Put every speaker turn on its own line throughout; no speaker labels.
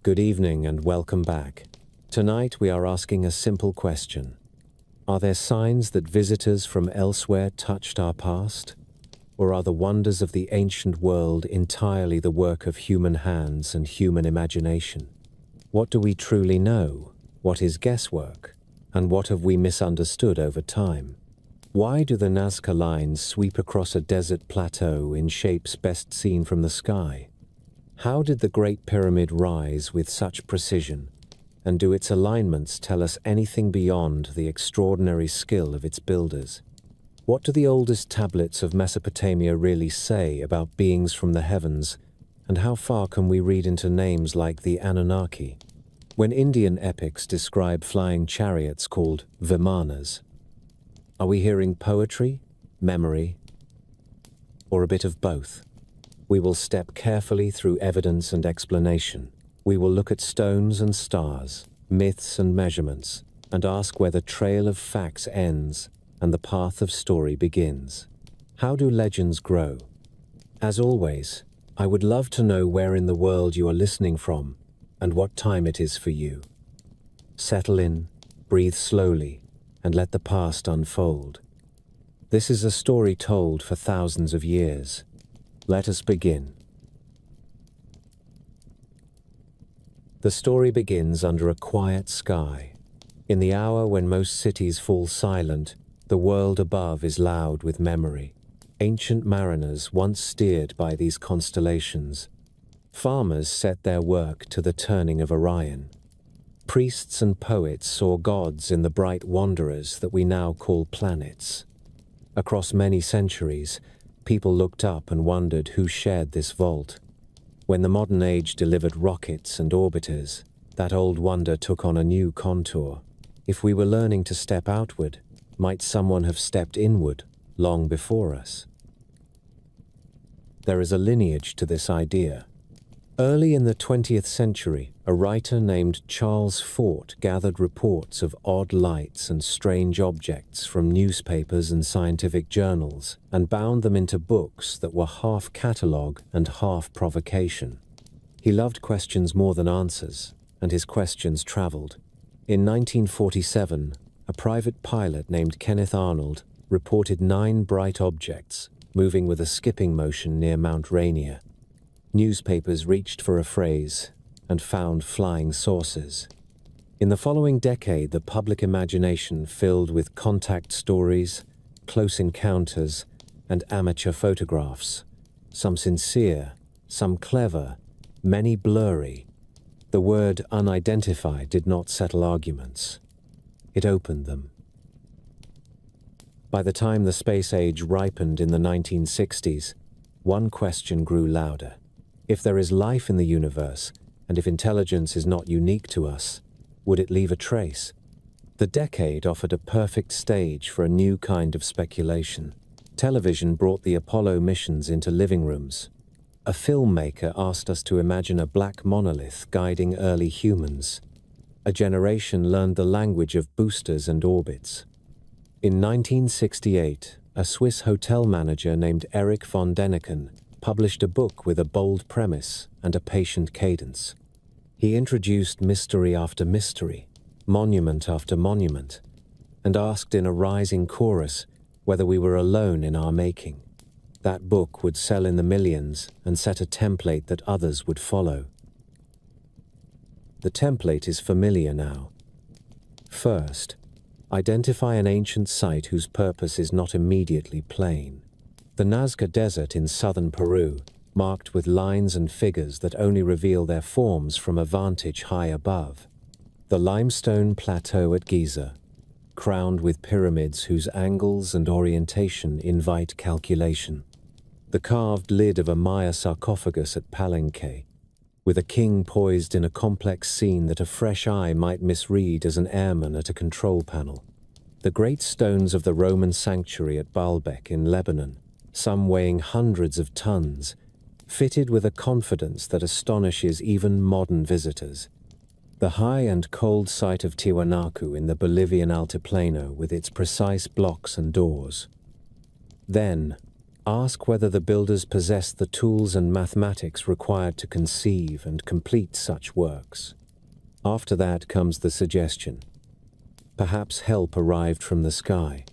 Good evening and welcome back. Tonight we are asking a simple question. Are there signs that visitors from elsewhere touched our past? Or are the wonders of the ancient world entirely the work of human hands and human imagination? What do we truly know? What is guesswork? And what have we misunderstood over time? Why do the Nazca lines sweep across a desert plateau in shapes best seen from the sky? How did the Great Pyramid rise with such precision? And do its alignments tell us anything beyond the extraordinary skill of its builders? What do the oldest tablets of Mesopotamia really say about beings from the heavens, and how far can we read into names like the Anunnaki? When Indian epics describe flying chariots called Vimanas, are we hearing poetry, memory, or a bit of both? We will step carefully through evidence and explanation. We will look at stones and stars, myths and measurements, and ask where the trail of facts ends and the path of story begins. How do legends grow? As always, I would love to know where in the world you are listening from and what time it is for you. Settle in, breathe slowly, and let the past unfold. This is a story told for thousands of years. Let us begin. The story begins under a quiet sky. In the hour when most cities fall silent, the world above is loud with memory. Ancient mariners once steered by these constellations. Farmers set their work to the turning of Orion. Priests and poets saw gods in the bright wanderers that we now call planets. Across many centuries, people looked up and wondered who shared this vault. When the modern age delivered rockets and orbiters, that old wonder took on a new contour. If we were learning to step outward, might someone have stepped inward long before us? There is a lineage to this idea. Early in the 20th century, a writer named Charles Fort gathered reports of odd lights and strange objects from newspapers and scientific journals and bound them into books that were half catalogue and half provocation. He loved questions more than answers, and his questions traveled. In 1947, a private pilot named Kenneth Arnold reported 9 bright objects moving with a skipping motion near Mount Rainier. Newspapers reached for a phrase and found flying saucers. In the following decade, the public imagination filled with contact stories, close encounters, and amateur photographs, some sincere, some clever, many blurry. The word unidentified did not settle arguments. It opened them. By the time the space age ripened in the 1960s, one question grew louder. If there is life in the universe, and if intelligence is not unique to us, would it leave a trace? The decade offered a perfect stage for a new kind of speculation. Television brought the Apollo missions into living rooms. A filmmaker asked us to imagine a black monolith guiding early humans. A generation learned the language of boosters and orbits. In 1968, a Swiss hotel manager named Erich von Däniken published a book with a bold premise and a patient cadence. He introduced mystery after mystery, monument after monument, and asked in a rising chorus whether we were alone in our making. That book would sell in the millions and set a template that others would follow. The template is familiar now. First, identify an ancient site whose purpose is not immediately plain. The Nazca Desert in southern Peru, marked with lines and figures that only reveal their forms from a vantage high above. The limestone plateau at Giza, crowned with pyramids whose angles and orientation invite calculation. The carved lid of a Maya sarcophagus at Palenque, with a king poised in a complex scene that a fresh eye might misread as an airman at a control panel. The great stones of the Roman sanctuary at Baalbek in Lebanon, some weighing hundreds of tons, fitted with a confidence that astonishes even modern visitors. The high and cold site of Tiwanaku in the Bolivian Altiplano with its precise blocks and doors. Then, Ask whether the builders possessed the tools and mathematics required to conceive and complete such works. After that comes the suggestion. Perhaps help arrived from the sky.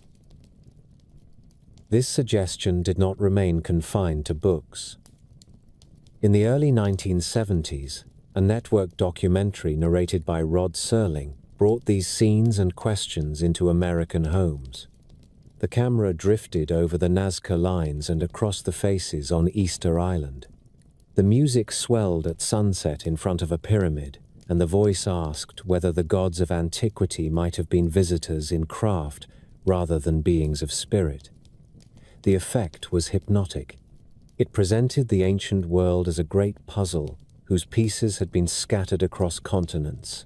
This suggestion did not remain confined to books. In the early 1970s, a network documentary narrated by Rod Serling brought these scenes and questions into American homes. The camera drifted over the Nazca lines and across the faces on Easter Island. The music swelled at sunset in front of a pyramid, and the voice asked whether the gods of antiquity might have been visitors in craft rather than beings of spirit. The effect was hypnotic. It presented the ancient world as a great puzzle whose pieces had been scattered across continents.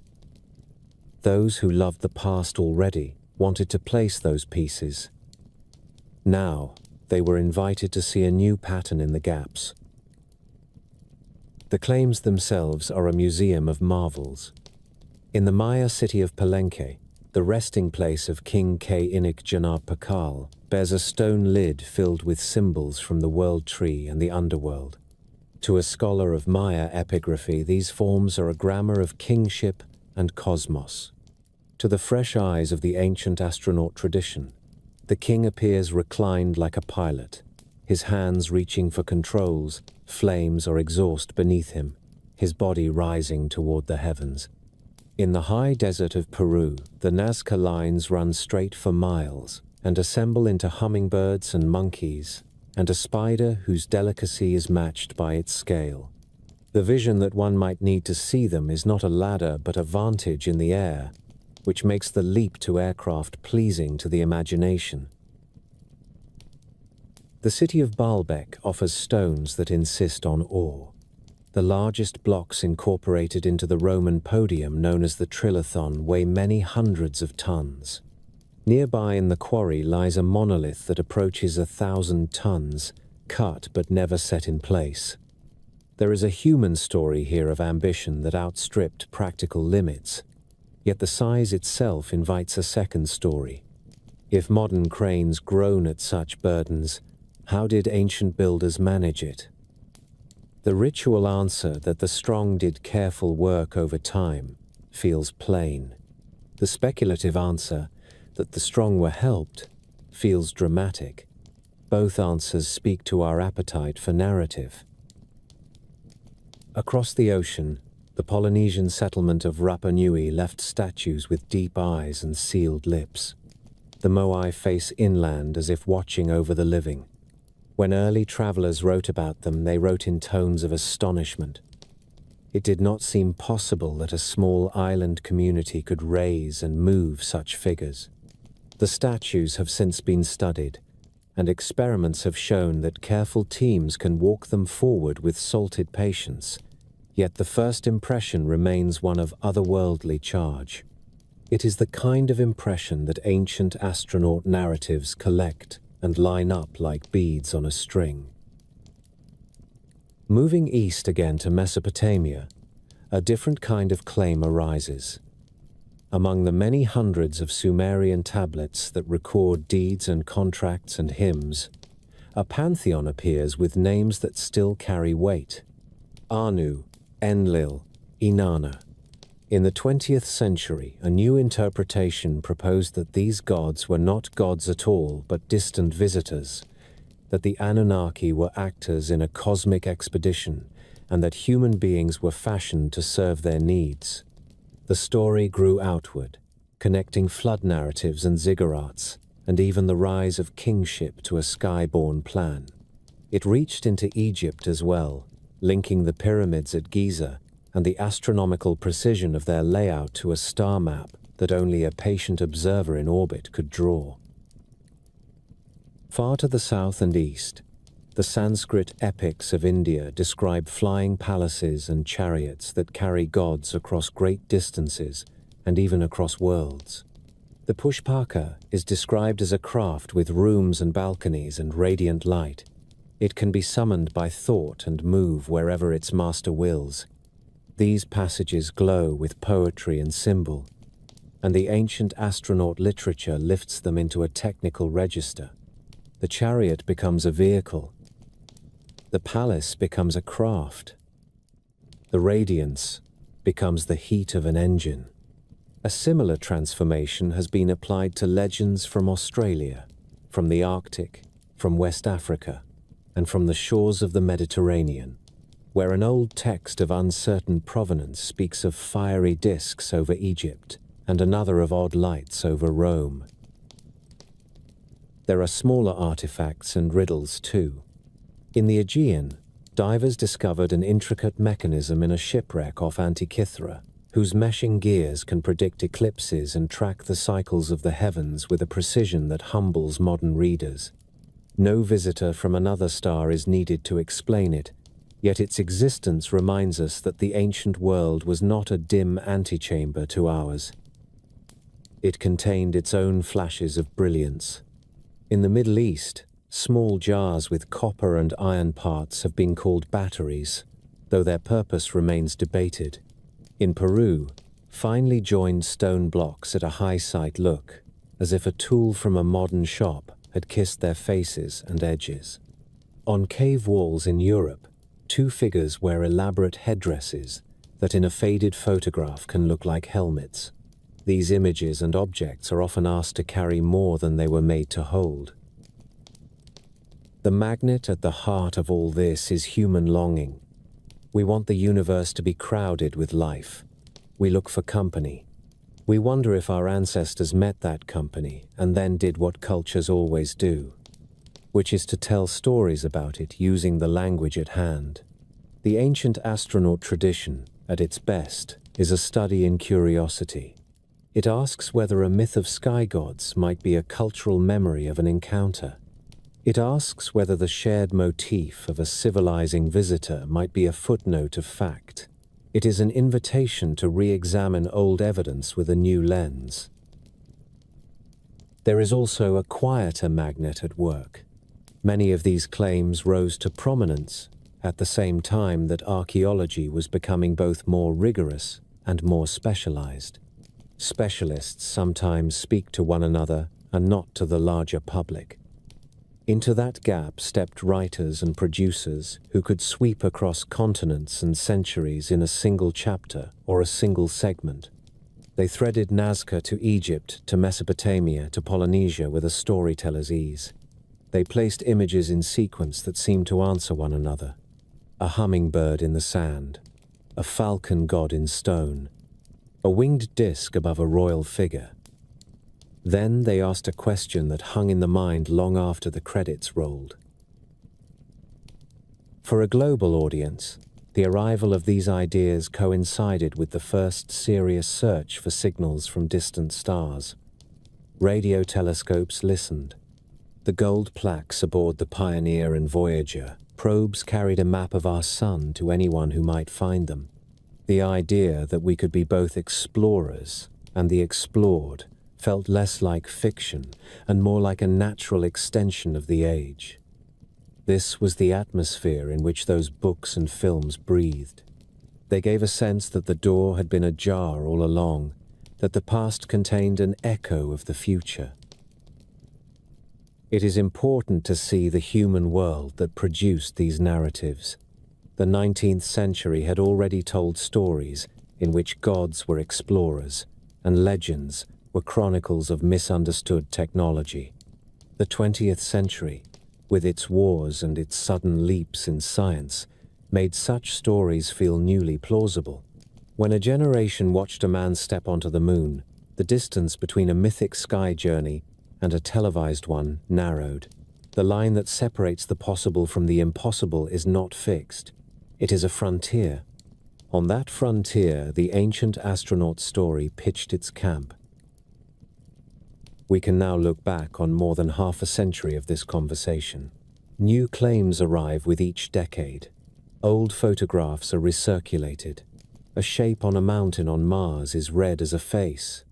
Those who loved the past already wanted to place those pieces. Now, they were invited to see a new pattern in the gaps. The claims themselves are a museum of marvels. In the Maya city of Palenque, the resting place of King Ke-Inik-Janab-Pakal bears a stone lid filled with symbols from the world tree and the underworld. To a scholar of Maya epigraphy, these forms are a grammar of kingship and cosmos. To the fresh eyes of the ancient astronaut tradition, the king appears reclined like a pilot, his hands reaching for controls, flames or exhaust beneath him, his body rising toward the heavens. In the high desert of Peru, the Nazca lines run straight for miles and assemble into hummingbirds and monkeys, and a spider whose delicacy is matched by its scale. The vision that one might need to see them is not a ladder but a vantage in the air, which makes the leap to aircraft pleasing to the imagination. The city of Baalbek offers stones that insist on awe. The largest blocks incorporated into the Roman podium known as the Trilithon weigh many hundreds of tons. Nearby in the quarry lies a monolith that approaches 1,000 tons, cut but never set in place. There is a human story here of ambition that outstripped practical limits. Yet the size itself invites a second story. If modern cranes groan at such burdens, how did ancient builders manage it? The ritual answer that the strong did careful work over time feels plain. The speculative answer that the strong were helped feels dramatic. Both answers speak to our appetite for narrative. Across the ocean, the Polynesian settlement of Rapa Nui left statues with deep eyes and sealed lips. The Moai face inland as if watching over the living. When early travelers wrote about them, they wrote in tones of astonishment. It did not seem possible that a small island community could raise and move such figures. The statues have since been studied, and experiments have shown that careful teams can walk them forward with salted patience. Yet the first impression remains one of otherworldly charge. It is the kind of impression that ancient astronaut narratives collect and line up like beads on a string. Moving east again to Mesopotamia, a different kind of claim arises. Among the many hundreds of Sumerian tablets that record deeds and contracts and hymns, a pantheon appears with names that still carry weight. Anu, Enlil, Inanna. In the 20th century, a new interpretation proposed that these gods were not gods at all, but distant visitors, that the Anunnaki were actors in a cosmic expedition, and that human beings were fashioned to serve their needs. The story grew outward, connecting flood narratives and ziggurats, and even the rise of kingship to a skyborne plan. It reached into Egypt as well, linking the pyramids at Giza and the astronomical precision of their layout to a star map that only a patient observer in orbit could draw. Far to the south and east, the Sanskrit epics of India describe flying palaces and chariots that carry gods across great distances and even across worlds. The Pushpaka is described as a craft with rooms and balconies and radiant light. It can be summoned by thought and move wherever its master wills. These passages glow with poetry and symbol, and the ancient astronaut literature lifts them into a technical register. The chariot becomes a vehicle. The palace becomes a craft. The radiance becomes the heat of an engine. A similar transformation has been applied to legends from Australia, from the Arctic, from West Africa, and from the shores of the Mediterranean, where an old text of uncertain provenance speaks of fiery discs over Egypt and another of odd lights over Rome. There are smaller artifacts and riddles too. In the Aegean, divers discovered an intricate mechanism in a shipwreck off Antikythera, whose meshing gears can predict eclipses and track the cycles of the heavens with a precision that humbles modern readers. No visitor from another star is needed to explain it, yet its existence reminds us that the ancient world was not a dim antechamber to ours. It contained its own flashes of brilliance. In the Middle East, small jars with copper and iron parts have been called batteries, though their purpose remains debated. In Peru, finely joined stone blocks at a high sight look, as if a tool from a modern shop had kissed their faces and edges. On cave walls in Europe, two figures wear elaborate headdresses that in a faded photograph can look like helmets. These images and objects are often asked to carry more than they were made to hold. The magnet at the heart of all this is human longing. We want the universe to be crowded with life. We look for company. We wonder if our ancestors met that company and then did what cultures always do, which is to tell stories about it using the language at hand. The ancient astronaut tradition, at its best, is a study in curiosity. It asks whether a myth of sky gods might be a cultural memory of an encounter. It asks whether the shared motif of a civilizing visitor might be a footnote of fact. It is an invitation to re-examine old evidence with a new lens. There is also a quieter magnet at work. Many of these claims rose to prominence at the same time that archaeology was becoming both more rigorous and more specialized. Specialists sometimes speak to one another and not to the larger public. Into that gap stepped writers and producers who could sweep across continents and centuries in a single chapter or a single segment. They threaded Nazca to Egypt, to Mesopotamia, to Polynesia with a storyteller's ease. They placed images in sequence that seemed to answer one another. A hummingbird in the sand, a falcon god in stone, a winged disc above a royal figure. Then they asked a question that hung in the mind long after the credits rolled. For a global audience, the arrival of these ideas coincided with the first serious search for signals from distant stars. Radio telescopes listened. The gold plaques aboard the Pioneer and Voyager probes carried a map of our sun to anyone who might find them. The idea that we could be both explorers and the explored felt less like fiction and more like a natural extension of the age. This was the atmosphere in which those books and films breathed. They gave a sense that the door had been ajar all along, that the past contained an echo of the future. It is important to see the human world that produced these narratives. The 19th century had already told stories in which gods were explorers and legends were chronicles of misunderstood technology. The 20th century, with its wars and its sudden leaps in science, made such stories feel newly plausible. When a generation watched a man step onto the moon, the distance between a mythic sky journey and a televised one narrowed. The line that separates the possible from the impossible is not fixed. It is a frontier. On that frontier, the ancient astronaut story pitched its camp. We can now look back on more than half a century of this conversation. New claims arrive with each decade. Old photographs are recirculated. A shape on a mountain on Mars is read as a face.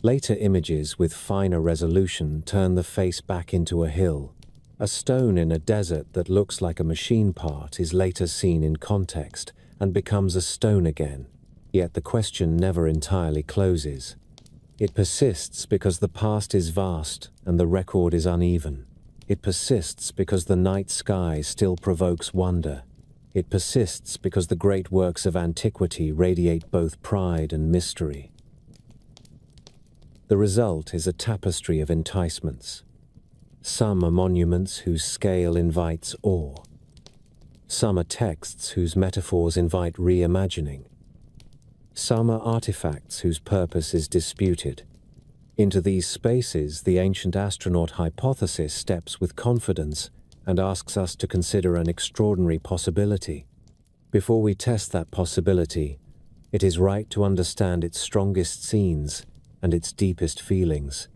Later images with finer resolution turn the face back into a hill. A stone in a desert that looks like a machine part is later seen in context and becomes a stone again. Yet the question never entirely closes. It persists because the past is vast and the record is uneven. It persists because the night sky still provokes wonder. It persists because the great works of antiquity radiate both pride and mystery. The result is a tapestry of enticements. Some are monuments whose scale invites awe. Some are texts whose metaphors invite reimagining. Some are artifacts whose purpose is disputed. Into these spaces, the ancient astronaut hypothesis steps with confidence and asks us to consider an extraordinary possibility. Before we test that possibility, it is right to understand its strongest scenes and its deepest feelings.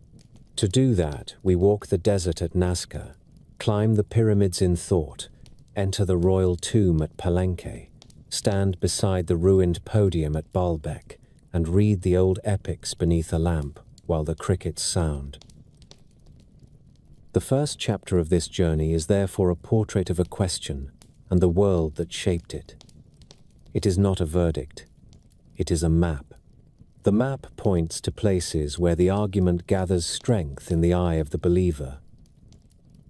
To do that, we walk the desert at Nazca, climb the pyramids in thought, enter the royal tomb at Palenque, stand beside the ruined podium at Baalbek, and read the old epics beneath a lamp while the crickets sound. The first chapter of this journey is therefore a portrait of a question and the world that shaped it. It is not a verdict. It is a map. The map points to places where the argument gathers strength in the eye of the believer.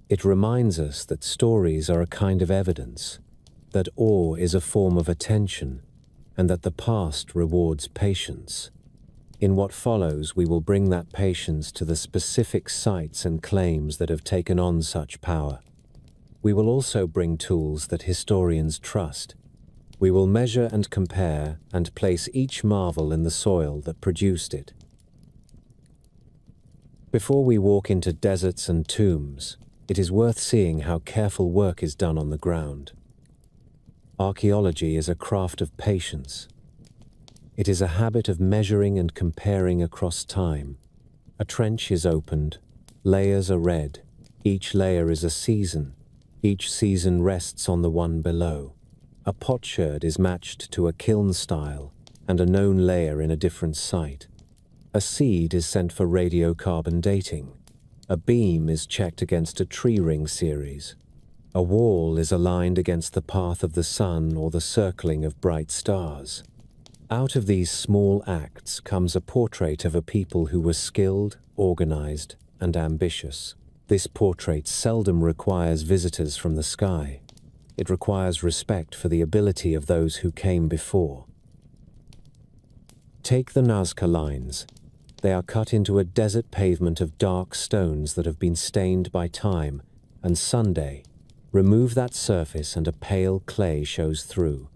It reminds us that stories are a kind of evidence, that awe is a form of attention, and that the past rewards patience. In what follows, we will bring that patience to the specific sites and claims that have taken on such power. We will also bring tools that historians trust. We will measure and compare and place each marvel in the soil that produced it. Before we walk into deserts and tombs, it is worth seeing how careful work is done on the ground. Archaeology is a craft of patience. It is a habit of measuring and comparing across time. A trench is opened, layers are read, each layer is a season, each season rests on the one below. A potsherd is matched to a kiln style and a known layer in a different site. A seed is sent for radiocarbon dating. A beam is checked against a tree ring series. A wall is aligned against the path of the sun or the circling of bright stars. Out of these small acts comes a portrait of a people who were skilled, organized, and ambitious. This portrait seldom requires visitors from the sky. It requires respect for the ability of those who came before. Take the Nazca lines. They are cut into a desert pavement of dark stones that have been stained by time, and Sunday. Remove that surface and a pale clay shows through.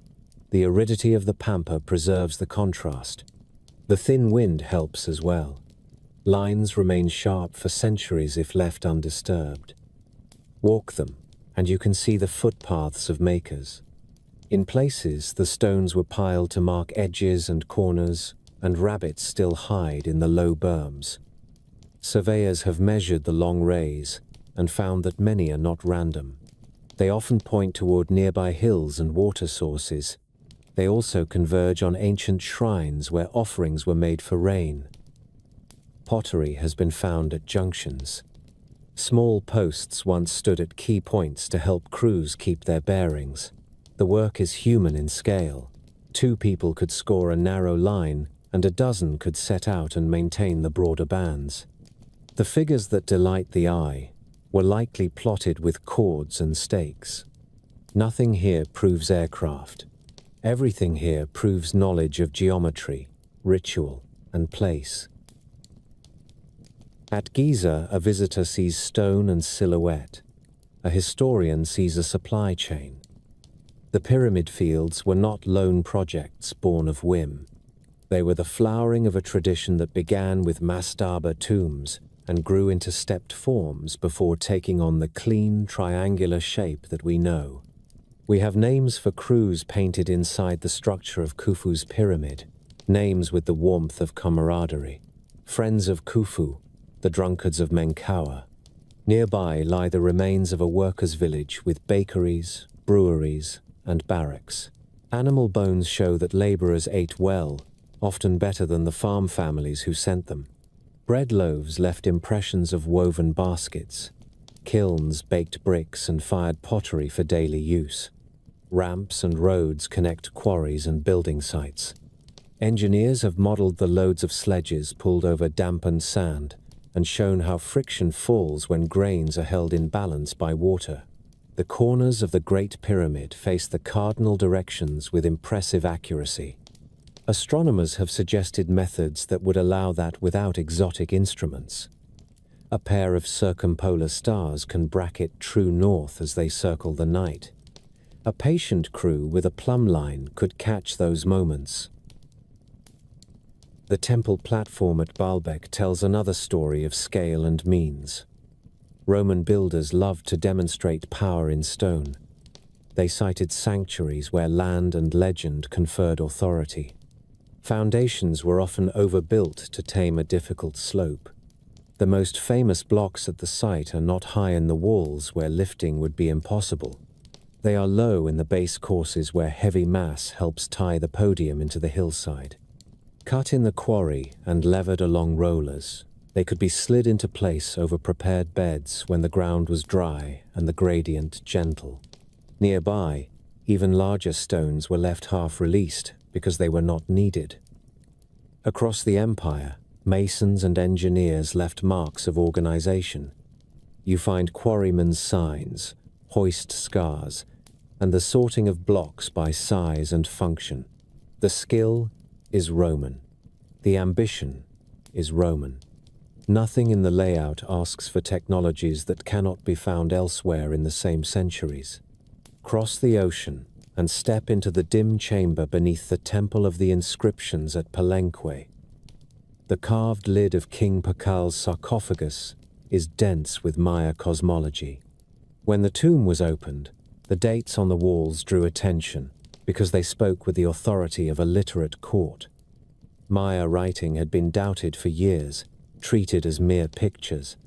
The aridity of the pampa preserves the contrast. The thin wind helps as well. Lines remain sharp for centuries if left undisturbed. Walk them, and you can see the footpaths of makers. In places, the stones were piled to mark edges and corners, and rabbits still hide in the low berms. Surveyors have measured the long rays and found that many are not random. They often point toward nearby hills and water sources. They also converge on ancient shrines where offerings were made for rain. Pottery has been found at junctions. Small posts once stood at key points to help crews keep their bearings. The work is human in scale. 2 people could score a narrow line, and a dozen could set out and maintain the broader bands. The figures that delight the eye were likely plotted with cords and stakes. Nothing here proves aircraft. Everything here proves knowledge of geometry, ritual, and place. At Giza, a visitor sees stone and silhouette. A historian sees a supply chain. The pyramid fields were not lone projects born of whim. They were the flowering of a tradition that began with mastaba tombs and grew into stepped forms before taking on the clean, triangular shape that we know. We have names for crews painted inside the structure of Khufu's pyramid, names with the warmth of camaraderie. Friends of Khufu, the drunkards of Menkaure. Nearby lie the remains of a workers' village with bakeries, breweries, and barracks. Animal bones show that laborers ate well, often better than the farm families who sent them. Bread loaves left impressions of woven baskets. Kilns baked bricks and fired pottery for daily use. Ramps and roads connect quarries and building sites. Engineers have modeled the loads of sledges pulled over dampened sand, and shown how friction falls when grains are held in balance by water. The corners of the Great Pyramid face the cardinal directions with impressive accuracy. Astronomers have suggested methods that would allow that without exotic instruments. A pair of circumpolar stars can bracket true north as they circle the night. A patient crew with a plumb line could catch those moments. The temple platform at Baalbek tells another story of scale and means. Roman builders loved to demonstrate power in stone. They cited sanctuaries where land and legend conferred authority. Foundations were often overbuilt to tame a difficult slope. The most famous blocks at the site are not high in the walls where lifting would be impossible. They are low in the base courses where heavy mass helps tie the podium into the hillside. Cut in the quarry and levered along rollers, they could be slid into place over prepared beds when the ground was dry and the gradient gentle. Nearby, even larger stones were left half-released because they were not needed. Across the empire, masons and engineers left marks of organization. You find quarrymen's signs, hoist scars, and the sorting of blocks by size and function. The skill is Roman. The ambition is Roman. Nothing in the layout asks for technologies that cannot be found elsewhere in the same centuries. Cross the ocean and step into the dim chamber beneath the Temple of the Inscriptions at Palenque. The carved lid of King Pakal's sarcophagus is dense with Maya cosmology. When the tomb was opened, the dates on the walls drew attention because they spoke with the authority of a literate court. Maya writing had been doubted for years, treated as mere pictures.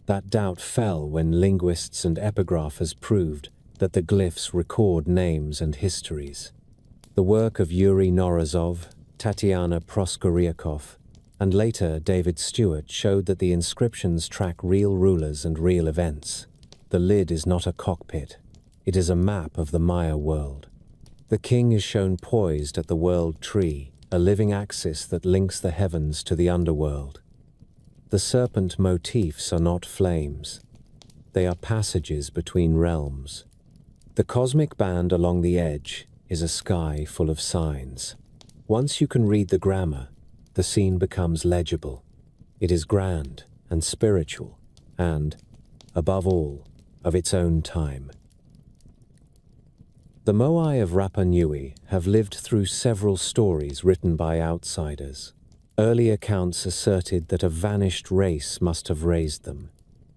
That doubt fell when linguists and epigraphers proved that the glyphs record names and histories. The work of Yuri Norazov, Tatiana Proskoryakov, and later David Stewart showed that the inscriptions track real rulers and real events. The lid is not a cockpit. It is a map of the Maya world. The king is shown poised at the world tree, a living axis that links the heavens to the underworld. The serpent motifs are not flames. They are passages between realms. The cosmic band along the edge is a sky full of signs. Once you can read the grammar, the scene becomes legible. It is grand and spiritual and, above all, of its own time. The Moai of Rapa Nui have lived through several stories written by outsiders. Early accounts asserted that a vanished race must have raised them.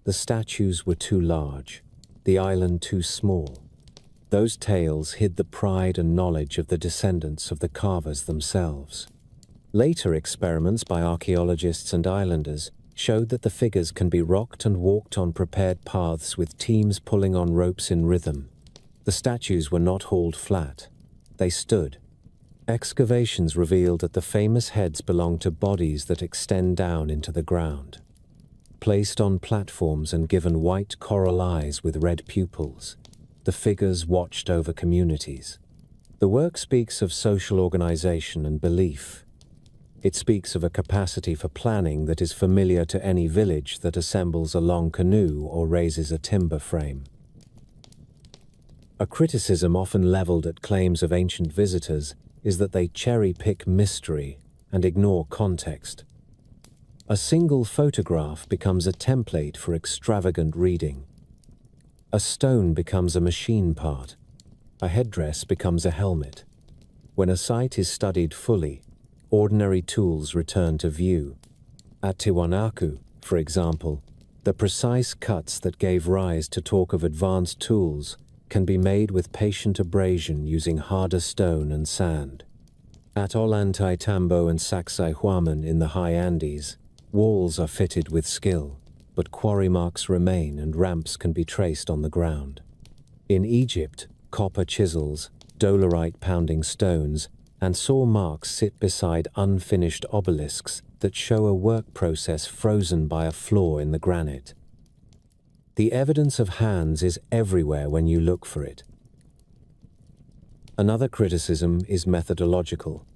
The statues were too large, the island too small. Those tales hid the pride and knowledge of the descendants of the carvers themselves. Later experiments by archaeologists and islanders showed that the figures can be rocked and walked on prepared paths with teams pulling on ropes in rhythm. The statues were not hauled flat. They stood. Excavations revealed that the famous heads belonged to bodies that extend down into the ground. Placed on platforms and given white coral eyes with red pupils, the figures watched over communities. The work speaks of social organization and belief. It speaks of a capacity for planning that is familiar to any village that assembles a long canoe or raises a timber frame. A criticism often leveled at claims of ancient visitors is that they cherry-pick mystery and ignore context. A single photograph becomes a template for extravagant reading. A stone becomes a machine part. A headdress becomes a helmet. When a site is studied fully, ordinary tools return to view. At Tiwanaku, for example, the precise cuts that gave rise to talk of advanced tools can be made with patient abrasion using harder stone and sand. At Ollantaytambo and Sacsayhuaman in the high Andes, walls are fitted with skill, but quarry marks remain and ramps can be traced on the ground. In Egypt, copper chisels, dolerite pounding stones, and saw marks sit beside unfinished obelisks that show a work process frozen by a flaw in the granite. The evidence of hands is everywhere when you look for it. Another criticism is methodological.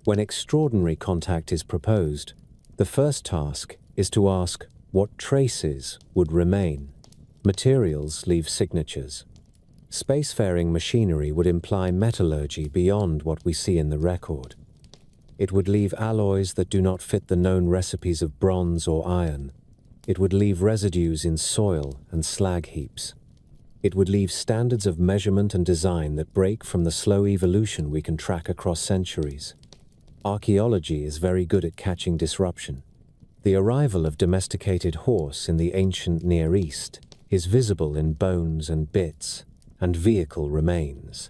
When extraordinary contact is proposed, the first task is to ask, What traces would remain? Materials leave signatures. Spacefaring machinery would imply metallurgy beyond what we see in the record. It would leave alloys that do not fit the known recipes of bronze or iron. It would leave residues in soil and slag heaps. It would leave standards of measurement and design that break from the slow evolution we can track across centuries. Archaeology is very good at catching disruption. The arrival of domesticated horse in the ancient Near East is visible in bones and bits and vehicle remains.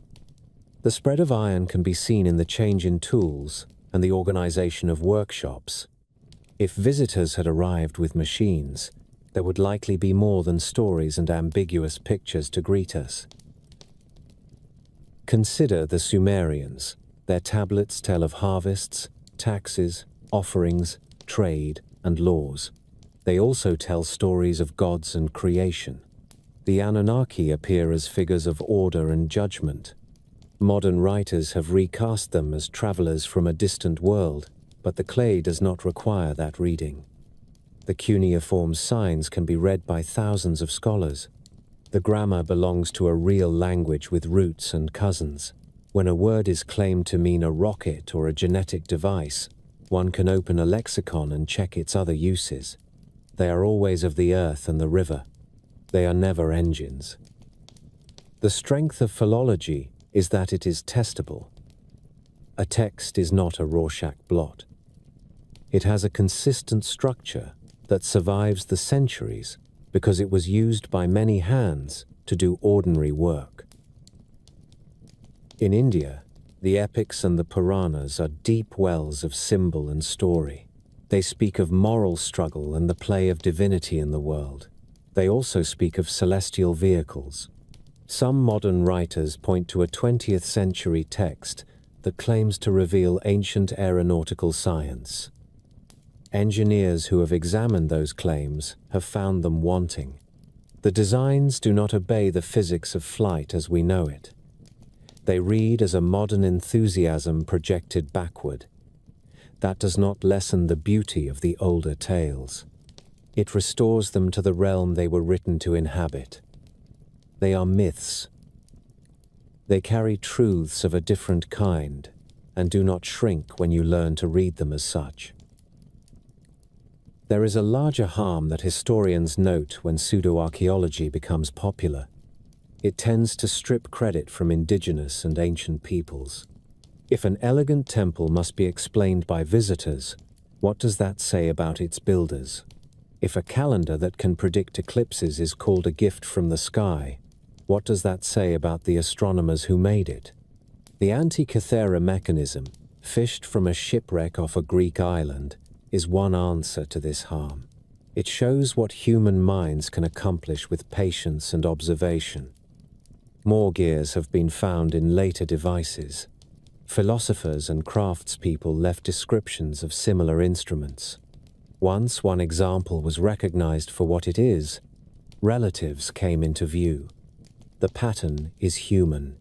The spread of iron can be seen in the change in tools and the organization of workshops. If visitors had arrived with machines, there would likely be more than stories and ambiguous pictures to greet us. Consider the Sumerians. Their tablets tell of harvests, taxes, offerings, trade, and laws. They also tell stories of gods and creation. The Anunnaki appear as figures of order and judgment. Modern writers have recast them as travelers from a distant world, but the clay does not require that reading. The cuneiform signs can be read by thousands of scholars. The grammar belongs to a real language with roots and cousins. When a word is claimed to mean a rocket or a genetic device, one can open a lexicon and check its other uses. They are always of the earth and the river. They are never engines. The strength of philology is that it is testable. A text is not a Rorschach blot. It has a consistent structure that survives the centuries because it was used by many hands to do ordinary work. In India, the epics and the Puranas are deep wells of symbol and story. They speak of moral struggle and the play of divinity in the world. They also speak of celestial vehicles. Some modern writers point to a 20th century text that claims to reveal ancient aeronautical science. Engineers who have examined those claims have found them wanting. The designs do not obey the physics of flight as we know it. They read as a modern enthusiasm projected backward. That does not lessen the beauty of the older tales. It restores them to the realm they were written to inhabit. They are myths. They carry truths of a different kind and do not shrink when you learn to read them as such. There is a larger harm that historians note when pseudo-archaeology becomes popular. It tends to strip credit from indigenous and ancient peoples. If an elegant temple must be explained by visitors, what does that say about its builders? If a calendar that can predict eclipses is called a gift from the sky, what does that say about the astronomers who made it? The Antikythera mechanism, fished from a shipwreck off a Greek island, is one answer to this harm. It shows what human minds can accomplish with patience and observation. More gears have been found in later devices. Philosophers and craftspeople left descriptions of similar instruments. Once one example was recognized for what it is, relatives came into view. The pattern is human.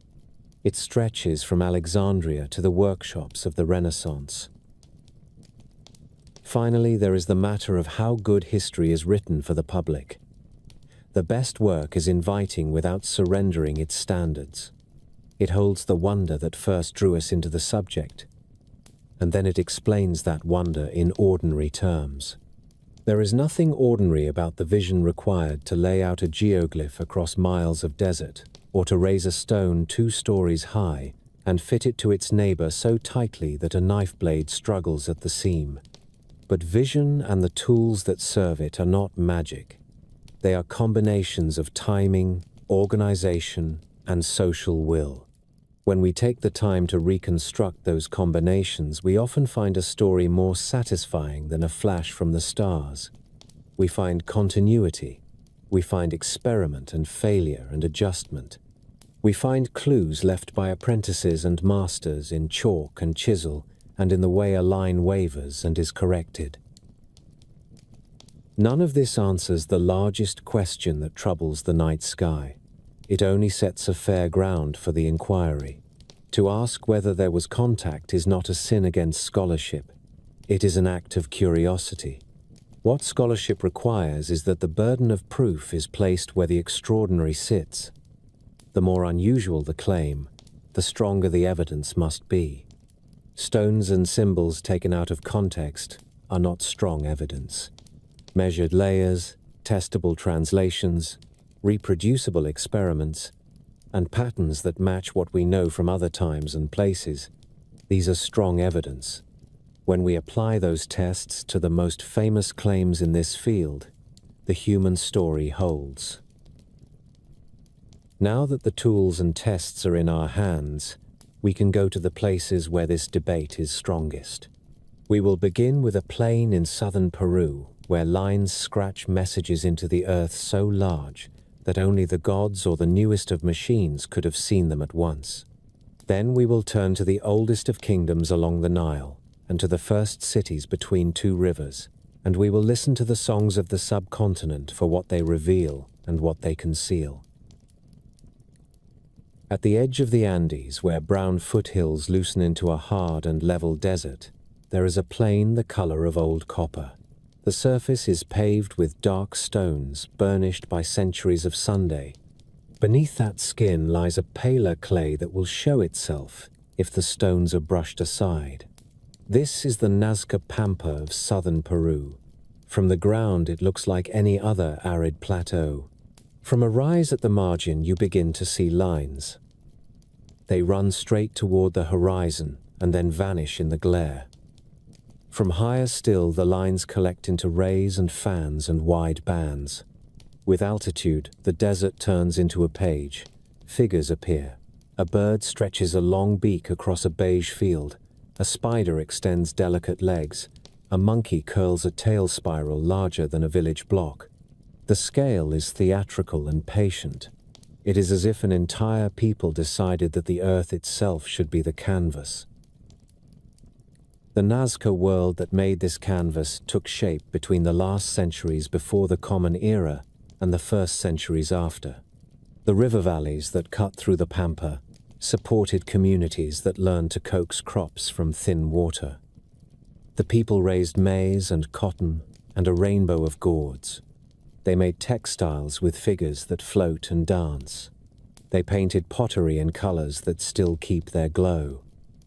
It stretches from Alexandria to the workshops of the Renaissance. Finally, there is the matter of how good history is written for the public. The best work is inviting without surrendering its standards. It holds the wonder that first drew us into the subject, and then it explains that wonder in ordinary terms. There is nothing ordinary about the vision required to lay out a geoglyph across miles of desert, or to raise a stone 2 stories high and fit it to its neighbor so tightly that a knife blade struggles at the seam. But vision and the tools that serve it are not magic. They are combinations of timing, organization, and social will. When we take the time to reconstruct those combinations, we often find a story more satisfying than a flash from the stars. We find continuity. We find experiment and failure and adjustment. We find clues left by apprentices and masters in chalk and chisel and in the way a line wavers and is corrected. None of this answers the largest question that troubles the night sky. It only sets a fair ground for the inquiry. To ask whether there was contact is not a sin against scholarship. It is an act of curiosity. What scholarship requires is that the burden of proof is placed where the extraordinary sits. The more unusual the claim, the stronger the evidence must be. Stones and symbols taken out of context are not strong evidence. Measured layers, testable translations, reproducible experiments, and patterns that match what we know from other times and places, these are strong evidence. When we apply those tests to the most famous claims in this field, the human story holds. Now that the tools and tests are in our hands, we can go to the places where this debate is strongest. We will begin with a plain in southern Peru, where lines scratch messages into the earth so large that only the gods or the newest of machines could have seen them at once. Then we will turn to the oldest of kingdoms along the Nile, and to the first cities between two rivers, and we will listen to the songs of the subcontinent for what they reveal and what they conceal. At the edge of the Andes, where brown foothills loosen into a hard and level desert, there is a plain the color of old copper. The surface is paved with dark stones, burnished by centuries of Sunday. Beneath that skin lies a paler clay that will show itself if the stones are brushed aside. This is the Nazca Pampa of southern Peru. From the ground it looks like any other arid plateau. From a rise at the margin you begin to see lines. They run straight toward the horizon and then vanish in the glare. From higher still, the lines collect into rays and fans and wide bands. With altitude, the desert turns into a page. Figures appear. A bird stretches a long beak across a beige field. A spider extends delicate legs. A monkey curls a tail spiral larger than a village block. The scale is theatrical and patient. It is as if an entire people decided that the earth itself should be the canvas. The Nazca world that made this canvas took shape between the last centuries before the Common Era and the first centuries after. The river valleys that cut through the pampa supported communities that learned to coax crops from thin water. The people raised maize and cotton and a rainbow of gourds. They made textiles with figures that float and dance. They painted pottery in colors that still keep their glow.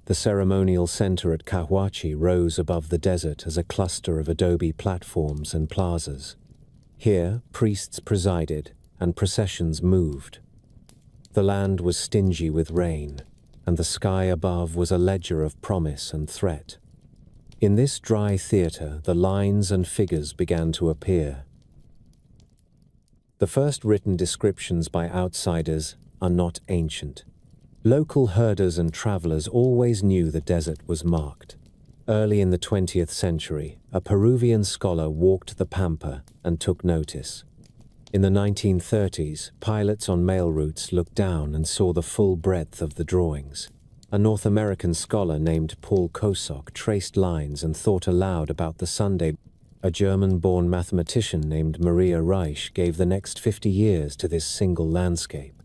The ceremonial center at Cahuachi rose above the desert as a cluster of adobe platforms and plazas. Here, priests presided and processions moved. The land was stingy with rain, and the sky above was a ledger of promise and threat. In this dry theater, the lines and figures began to appear. The first written descriptions by outsiders are not ancient. Local herders and travelers always knew the desert was marked. Early in the 20th century, a Peruvian scholar walked the pampa and took notice. In the 1930s, pilots on mail routes looked down and saw the full breadth of the drawings. A North American scholar named Paul Kosok traced lines and thought aloud about the Sunday. A German-born mathematician named Maria Reich gave the next 50 years to this single landscape.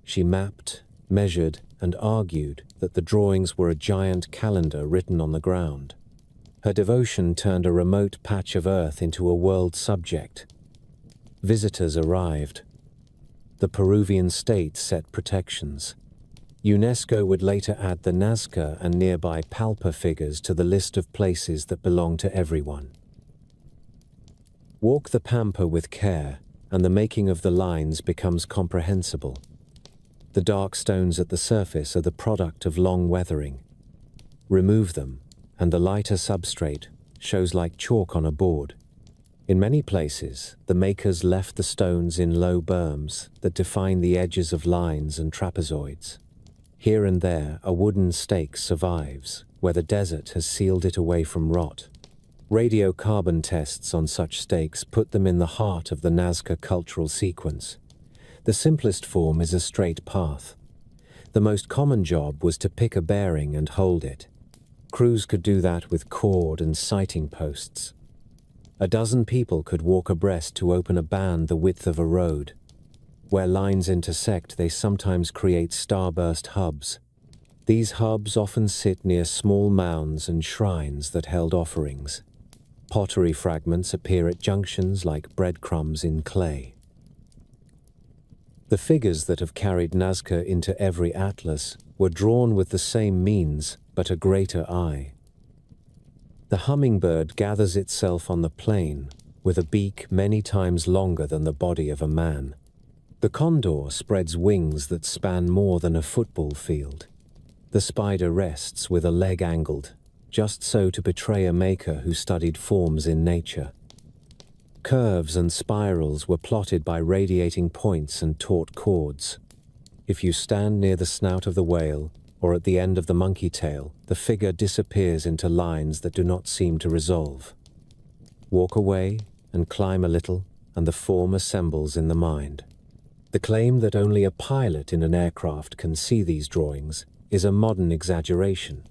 She mapped, measured, and argued that the drawings were a giant calendar written on the ground. Her devotion turned a remote patch of earth into a world subject. Visitors arrived. The Peruvian state set protections. UNESCO would later add the Nazca and nearby Palpa figures to the list of places that belong to everyone. Walk the pampa with care, and the making of the lines becomes comprehensible. The dark stones at the surface are the product of long weathering. Remove them, and the lighter substrate shows like chalk on a board. In many places, the makers left the stones in low berms that define the edges of lines and trapezoids. Here and there, a wooden stake survives, where the desert has sealed it away from rot. Radiocarbon tests on such stakes put them in the heart of the Nazca cultural sequence. The simplest form is a straight path. The most common job was to pick a bearing and hold it. Crews could do that with cord and sighting posts. A dozen people could walk abreast to open a band the width of a road. Where lines intersect, they sometimes create starburst hubs. These hubs often sit near small mounds and shrines that held offerings. Pottery fragments appear at junctions like breadcrumbs in clay. The figures that have carried Nazca into every atlas were drawn with the same means, but a greater eye. The hummingbird gathers itself on the plain, with a beak many times longer than the body of a man. The condor spreads wings that span more than a football field. The spider rests with a leg angled, just so to betray a maker who studied forms in nature. Curves and spirals were plotted by radiating points and taut chords. If you stand near the snout of the whale, or at the end of the monkey tail, the figure disappears into lines that do not seem to resolve. Walk away and climb a little, and the form assembles in the mind. The claim that only a pilot in an aircraft can see these drawings is a modern exaggeration.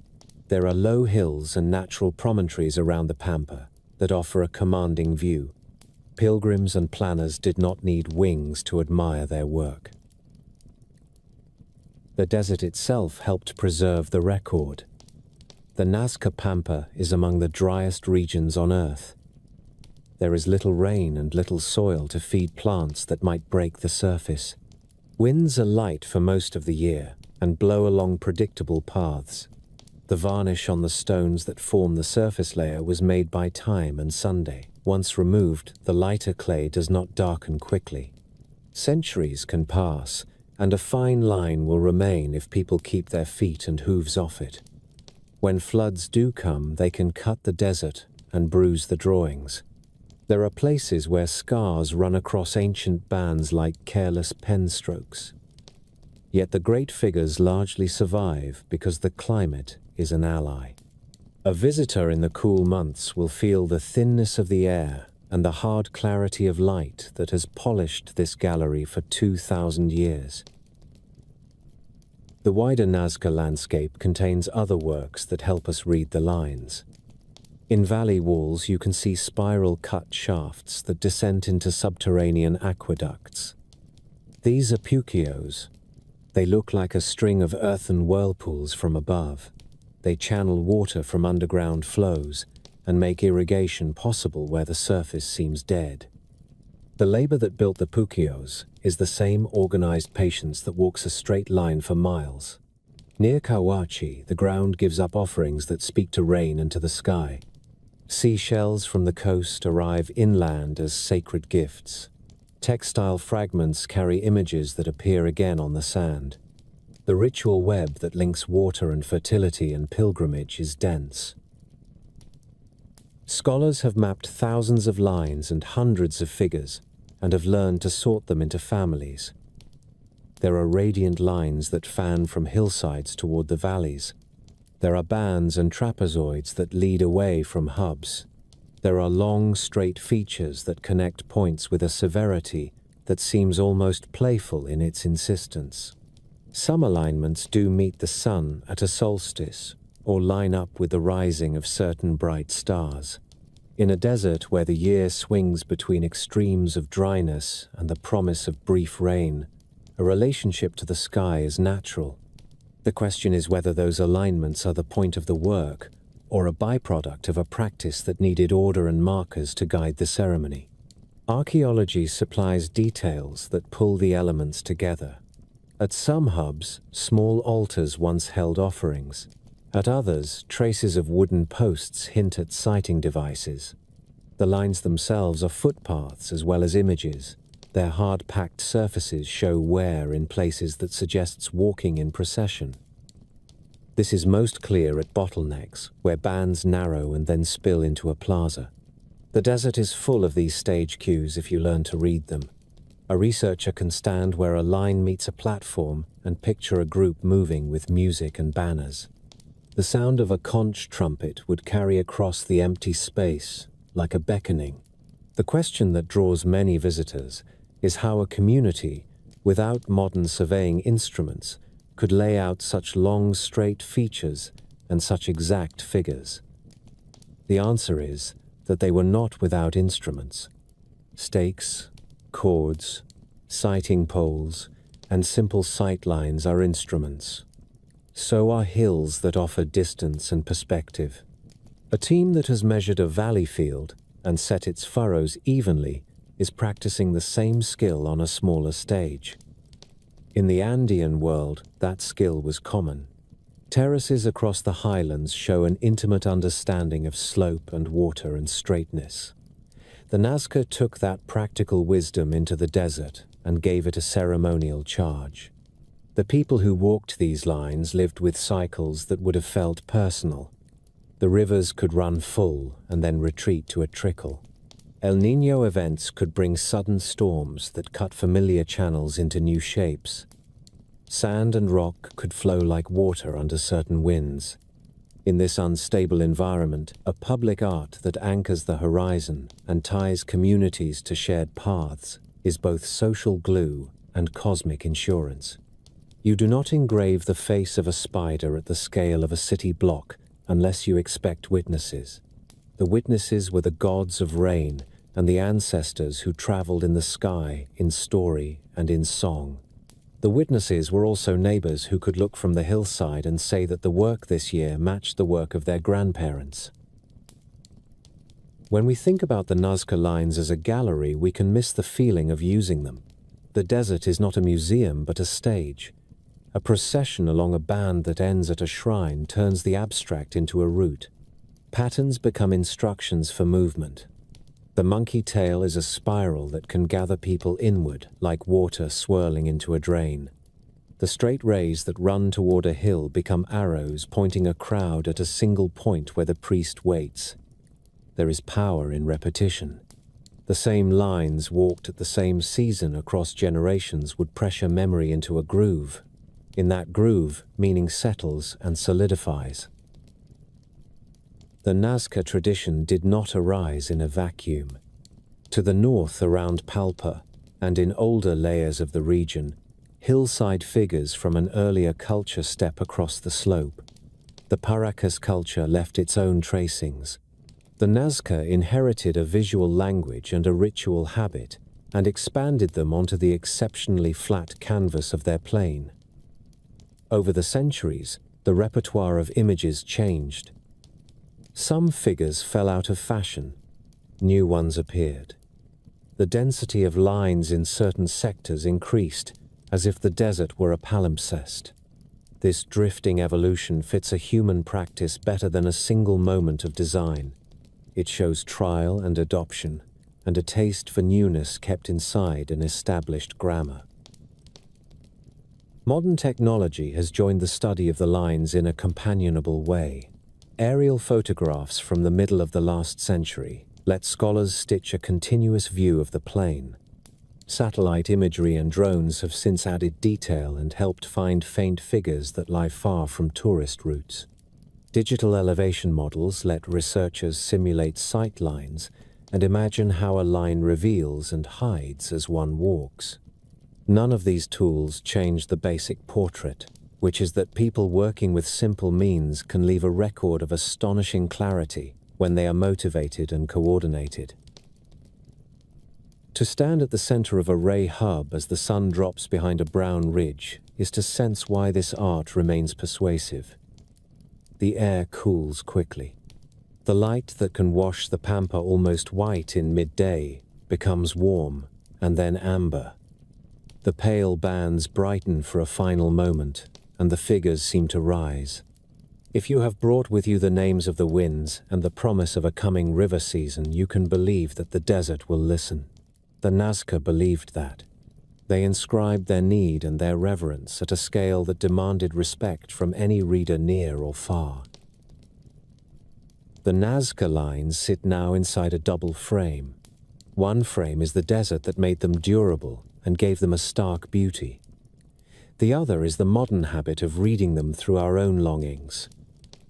There are low hills and natural promontories around the pampa that offer a commanding view. Pilgrims and planners did not need wings to admire their work. The desert itself helped preserve the record. The Nazca Pampa is among the driest regions on Earth. There is little rain and little soil to feed plants that might break the surface. Winds are light for most of the year and blow along predictable paths. The varnish on the stones that form the surface layer was made by time and Sunday. Once removed, the lighter clay does not darken quickly. Centuries can pass, and a fine line will remain if people keep their feet and hooves off it. When floods do come, they can cut the desert and bruise the drawings. There are places where scars run across ancient bands like careless pen strokes. Yet the great figures largely survive because the climate is an ally. A visitor in the cool months will feel the thinness of the air and the hard clarity of light that has polished this gallery for 2,000 years. The wider Nazca landscape contains other works that help us read the lines. In valley walls you can see spiral-cut shafts that descend into subterranean aqueducts. These are puccios. They look like a string of earthen whirlpools from above. They channel water from underground flows and make irrigation possible where the surface seems dead. The labor that built the puccios is the same organized patience that walks a straight line for miles. Near Kawachi, the ground gives up offerings that speak to rain and to the sky. Seashells from the coast arrive inland as sacred gifts. Textile fragments carry images that appear again on the sand. The ritual web that links water and fertility and pilgrimage is dense. Scholars have mapped thousands of lines and hundreds of figures and have learned to sort them into families. There are radiant lines that fan from hillsides toward the valleys. There are bands and trapezoids that lead away from hubs. There are long, straight features that connect points with a severity that seems almost playful in its insistence. Some alignments do meet the sun at a solstice or line up with the rising of certain bright stars. In a desert where the year swings between extremes of dryness and the promise of brief rain, a relationship to the sky is natural. The question is whether those alignments are the point of the work or a byproduct of a practice that needed order and markers to guide the ceremony. Archaeology supplies details that pull the elements together. At some hubs, small altars once held offerings. At others, traces of wooden posts hint at sighting devices. The lines themselves are footpaths as well as images. Their hard-packed surfaces show wear in places that suggests walking in procession. This is most clear at bottlenecks, where bands narrow and then spill into a plaza. The desert is full of these stage cues if you learn to read them. A researcher can stand where a line meets a platform and picture a group moving with music and banners. The sound of a conch trumpet would carry across the empty space like a beckoning. The question that draws many visitors is how a community, without modern surveying instruments, could lay out such long, straight features and such exact figures. The answer is that they were not without instruments. Stakes, cords, sighting poles, and simple sight lines are instruments. So are hills that offer distance and perspective. A team that has measured a valley field and set its furrows evenly is practicing the same skill on a smaller stage. In the Andean world, that skill was common. Terraces across the highlands show an intimate understanding of slope and water and straightness. The Nazca took that practical wisdom into the desert and gave it a ceremonial charge. The people who walked these lines lived with cycles that would have felt personal. The rivers could run full and then retreat to a trickle. El Niño events could bring sudden storms that cut familiar channels into new shapes. Sand and rock could flow like water under certain winds. In this unstable environment, a public art that anchors the horizon and ties communities to shared paths is both social glue and cosmic insurance. You do not engrave the face of a spider at the scale of a city block unless you expect witnesses. The witnesses were the gods of rain and the ancestors who traveled in the sky, in story and in song. The witnesses were also neighbors who could look from the hillside and say that the work this year matched the work of their grandparents. When we think about the Nazca lines as a gallery, we can miss the feeling of using them. The desert is not a museum, but a stage. A procession along a band that ends at a shrine turns the abstract into a route. Patterns become instructions for movement. The monkey tail is a spiral that can gather people inward, like water swirling into a drain. The straight rays that run toward a hill become arrows pointing a crowd at a single point where the priest waits. There is power in repetition. The same lines walked at the same season across generations would pressure memory into a groove. In that groove, meaning settles and solidifies. The Nazca tradition did not arise in a vacuum. To the north around Palpa, and in older layers of the region, hillside figures from an earlier culture step across the slope. The Paracas culture left its own tracings. The Nazca inherited a visual language and a ritual habit, and expanded them onto the exceptionally flat canvas of their plain. Over the centuries, the repertoire of images changed. Some figures fell out of fashion. New ones appeared. The density of lines in certain sectors increased, as if the desert were a palimpsest. This drifting evolution fits a human practice better than a single moment of design. It shows trial and adoption, and a taste for newness kept inside an established grammar. Modern technology has joined the study of the lines in a companionable way. Aerial photographs from the middle of the last century let scholars stitch a continuous view of the plain. Satellite imagery and drones have since added detail and helped find faint figures that lie far from tourist routes. Digital elevation models let researchers simulate sight lines and imagine how a line reveals and hides as one walks. None of these tools change the basic portrait, which is that people working with simple means can leave a record of astonishing clarity when they are motivated and coordinated. To stand at the center of a ray hub as the sun drops behind a brown ridge is to sense why this art remains persuasive. The air cools quickly. The light that can wash the pampa almost white in midday becomes warm and then amber. The pale bands brighten for a final moment, and the figures seem to rise. If you have brought with you the names of the winds and the promise of a coming river season, you can believe that the desert will listen. The Nazca believed that. They inscribed their need and their reverence at a scale that demanded respect from any reader near or far. The Nazca lines sit now inside a double frame. One frame is the desert that made them durable and gave them a stark beauty. The other is the modern habit of reading them through our own longings.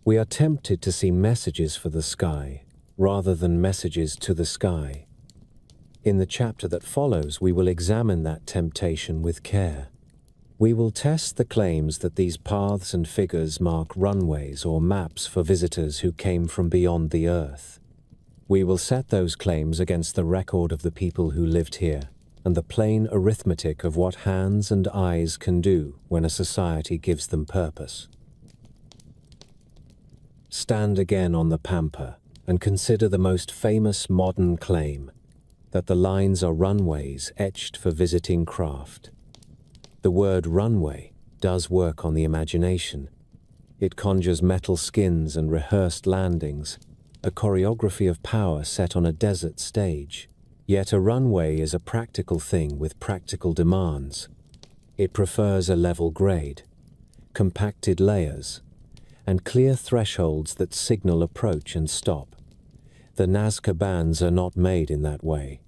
We are tempted to see messages for the sky, rather than messages to the sky. In the chapter that follows, we will examine that temptation with care. We will test the claims that these paths and figures mark runways or maps for visitors who came from beyond the earth. We will set those claims against the record of the people who lived here, and the plain arithmetic of what hands and eyes can do when a society gives them purpose. stand again on the pampa and consider the most famous modern claim, that the lines are runways etched for visiting craft. The word runway does work on the imagination. It conjures metal skins and rehearsed landings, a choreography of power set on a desert stage. Yet a runway is a practical thing with practical demands. It prefers a level grade, compacted layers, and clear thresholds that signal approach and stop. The Nazca bands are not made in that way.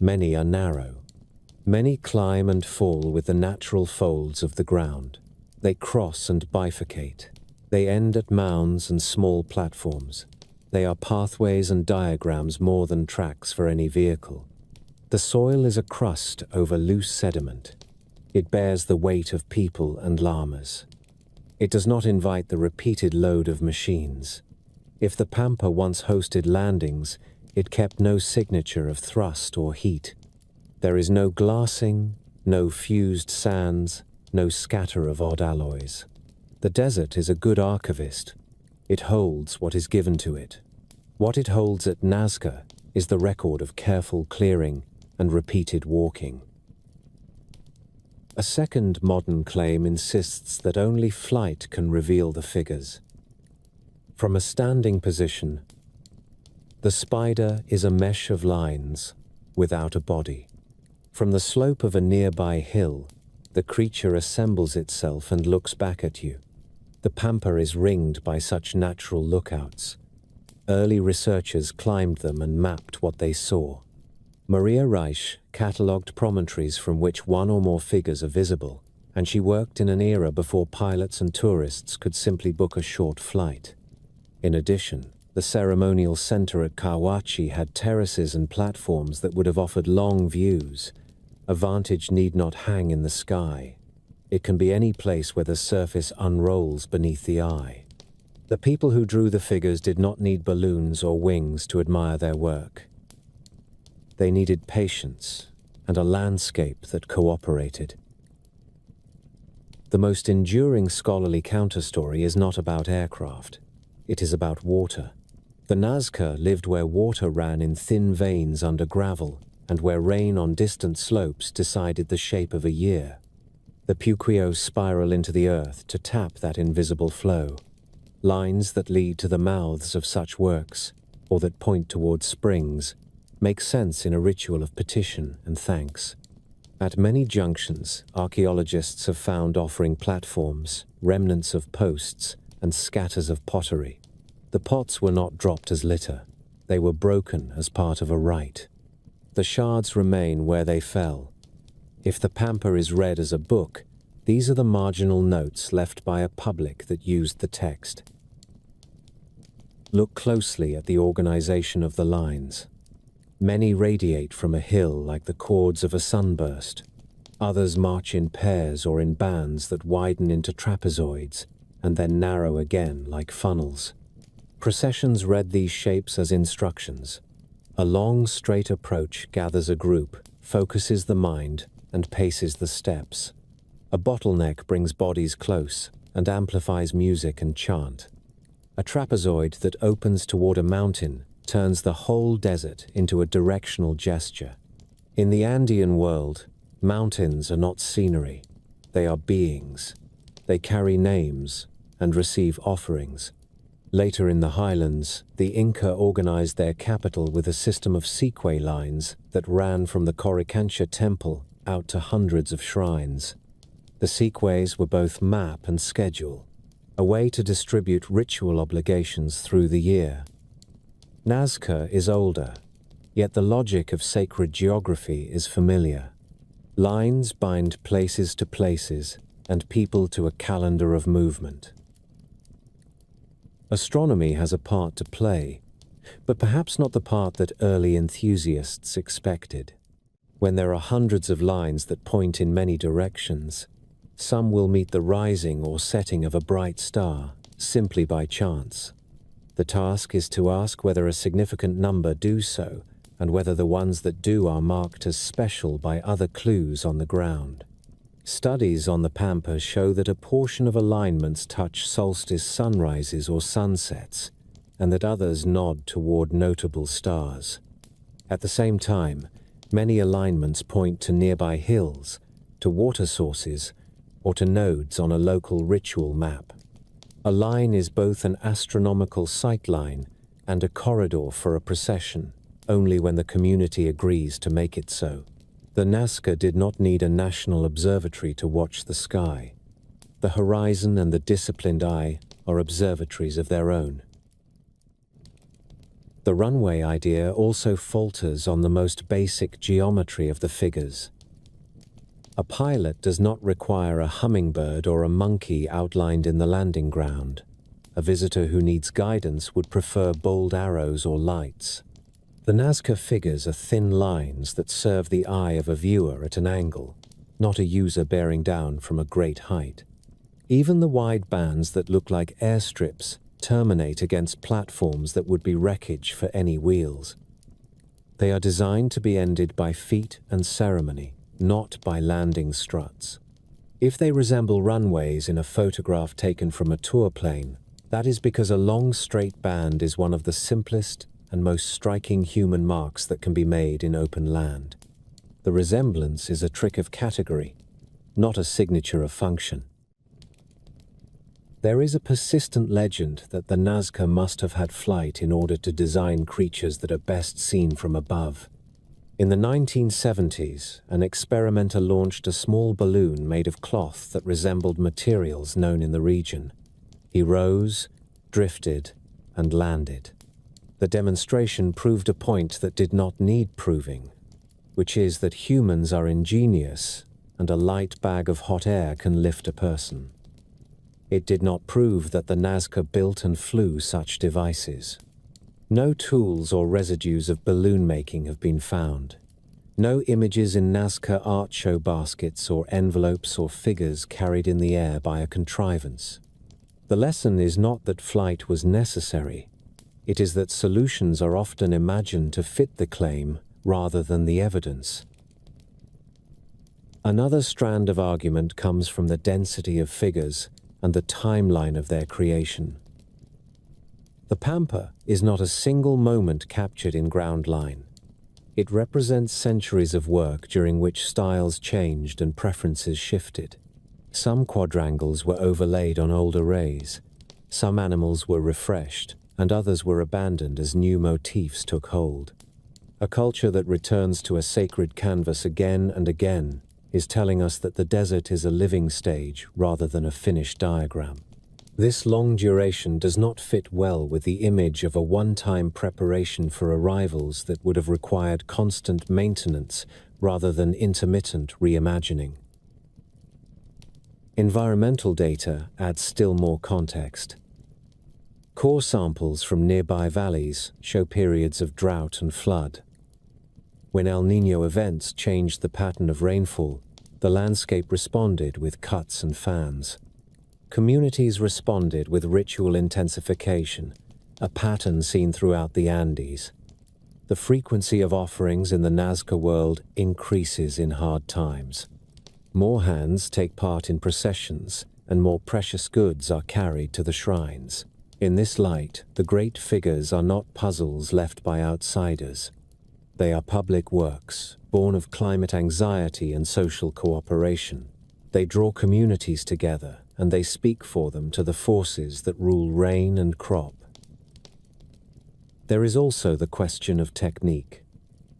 Many are narrow. Many climb and fall with the natural folds of the ground. They cross and bifurcate. They end at mounds and small platforms. They are pathways and diagrams more than tracks for any vehicle. The soil is a crust over loose sediment. It bears the weight of people and llamas. It does not invite the repeated load of machines. If the pampa once hosted landings, it kept no signature of thrust or heat. There is no glassing, no fused sands, no scatter of odd alloys. The desert is a good archivist. It holds what is given to it. What it holds at Nazca is the record of careful clearing and repeated walking. A second modern claim insists that only flight can reveal the figures. From a standing position, the spider is a mesh of lines without a body. From the slope of a nearby hill, the creature assembles itself and looks back at you. The pampa is ringed by such natural lookouts. Early researchers climbed them and mapped what they saw. Maria Reich catalogued promontories from which one or more figures are visible, and she worked in an era before pilots and tourists could simply book a short flight. In addition, the ceremonial center at Kawachi had terraces and platforms that would have offered long views. A vantage need not hang in the sky. It can be any place where the surface unrolls beneath the eye. The people who drew the figures did not need balloons or wings to admire their work. They needed patience and a landscape that cooperated. The most enduring scholarly counterstory is not about aircraft. It is about water. The Nazca lived where water ran in thin veins under gravel and where rain on distant slopes decided the shape of a year. The Puquios spiral into the earth to tap that invisible flow. Lines that lead to the mouths of such works, or that point towards springs, make sense in a ritual of petition and thanks. At many junctions, archaeologists have found offering platforms, remnants of posts, and scatters of pottery. The pots were not dropped as litter. They were broken as part of a rite. The shards remain where they fell. If the pampa is read as a book, these are the marginal notes left by a public that used the text. Look closely at the organization of the lines. Many radiate from a hill like the chords of a sunburst. Others march in pairs or in bands that widen into trapezoids and then narrow again like funnels. Processions read these shapes as instructions. A long, straight approach gathers a group, focuses the mind, and paces the steps. A bottleneck brings bodies close and amplifies music and chant. A trapezoid that opens toward a mountain turns the whole desert into a directional gesture. In the Andean world, mountains are not scenery. They are beings. They carry names and receive offerings. Later in the highlands, the Inca organized their capital with a system of sequay lines that ran from the Coricancha temple out to hundreds of shrines. The sequays were both map and schedule, a way to distribute ritual obligations through the year. Nazca is older, yet the logic of sacred geography is familiar. Lines bind places to places and people to a calendar of movement. Astronomy has a part to play, but perhaps not the part that early enthusiasts expected. When there are hundreds of lines that point in many directions, some will meet the rising or setting of a bright star simply by chance. The task is to ask whether a significant number do so, and whether the ones that do are marked as special by other clues on the ground. Studies on the Pampa show that a portion of alignments touch solstice sunrises or sunsets, and that others nod toward notable stars. At the same time, many alignments point to nearby hills, to water sources, or to nodes on a local ritual map. A line is both an astronomical sightline and a corridor for a procession, only when the community agrees to make it so. The Nazca did not need a national observatory to watch the sky. The horizon and the disciplined eye are observatories of their own. The runway idea also falters on the most basic geometry of the figures. A pilot does not require a hummingbird or a monkey outlined in the landing ground. A visitor who needs guidance would prefer bold arrows or lights. The Nazca figures are thin lines that serve the eye of a viewer at an angle, not a user bearing down from a great height. Even the wide bands that look like airstrips terminate against platforms that would be wreckage for any wheels. They are designed to be ended by feet and ceremony, not by landing struts. If they resemble runways in a photograph taken from a tour plane, that is because a long straight band is one of the simplest and most striking human marks that can be made in open land. The resemblance is a trick of category, not a signature of function. There is a persistent legend that the Nazca must have had flight in order to design creatures that are best seen from above. In the 1970s, an experimenter launched a small balloon made of cloth that resembled materials known in the region. He rose, drifted, and landed. The demonstration proved a point that did not need proving, which is that humans are ingenious and a light bag of hot air can lift a person. It did not prove that the Nazca built and flew such devices. No tools or residues of balloon making have been found. No images in Nazca art show baskets or envelopes or figures carried in the air by a contrivance. The lesson is not that flight was necessary. It is that solutions are often imagined to fit the claim rather than the evidence. Another strand of argument comes from the density of figures and the timeline of their creation. The Pampa is not a single moment captured in ground line. It represents centuries of work during which styles changed and preferences shifted. Some quadrangles were overlaid on old arrays, some animals were refreshed, and others were abandoned as new motifs took hold. A culture that returns to a sacred canvas again and again is telling us that the desert is a living stage rather than a finished diagram. This long duration does not fit well with the image of a one-time preparation for arrivals that would have required constant maintenance rather than intermittent reimagining. Environmental data adds still more context. Core samples from nearby valleys show periods of drought and flood. When El Niño events changed the pattern of rainfall, the landscape responded with cuts and fans. Communities responded with ritual intensification, a pattern seen throughout the Andes. The frequency of offerings in the Nazca world increases in hard times. More hands take part in processions, and more precious goods are carried to the shrines. In this light, the great figures are not puzzles left by outsiders. They are public works, born of climate anxiety and social cooperation. They draw communities together, and they speak for them to the forces that rule rain and crop. There is also the question of technique.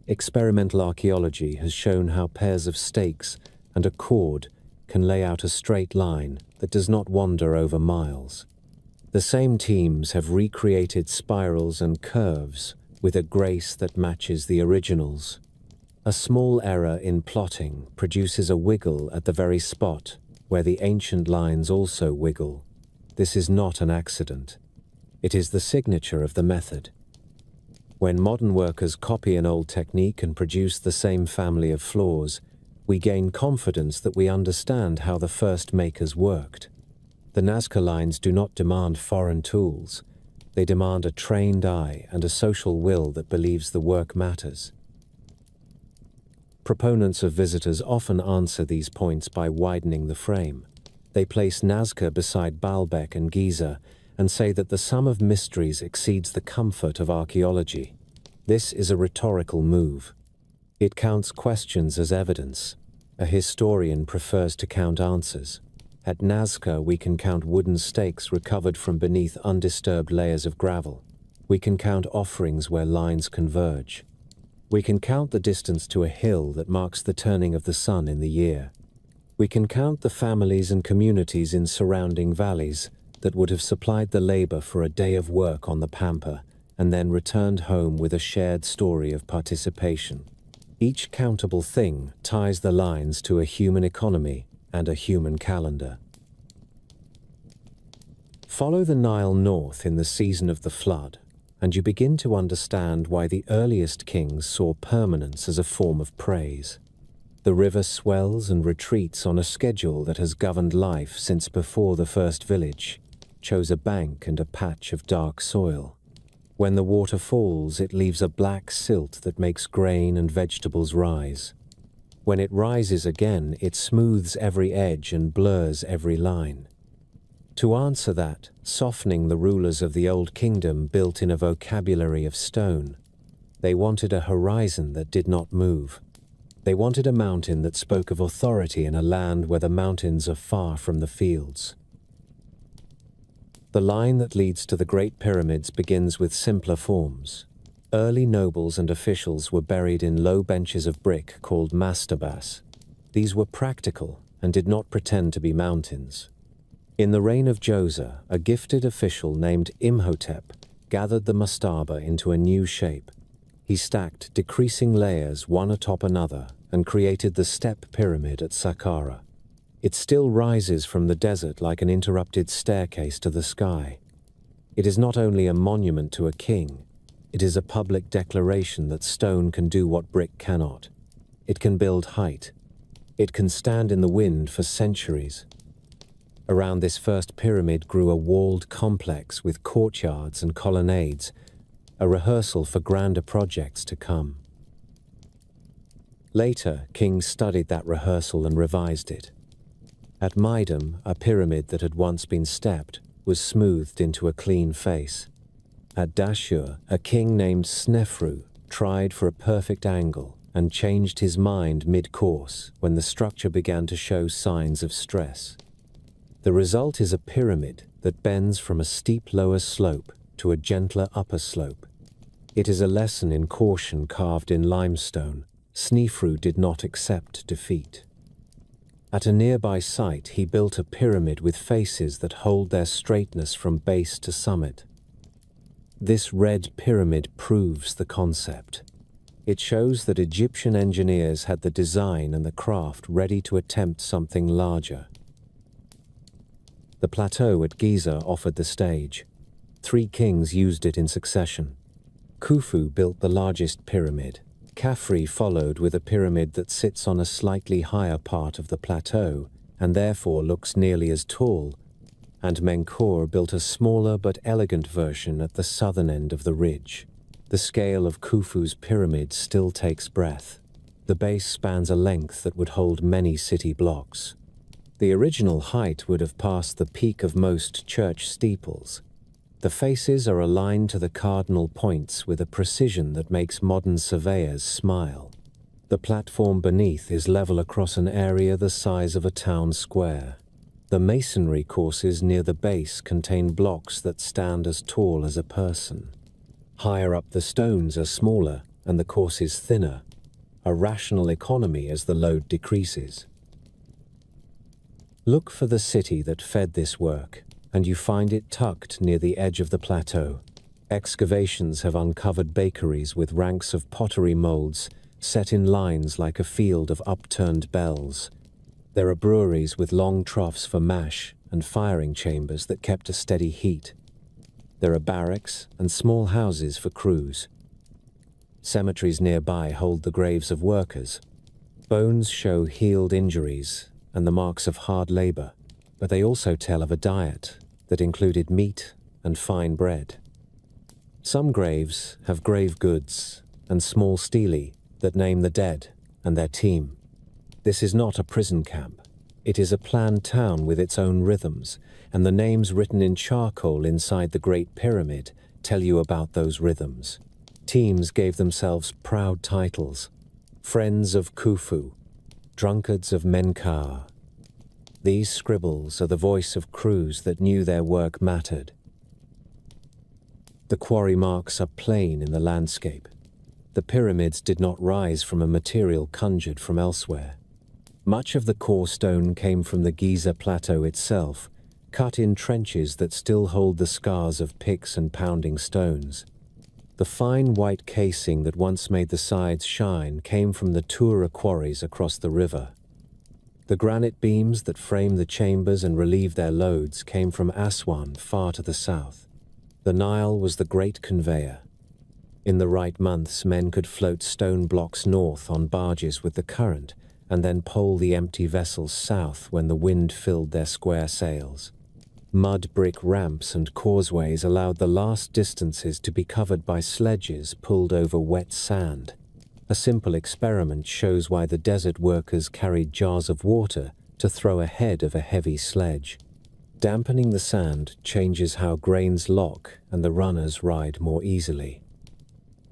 Experimental archaeology has shown how pairs of stakes and a cord can lay out a straight line that does not wander over miles. The same teams have recreated spirals and curves with a grace that matches the originals. A small error in plotting produces a wiggle at the very spot where the ancient lines also wiggle. This is not an accident. It is the signature of the method. When modern workers copy an old technique and produce the same family of flaws, we gain confidence that we understand how the first makers worked. The Nazca lines do not demand foreign tools. They demand a trained eye and a social will that believes the work matters. Proponents of visitors often answer these points by widening the frame. They place Nazca beside Baalbek and Giza and say that the sum of mysteries exceeds the comfort of archaeology. This is a rhetorical move. It counts questions as evidence. A historian prefers to count answers. At Nazca, we can count wooden stakes recovered from beneath undisturbed layers of gravel. We can count offerings where lines converge. We can count the distance to a hill that marks the turning of the sun in the year. We can count the families and communities in surrounding valleys that would have supplied the labor for a day of work on the pampa and then returned home with a shared story of participation. Each countable thing ties the lines to a human economy and a human calendar. Follow the Nile north in the season of the flood, and you begin to understand why the earliest kings saw permanence as a form of praise. The river swells and retreats on a schedule that has governed life since before the first village chose a bank and a patch of dark soil. When the water falls, it leaves a black silt that makes grain and vegetables rise. When it rises again, it smooths every edge and blurs every line. To answer that, softening the rulers of the Old Kingdom built in a vocabulary of stone. They wanted a horizon that did not move. They wanted a mountain that spoke of authority in a land where the mountains are far from the fields. The line that leads to the Great Pyramids begins with simpler forms. Early nobles and officials were buried in low benches of brick called mastabas. These were practical and did not pretend to be mountains. In the reign of Djoser, a gifted official named Imhotep gathered the mastaba into a new shape. He stacked decreasing layers one atop another and created the step pyramid at Saqqara. It still rises from the desert like an interrupted staircase to the sky. It is not only a monument to a king, it is a public declaration that stone can do what brick cannot. It can build height. It can stand in the wind for centuries. Around this first pyramid grew a walled complex with courtyards and colonnades, a rehearsal for grander projects to come. Later, kings studied that rehearsal and revised it. At Midam, a pyramid that had once been stepped was smoothed into a clean face. At Dashur, a king named Snefru tried for a perfect angle and changed his mind mid-course when the structure began to show signs of stress. The result is a pyramid that bends from a steep lower slope to a gentler upper slope. It is a lesson in caution carved in limestone. Snefru did not accept defeat. At a nearby site, he built a pyramid with faces that hold their straightness from base to summit. This red pyramid proves the concept. It shows that Egyptian engineers had the design and the craft ready to attempt something larger. The plateau at Giza offered the stage. 3 kings used it in succession. Khufu built the largest pyramid. Khafre followed with a pyramid that sits on a slightly higher part of the plateau and therefore looks nearly as tall, and Menkaure built a smaller but elegant version at the southern end of the ridge. The scale of Khufu's pyramid still takes breath. The base spans a length that would hold many city blocks. The original height would have passed the peak of most church steeples. The faces are aligned to the cardinal points with a precision that makes modern surveyors smile. The platform beneath is level across an area the size of a town square. The masonry courses near the base contain blocks that stand as tall as a person. Higher up the stones are smaller and the courses thinner, a rational economy as the load decreases. Look for the city that fed this work, and you find it tucked near the edge of the plateau. Excavations have uncovered bakeries with ranks of pottery molds set in lines like a field of upturned bells. There are breweries with long troughs for mash and firing chambers that kept a steady heat. There are barracks and small houses for crews. Cemeteries nearby hold the graves of workers. Bones show healed injuries and the marks of hard labor, but they also tell of a diet that included meat and fine bread. Some graves have grave goods and small stelae that name the dead and their team. This is not a prison camp. It is a planned town with its own rhythms, and the names written in charcoal inside the Great Pyramid tell you about those rhythms. Teams gave themselves proud titles: Friends of Khufu, Drunkards of Menkaure. These scribbles are the voice of crews that knew their work mattered. The quarry marks are plain in the landscape. The pyramids did not rise from a material conjured from elsewhere. Much of the core stone came from the Giza Plateau itself, cut in trenches that still hold the scars of picks and pounding stones. The fine white casing that once made the sides shine came from the Tura quarries across the river. The granite beams that frame the chambers and relieve their loads came from Aswan, far to the south. The Nile was the great conveyor. In the right months, men could float stone blocks north on barges with the current, and then pole the empty vessels south when the wind filled their square sails. Mud brick ramps and causeways allowed the last distances to be covered by sledges pulled over wet sand. A simple experiment shows why the desert workers carried jars of water to throw ahead of a heavy sledge. Dampening the sand changes how grains lock and the runners ride more easily.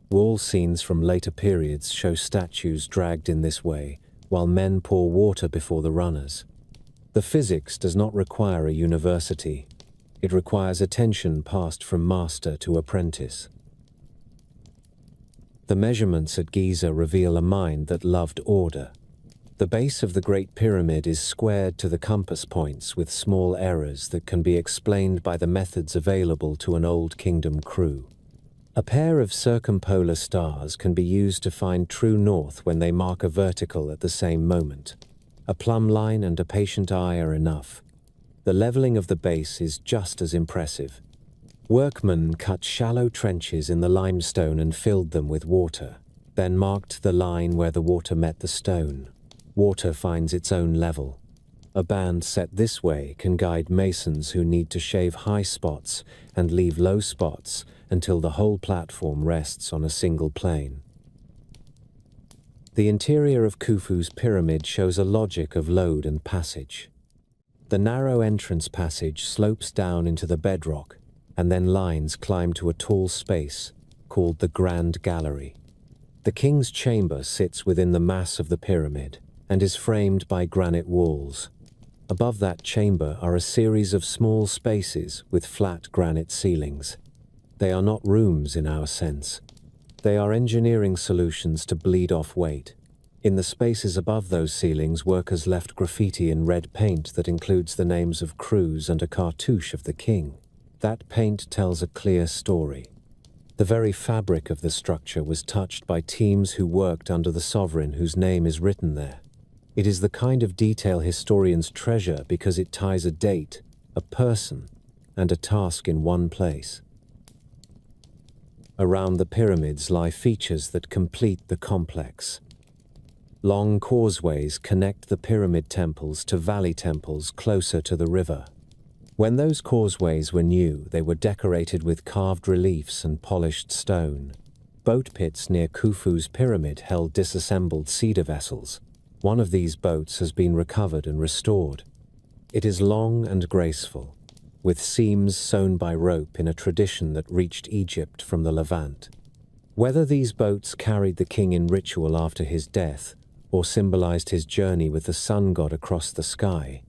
Wall scenes from later periods show statues dragged in this way, while men pour water before the runners. The physics does not require a university. It requires attention passed from master to apprentice. The measurements at Giza reveal a mind that loved order. The base of the Great Pyramid is squared to the compass points with small errors that can be explained by the methods available to an Old Kingdom crew. A pair of circumpolar stars can be used to find true north when they mark a vertical at the same moment. A plumb line and a patient eye are enough. The leveling of the base is just as impressive. Workmen cut shallow trenches in the limestone and filled them with water, then marked the line where the water met the stone. Water finds its own level. A band set this way can guide masons who need to shave high spots and leave low spots until the whole platform rests on a single plane. The interior of Khufu's pyramid shows a logic of load and passage. The narrow entrance passage slopes down into the bedrock, and then lines climb to a tall space called the Grand Gallery. The king's chamber sits within the mass of the pyramid and is framed by granite walls. Above that chamber are a series of small spaces with flat granite ceilings. They are not rooms in our sense. They are engineering solutions to bleed off weight. In the spaces above those ceilings, workers left graffiti in red paint that includes the names of crews and a cartouche of the king. That paint tells a clear story. The very fabric of the structure was touched by teams who worked under the sovereign whose name is written there. It is the kind of detail historians treasure because it ties a date, a person, and a task in one place. Around the pyramids lie features that complete the complex. Long causeways connect the pyramid temples to valley temples closer to the river. When those causeways were new, they were decorated with carved reliefs and polished stone. Boat pits near Khufu's pyramid held disassembled cedar vessels. One of these boats has been recovered and restored. It is long and graceful, with seams sewn by rope in a tradition that reached Egypt from the Levant. Whether these boats carried the king in ritual after his death, or symbolized his journey with the sun god across the sky,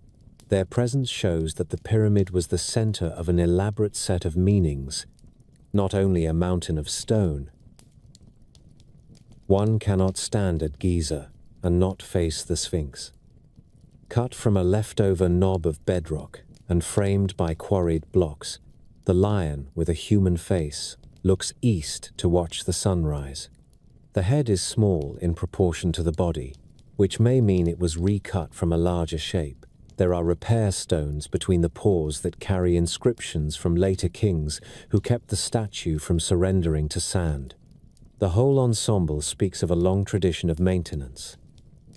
their presence shows that the pyramid was the center of an elaborate set of meanings, not only a mountain of stone. One cannot stand at Giza and not face the Sphinx. Cut from a leftover knob of bedrock and framed by quarried blocks, the lion, with a human face, looks east to watch the sunrise. The head is small in proportion to the body, which may mean it was recut from a larger shape. There are repair stones between the paws that carry inscriptions from later kings who kept the statue from surrendering to sand. The whole ensemble speaks of a long tradition of maintenance.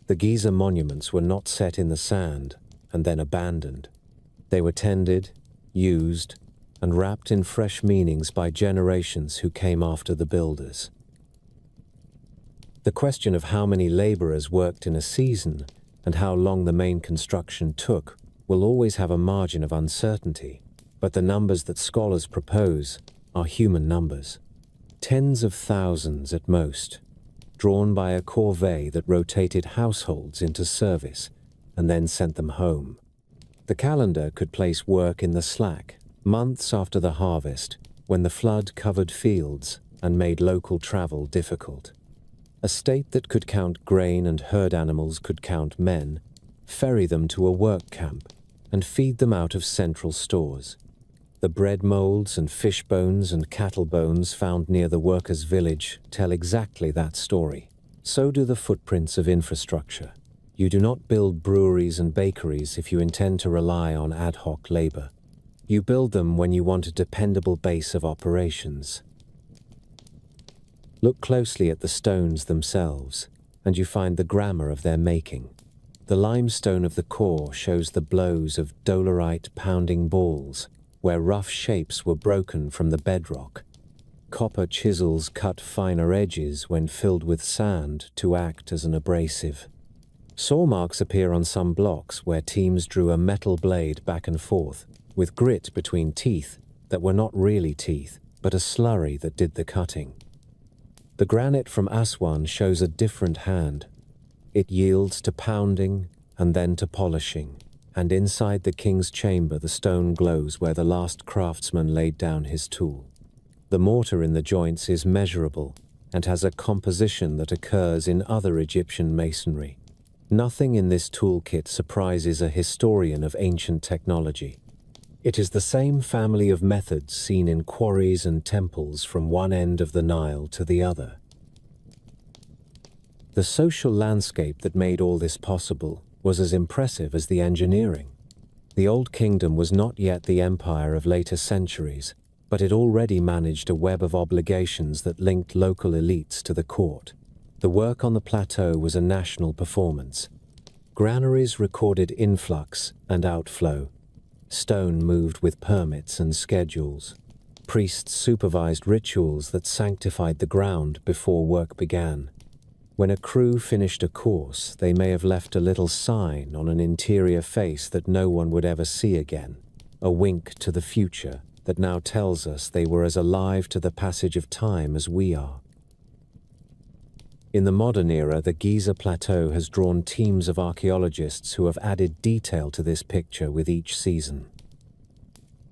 The Giza monuments were not set in the sand and then abandoned. They were tended, used, and wrapped in fresh meanings by generations who came after the builders. The question of how many laborers worked in a season and how long the main construction took will always have a margin of uncertainty, but the numbers that scholars propose are human numbers. Tens of thousands at most, drawn by a corvée that rotated households into service and then sent them home. The calendar could place work in the slack, months after the harvest, when the flood covered fields and made local travel difficult. A state that could count grain and herd animals could count men, ferry them to a work camp, and feed them out of central stores. The bread molds and fish bones and cattle bones found near the workers' village tell exactly that story. So do the footprints of infrastructure. You do not build breweries and bakeries if you intend to rely on ad hoc labor. You build them when you want a dependable base of operations. Look closely at the stones themselves, and you find the grammar of their making. The limestone of the core shows the blows of dolerite pounding balls, where rough shapes were broken from the bedrock. Copper chisels cut finer edges when filled with sand to act as an abrasive. Saw marks appear on some blocks where teams drew a metal blade back and forth, with grit between teeth that were not really teeth, but a slurry that did the cutting. The granite from Aswan shows a different hand. It yields to pounding and then to polishing, and inside the king's chamber the stone glows where the last craftsman laid down his tool. The mortar in the joints is measurable and has a composition that occurs in other Egyptian masonry. Nothing in this toolkit surprises a historian of ancient technology. It is the same family of methods seen in quarries and temples from one end of the Nile to the other. The social landscape that made all this possible was as impressive as the engineering. The Old Kingdom was not yet the empire of later centuries, but it already managed a web of obligations that linked local elites to the court. The work on the plateau was a national performance. Granaries recorded influx and outflow. Stone moved with permits and schedules. Priests supervised rituals that sanctified the ground before work began. When a crew finished a course, they may have left a little sign on an interior face that no one would ever see again, a wink to the future that now tells us they were as alive to the passage of time as we are. In the modern era, the Giza Plateau has drawn teams of archaeologists who have added detail to this picture with each season.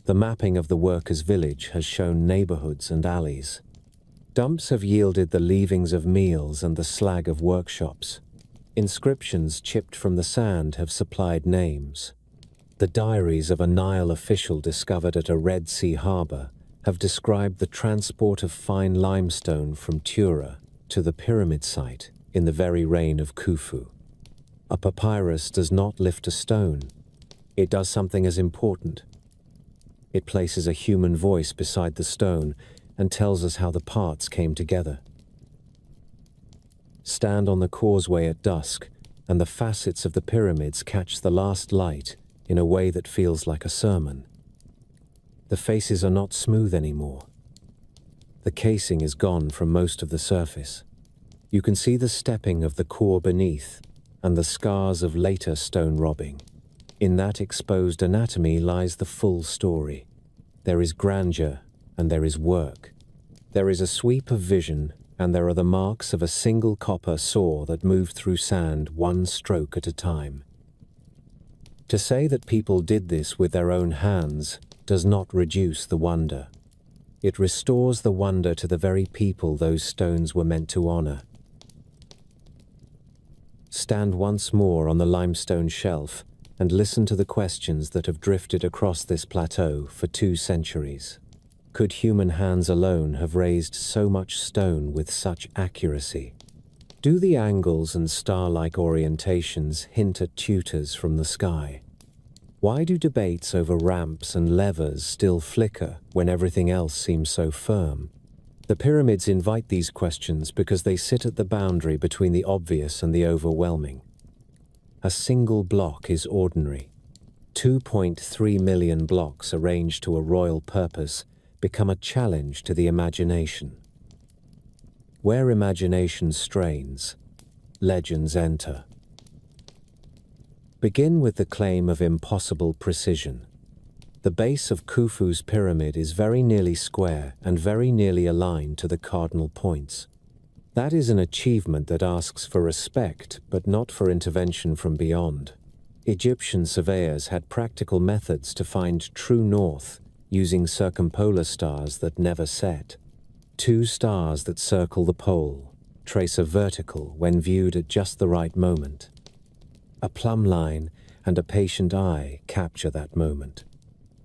The mapping of the workers' village has shown neighborhoods and alleys. Dumps have yielded the leavings of meals and the slag of workshops. Inscriptions chipped from the sand have supplied names. The diaries of a Nile official discovered at a Red Sea harbor have described the transport of fine limestone from Tura to the pyramid site in the very reign of Khufu. A papyrus does not lift a stone. It does something as important. It places a human voice beside the stone and tells us how the parts came together. Stand on the causeway at dusk, and the facets of the pyramids catch the last light in a way that feels like a sermon. The faces are not smooth anymore. The casing is gone from most of the surface. You can see the stepping of the core beneath and the scars of later stone robbing. In that exposed anatomy lies the full story. There is grandeur and there is work. There is a sweep of vision and there are the marks of a single copper saw that moved through sand one stroke at a time. To say that people did this with their own hands does not reduce the wonder. It restores the wonder to the very people those stones were meant to honor. Stand once more on the limestone shelf and listen to the questions that have drifted across this plateau for 2 centuries. Could human hands alone have raised so much stone with such accuracy? Do the angles and star-like orientations hint at tutors from the sky? Why do debates over ramps and levers still flicker when everything else seems so firm? The pyramids invite these questions because they sit at the boundary between the obvious and the overwhelming. A single block is ordinary. 2.3 million blocks arranged to a royal purpose become a challenge to the imagination. Where imagination strains, legends enter. Begin with the claim of impossible precision. The base of Khufu's pyramid is very nearly square and very nearly aligned to the cardinal points. That is an achievement that asks for respect, but not for intervention from beyond. Egyptian surveyors had practical methods to find true north, using circumpolar stars that never set. 2 stars that circle the pole, trace a vertical when viewed at just the right moment. A plumb line and a patient eye capture that moment.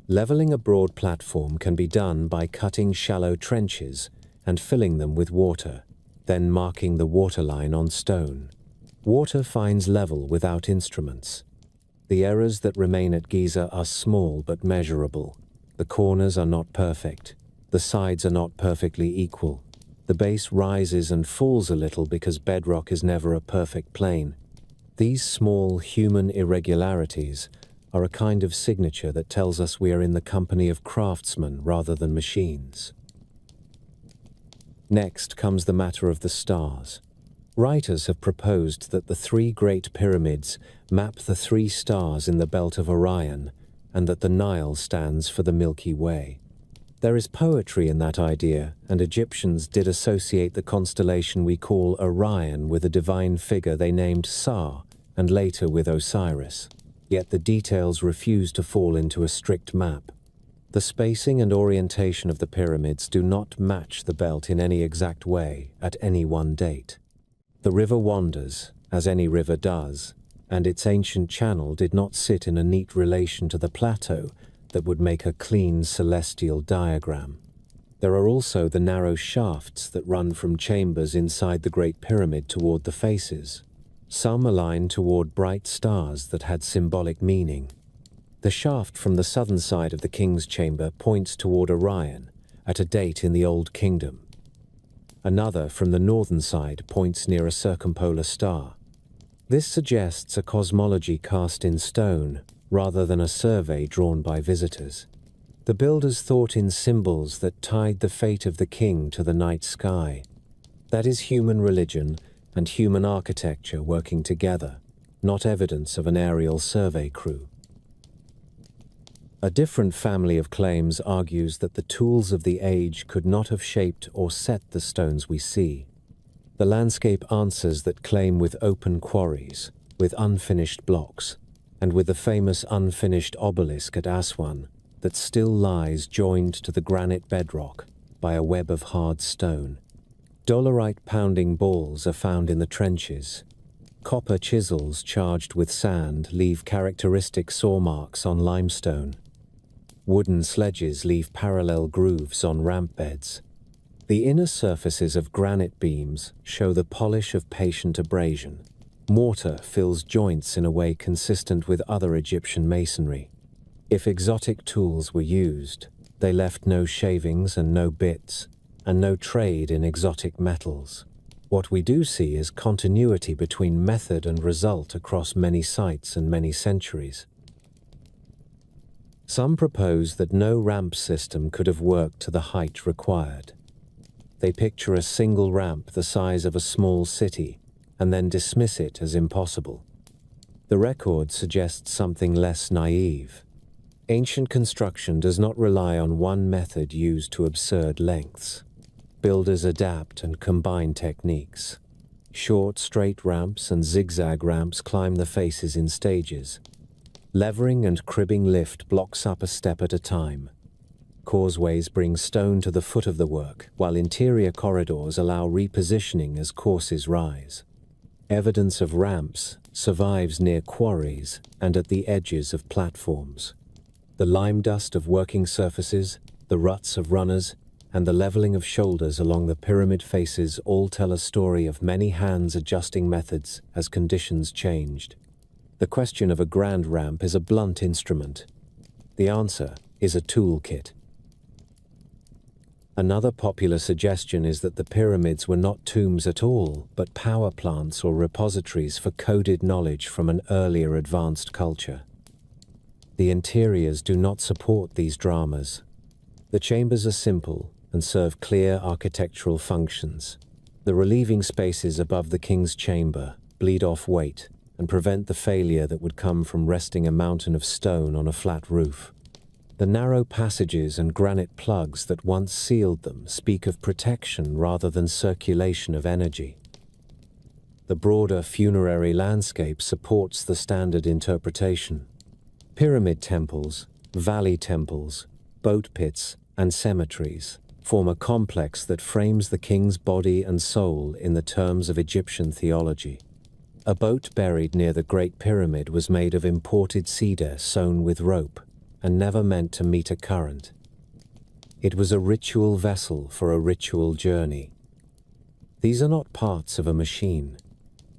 Leveling a broad platform can be done by cutting shallow trenches and filling them with water, then marking the waterline on stone. Water finds level without instruments. The errors that remain at Giza are small but measurable. The corners are not perfect. The sides are not perfectly equal. The base rises and falls a little because bedrock is never a perfect plane. These small human irregularities are a kind of signature that tells us we are in the company of craftsmen rather than machines. Next comes the matter of the stars. Writers have proposed that the 3 great pyramids map the 3 stars in the belt of Orion, and that the Nile stands for the Milky Way. There is poetry in that idea, and Egyptians did associate the constellation we call Orion with a divine figure they named Sa, and later with Osiris. Yet the details refuse to fall into a strict map. The spacing and orientation of the pyramids do not match the belt in any exact way at any one date. The river wanders, as any river does, and its ancient channel did not sit in a neat relation to the plateau that would make a clean celestial diagram. There are also the narrow shafts that run from chambers inside the Great Pyramid toward the faces. Some align toward bright stars that had symbolic meaning. The shaft from the southern side of the king's chamber points toward Orion, at a date in the Old Kingdom. Another from the northern side points near a circumpolar star. This suggests a cosmology cast in stone, rather than a survey drawn by visitors. The builders thought in symbols that tied the fate of the king to the night sky. That is human religion and human architecture working together, not evidence of an aerial survey crew. A different family of claims argues that the tools of the age could not have shaped or set the stones we see. The landscape answers that claim with open quarries, with unfinished blocks, and with the famous unfinished obelisk at Aswan that still lies joined to the granite bedrock by a web of hard stone. Dolerite pounding balls are found in the trenches. Copper chisels charged with sand leave characteristic saw marks on limestone. Wooden sledges leave parallel grooves on ramp beds. The inner surfaces of granite beams show the polish of patient abrasion. Mortar fills joints in a way consistent with other Egyptian masonry. If exotic tools were used, they left no shavings and no bits, and no trade in exotic metals. What we do see is continuity between method and result across many sites and many centuries. Some propose that no ramp system could have worked to the height required. They picture a single ramp the size of a small city, and then dismiss it as impossible. The record suggests something less naive. Ancient construction does not rely on one method used to absurd lengths. Builders adapt and combine techniques. Short, straight ramps and zigzag ramps climb the faces in stages. Levering and cribbing lift blocks up a step at a time. Causeways bring stone to the foot of the work, while interior corridors allow repositioning as courses rise. Evidence of ramps survives near quarries and at the edges of platforms. The lime dust of working surfaces, the ruts of runners, and the leveling of shoulders along the pyramid faces all tell a story of many hands adjusting methods as conditions changed. The question of a grand ramp is a blunt instrument. The answer is a toolkit. Another popular suggestion is that the pyramids were not tombs at all, but power plants or repositories for coded knowledge from an earlier advanced culture. The interiors do not support these dramas. The chambers are simple and serve clear architectural functions. The relieving spaces above the king's chamber bleed off weight and prevent the failure that would come from resting a mountain of stone on a flat roof. The narrow passages and granite plugs that once sealed them speak of protection rather than circulation of energy. The broader funerary landscape supports the standard interpretation. Pyramid temples, valley temples, boat pits, and cemeteries form a complex that frames the king's body and soul in the terms of Egyptian theology. A boat buried near the Great Pyramid was made of imported cedar sewn with rope and never meant to meet a current. It was a ritual vessel for a ritual journey. These are not parts of a machine.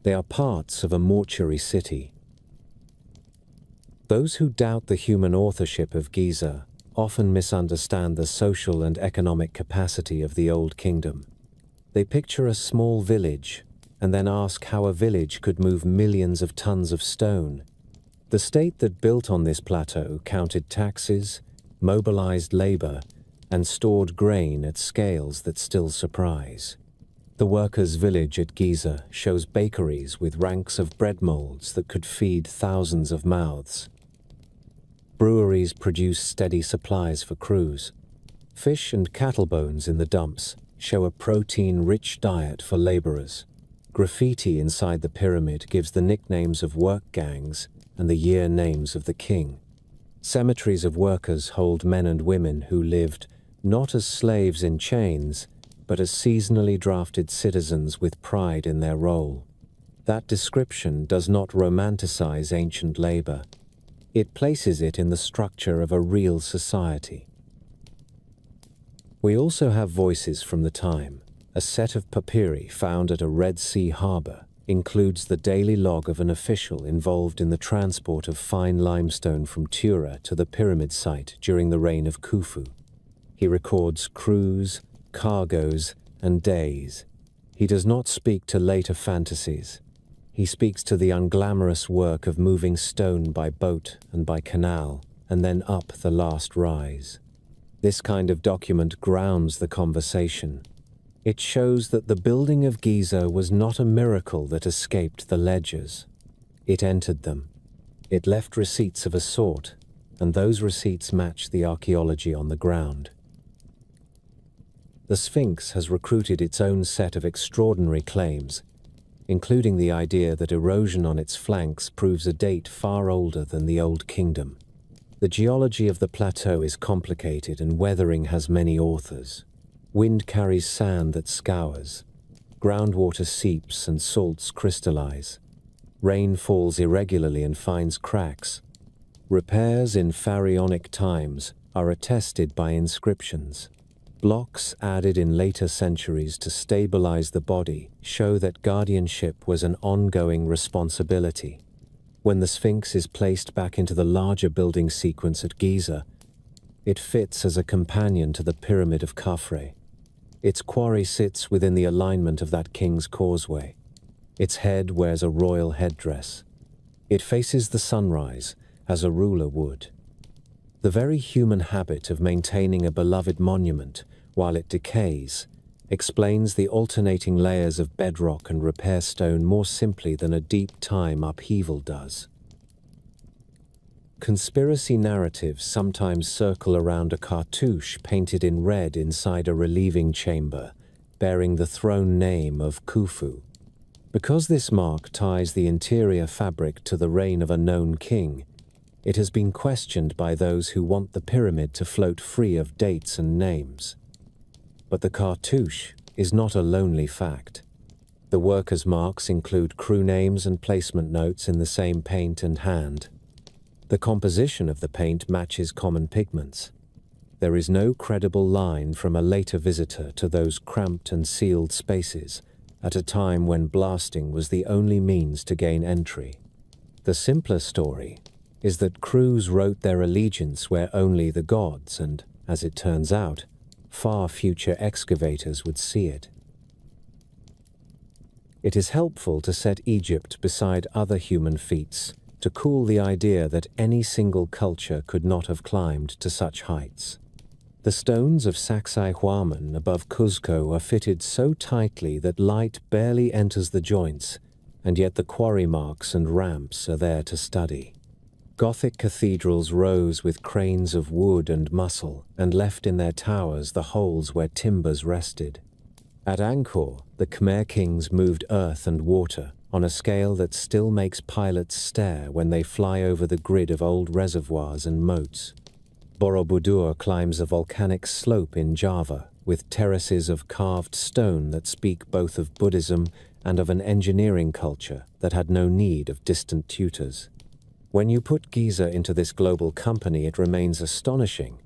They are parts of a mortuary city. Those who doubt the human authorship of Giza often misunderstand the social and economic capacity of the Old Kingdom. They picture a small village and then ask how a village could move millions of tons of stone. The state that built on this plateau counted taxes, mobilized labor, and stored grain at scales that still surprise. The workers' village at Giza shows bakeries with ranks of bread molds that could feed thousands of mouths. Breweries produce steady supplies for crews. Fish and cattle bones in the dumps show a protein-rich diet for laborers. Graffiti inside the pyramid gives the nicknames of work gangs and the year names of the king. Cemeteries of workers hold men and women who lived not as slaves in chains, but as seasonally drafted citizens with pride in their role. That description does not romanticize ancient labor. It places it in the structure of a real society. We also have voices from the time. A set of papyri found at a Red Sea harbor includes the daily log of an official involved in the transport of fine limestone from Tura to the pyramid site during the reign of Khufu. He records crews, cargoes, and days. He does not speak to later fantasies. He speaks to the unglamorous work of moving stone by boat and by canal, and then up the last rise. This kind of document grounds the conversation. It shows that the building of Giza was not a miracle that escaped the ledgers. It entered them. It left receipts of a sort, and those receipts match the archaeology on the ground. The Sphinx has recruited its own set of extraordinary claims, including the idea that erosion on its flanks proves a date far older than the Old Kingdom. The geology of the plateau is complicated and weathering has many authors. Wind carries sand that scours. Groundwater seeps and salts crystallize. Rain falls irregularly and finds cracks. Repairs in pharaonic times are attested by inscriptions. Blocks added in later centuries to stabilize the body show that guardianship was an ongoing responsibility. When the Sphinx is placed back into the larger building sequence at Giza, it fits as a companion to the Pyramid of Khafre. Its quarry sits within the alignment of that king's causeway. Its head wears a royal headdress. It faces the sunrise, as a ruler would. The very human habit of maintaining a beloved monument while it decays explains the alternating layers of bedrock and repair stone more simply than a deep time upheaval does. Conspiracy narratives sometimes circle around a cartouche painted in red inside a relieving chamber, bearing the throne name of Khufu. Because this mark ties the interior fabric to the reign of a known king, it has been questioned by those who want the pyramid to float free of dates and names. But the cartouche is not a lonely fact. The workers' marks include crew names and placement notes in the same paint and hand. The composition of the paint matches common pigments. There is no credible line from a later visitor to those cramped and sealed spaces at a time when blasting was the only means to gain entry. The simpler story is that crews wrote their allegiance where only the gods and, as it turns out, far future excavators would see it. It is helpful to set Egypt beside other human feats to cool the idea that any single culture could not have climbed to such heights. The stones of Sacsayhuaman above Cuzco are fitted so tightly that light barely enters the joints, and yet the quarry marks and ramps are there to study. Gothic cathedrals rose with cranes of wood and muscle, and left in their towers the holes where timbers rested. At Angkor, the Khmer kings moved earth and water on a scale that still makes pilots stare when they fly over the grid of old reservoirs and moats. Borobudur climbs a volcanic slope in Java, with terraces of carved stone that speak both of Buddhism and of an engineering culture that had no need of distant tutors. When you put Giza into this global company, it remains astonishing,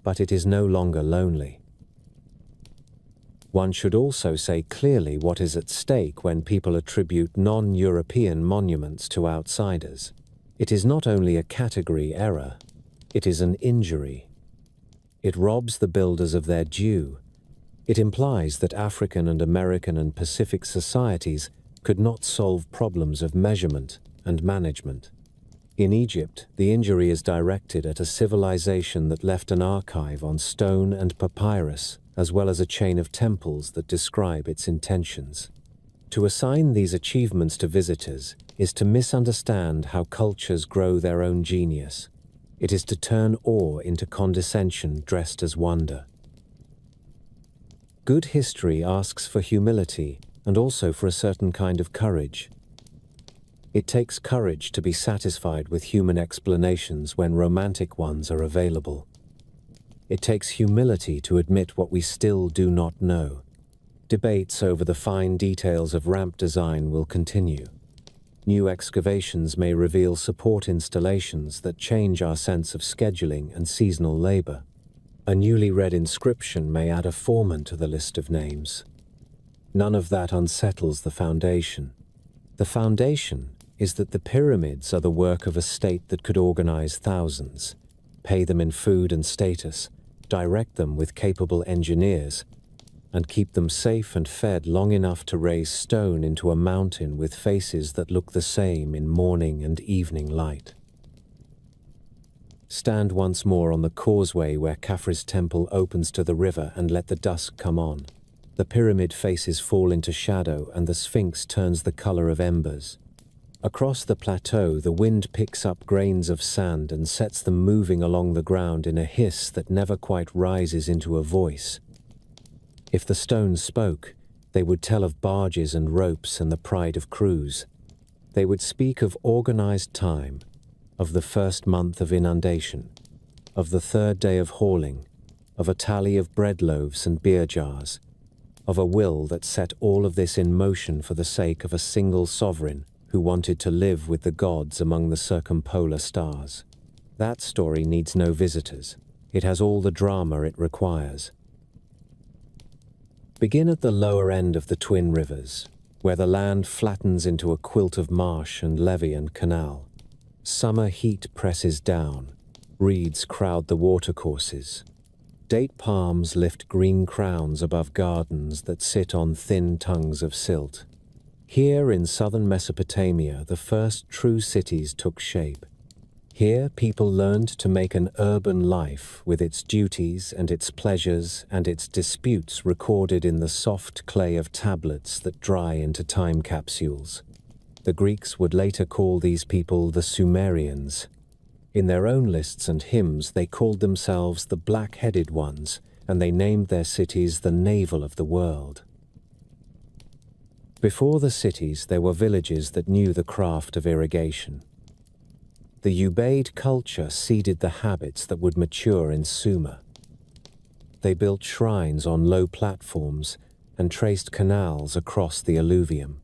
but it is no longer lonely. One should also say clearly what is at stake when people attribute non-European monuments to outsiders. It is not only a category error, it is an injury. It robs the builders of their due. It implies that African and American and Pacific societies could not solve problems of measurement and management. In Egypt, the injury is directed at a civilization that left an archive on stone and papyrus, as well as a chain of temples that describe its intentions. To assign these achievements to visitors is to misunderstand how cultures grow their own genius. It is to turn awe into condescension dressed as wonder. Good history asks for humility and also for a certain kind of courage. It takes courage to be satisfied with human explanations when romantic ones are available. It takes humility to admit what we still do not know. Debates over the fine details of ramp design will continue. New excavations may reveal support installations that change our sense of scheduling and seasonal labor. A newly read inscription may add a foreman to the list of names. None of that unsettles the foundation. The foundation is that the pyramids are the work of a state that could organize thousands, pay them in food and status, direct them with capable engineers, and keep them safe and fed long enough to raise stone into a mountain with faces that look the same in morning and evening light. Stand once more on the causeway where Khafre's temple opens to the river and let the dusk come on. The pyramid faces fall into shadow and the Sphinx turns the color of embers. Across the plateau, the wind picks up grains of sand and sets them moving along the ground in a hiss that never quite rises into a voice. If the stones spoke, they would tell of barges and ropes and the pride of crews. They would speak of organized time, of the first month of inundation, of the third day of hauling, of a tally of bread loaves and beer jars, of a will that set all of this in motion for the sake of a single sovereign who wanted to live with the gods among the circumpolar stars. That story needs no visitors. It has all the drama it requires. Begin at the lower end of the twin rivers, where the land flattens into a quilt of marsh and levee and canal. Summer heat presses down. Reeds crowd the watercourses. Date palms lift green crowns above gardens that sit on thin tongues of silt. Here in southern Mesopotamia, the first true cities took shape. Here people learned to make an urban life with its duties and its pleasures and its disputes recorded in the soft clay of tablets that dry into time capsules. The Greeks would later call these people the Sumerians. In their own lists and hymns, they called themselves the black-headed ones, and they named their cities the navel of the world. Before the cities, there were villages that knew the craft of irrigation. The Ubaid culture seeded the habits that would mature in Sumer. They built shrines on low platforms and traced canals across the alluvium.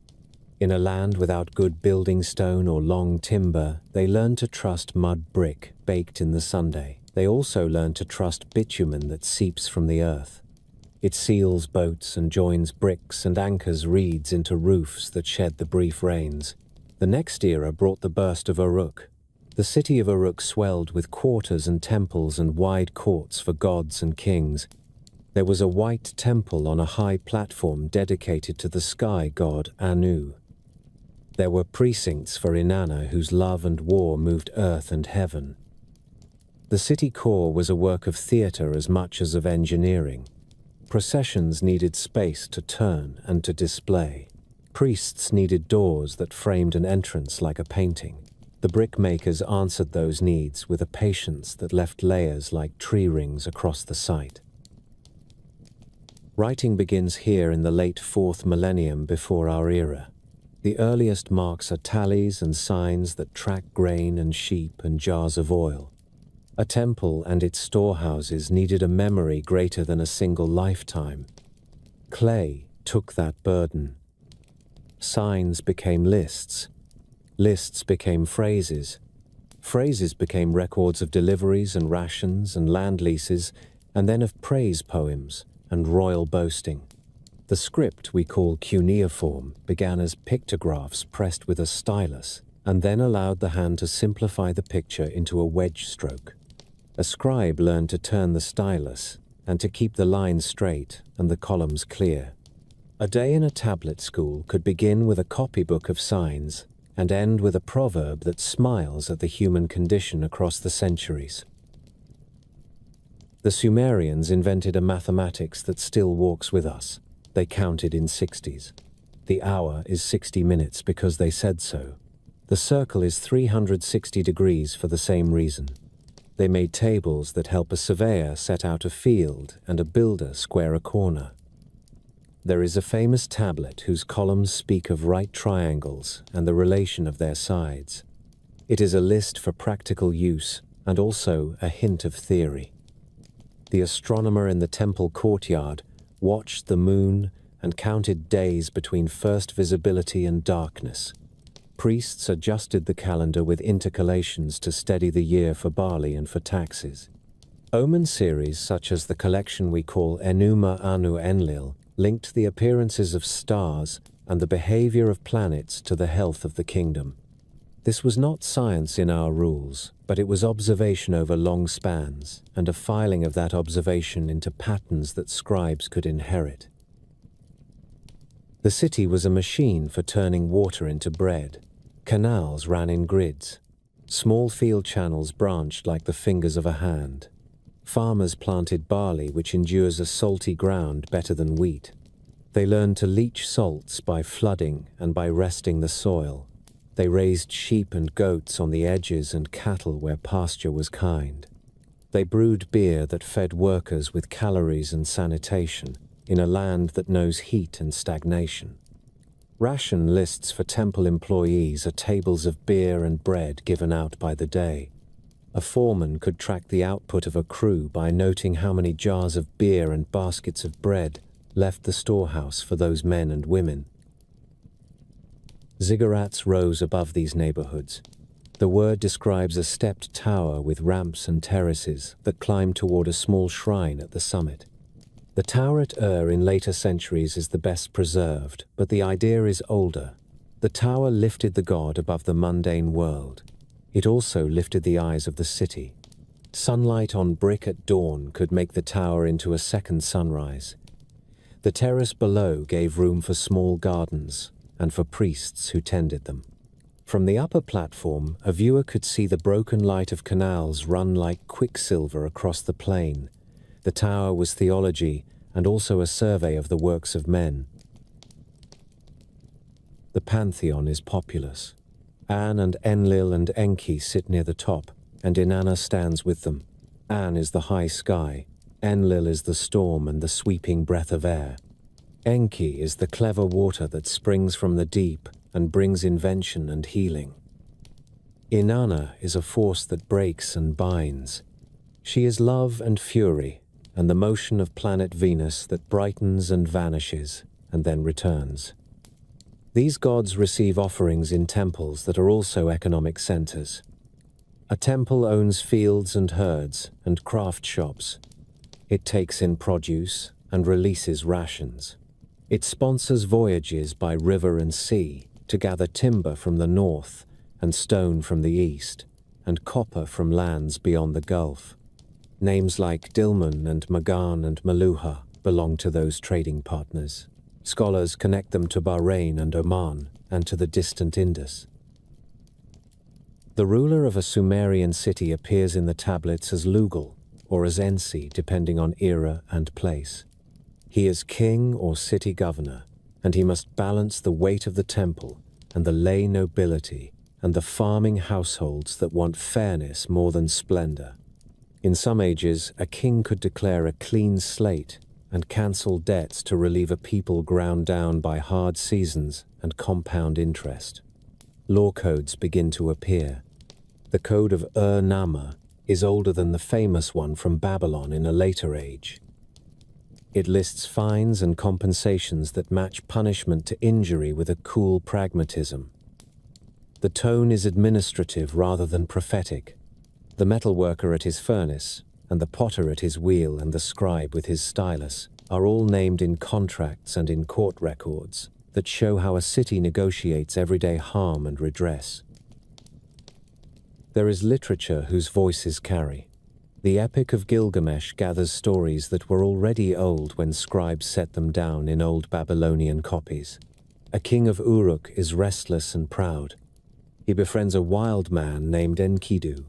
In a land without good building stone or long timber, they learned to trust mud brick baked in the Sunday. They also learned to trust bitumen that seeps from the earth. It seals boats and joins bricks and anchors reeds into roofs that shed the brief rains. The next era brought the burst of Uruk. The city of Uruk swelled with quarters and temples and wide courts for gods and kings. There was a white temple on a high platform dedicated to the sky god Anu. There were precincts for Inanna, whose love and war moved earth and heaven. The city core was a work of theatre as much as of engineering. Processions needed space to turn and to display. Priests needed doors that framed an entrance like a painting. The brickmakers answered those needs with a patience that left layers like tree rings across the site. Writing begins here in the late 4th millennium before our era. The earliest marks are tallies and signs that track grain and sheep and jars of oil. A temple and its storehouses needed a memory greater than a single lifetime. Clay took that burden. Signs became lists. Lists became phrases. Phrases became records of deliveries and rations and land leases, and then of praise poems and royal boasting. The script we call cuneiform began as pictographs pressed with a stylus, and then allowed the hand to simplify the picture into a wedge stroke. A scribe learned to turn the stylus and to keep the lines straight and the columns clear. A day in a tablet school could begin with a copybook of signs and end with a proverb that smiles at the human condition across the centuries. The Sumerians invented a mathematics that still walks with us. They counted in 60s. The hour is 60 minutes because they said so. The circle is 360 degrees for the same reason. They made tables that help a surveyor set out a field and a builder square a corner. There is a famous tablet whose columns speak of right triangles and the relation of their sides. It is a list for practical use and also a hint of theory. The astronomer in the temple courtyard watched the moon and counted days between first visibility and darkness. Priests adjusted the calendar with intercalations to steady the year for barley and for taxes. Omen series such as the collection we call Enuma Anu Enlil linked the appearances of stars and the behavior of planets to the health of the kingdom. This was not science in our rules, but it was observation over long spans and a filing of that observation into patterns that scribes could inherit. The city was a machine for turning water into bread. Canals ran in grids. Small field channels branched like the fingers of a hand. Farmers planted barley, which endures a salty ground better than wheat. They learned to leach salts by flooding and by resting the soil. They raised sheep and goats on the edges and cattle where pasture was kind. They brewed beer that fed workers with calories and sanitation in a land that knows heat and stagnation. Ration lists for temple employees are tables of beer and bread given out by the day. A foreman could track the output of a crew by noting how many jars of beer and baskets of bread left the storehouse for those men and women. Ziggurats rose above these neighborhoods. The word describes a stepped tower with ramps and terraces that climb toward a small shrine at the summit. The tower at Ur in later centuries is the best preserved, but the idea is older. The tower lifted the god above the mundane world. It also lifted the eyes of the city. Sunlight on brick at dawn could make the tower into a second sunrise. The terrace below gave room for small gardens and for priests who tended them. From the upper platform, a viewer could see the broken light of canals run like quicksilver across the plain. The tower was theology and also a survey of the works of men. The pantheon is populous. An and Enlil and Enki sit near the top, and Inanna stands with them. An is the high sky, Enlil is the storm and the sweeping breath of air. Enki is the clever water that springs from the deep and brings invention and healing. Inanna is a force that breaks and binds. She is love and fury, and the motion of planet Venus that brightens and vanishes, and then returns. These gods receive offerings in temples that are also economic centers. A temple owns fields and herds and craft shops. It takes in produce and releases rations. It sponsors voyages by river and sea to gather timber from the north and stone from the east, and copper from lands beyond the Gulf. Names like Dilmun and Magan and Maluha belong to those trading partners. Scholars connect them to Bahrain and Oman and to the distant Indus. The ruler of a Sumerian city appears in the tablets as Lugal or as Ensi, depending on era and place. He is king or city governor, and he must balance the weight of the temple and the lay nobility and the farming households that want fairness more than splendor. In some ages, a king could declare a clean slate and cancel debts to relieve a people ground down by hard seasons and compound interest. Law codes begin to appear. The code of Ur-Nama is older than the famous one from Babylon in a later age. It lists fines and compensations that match punishment to injury with a cool pragmatism. The tone is administrative rather than prophetic. The metalworker at his furnace, and the potter at his wheel, and the scribe with his stylus are all named in contracts and in court records that show how a city negotiates everyday harm and redress. There is literature whose voices carry. The Epic of Gilgamesh gathers stories that were already old when scribes set them down in old Babylonian copies. A king of Uruk is restless and proud. He befriends a wild man named Enkidu.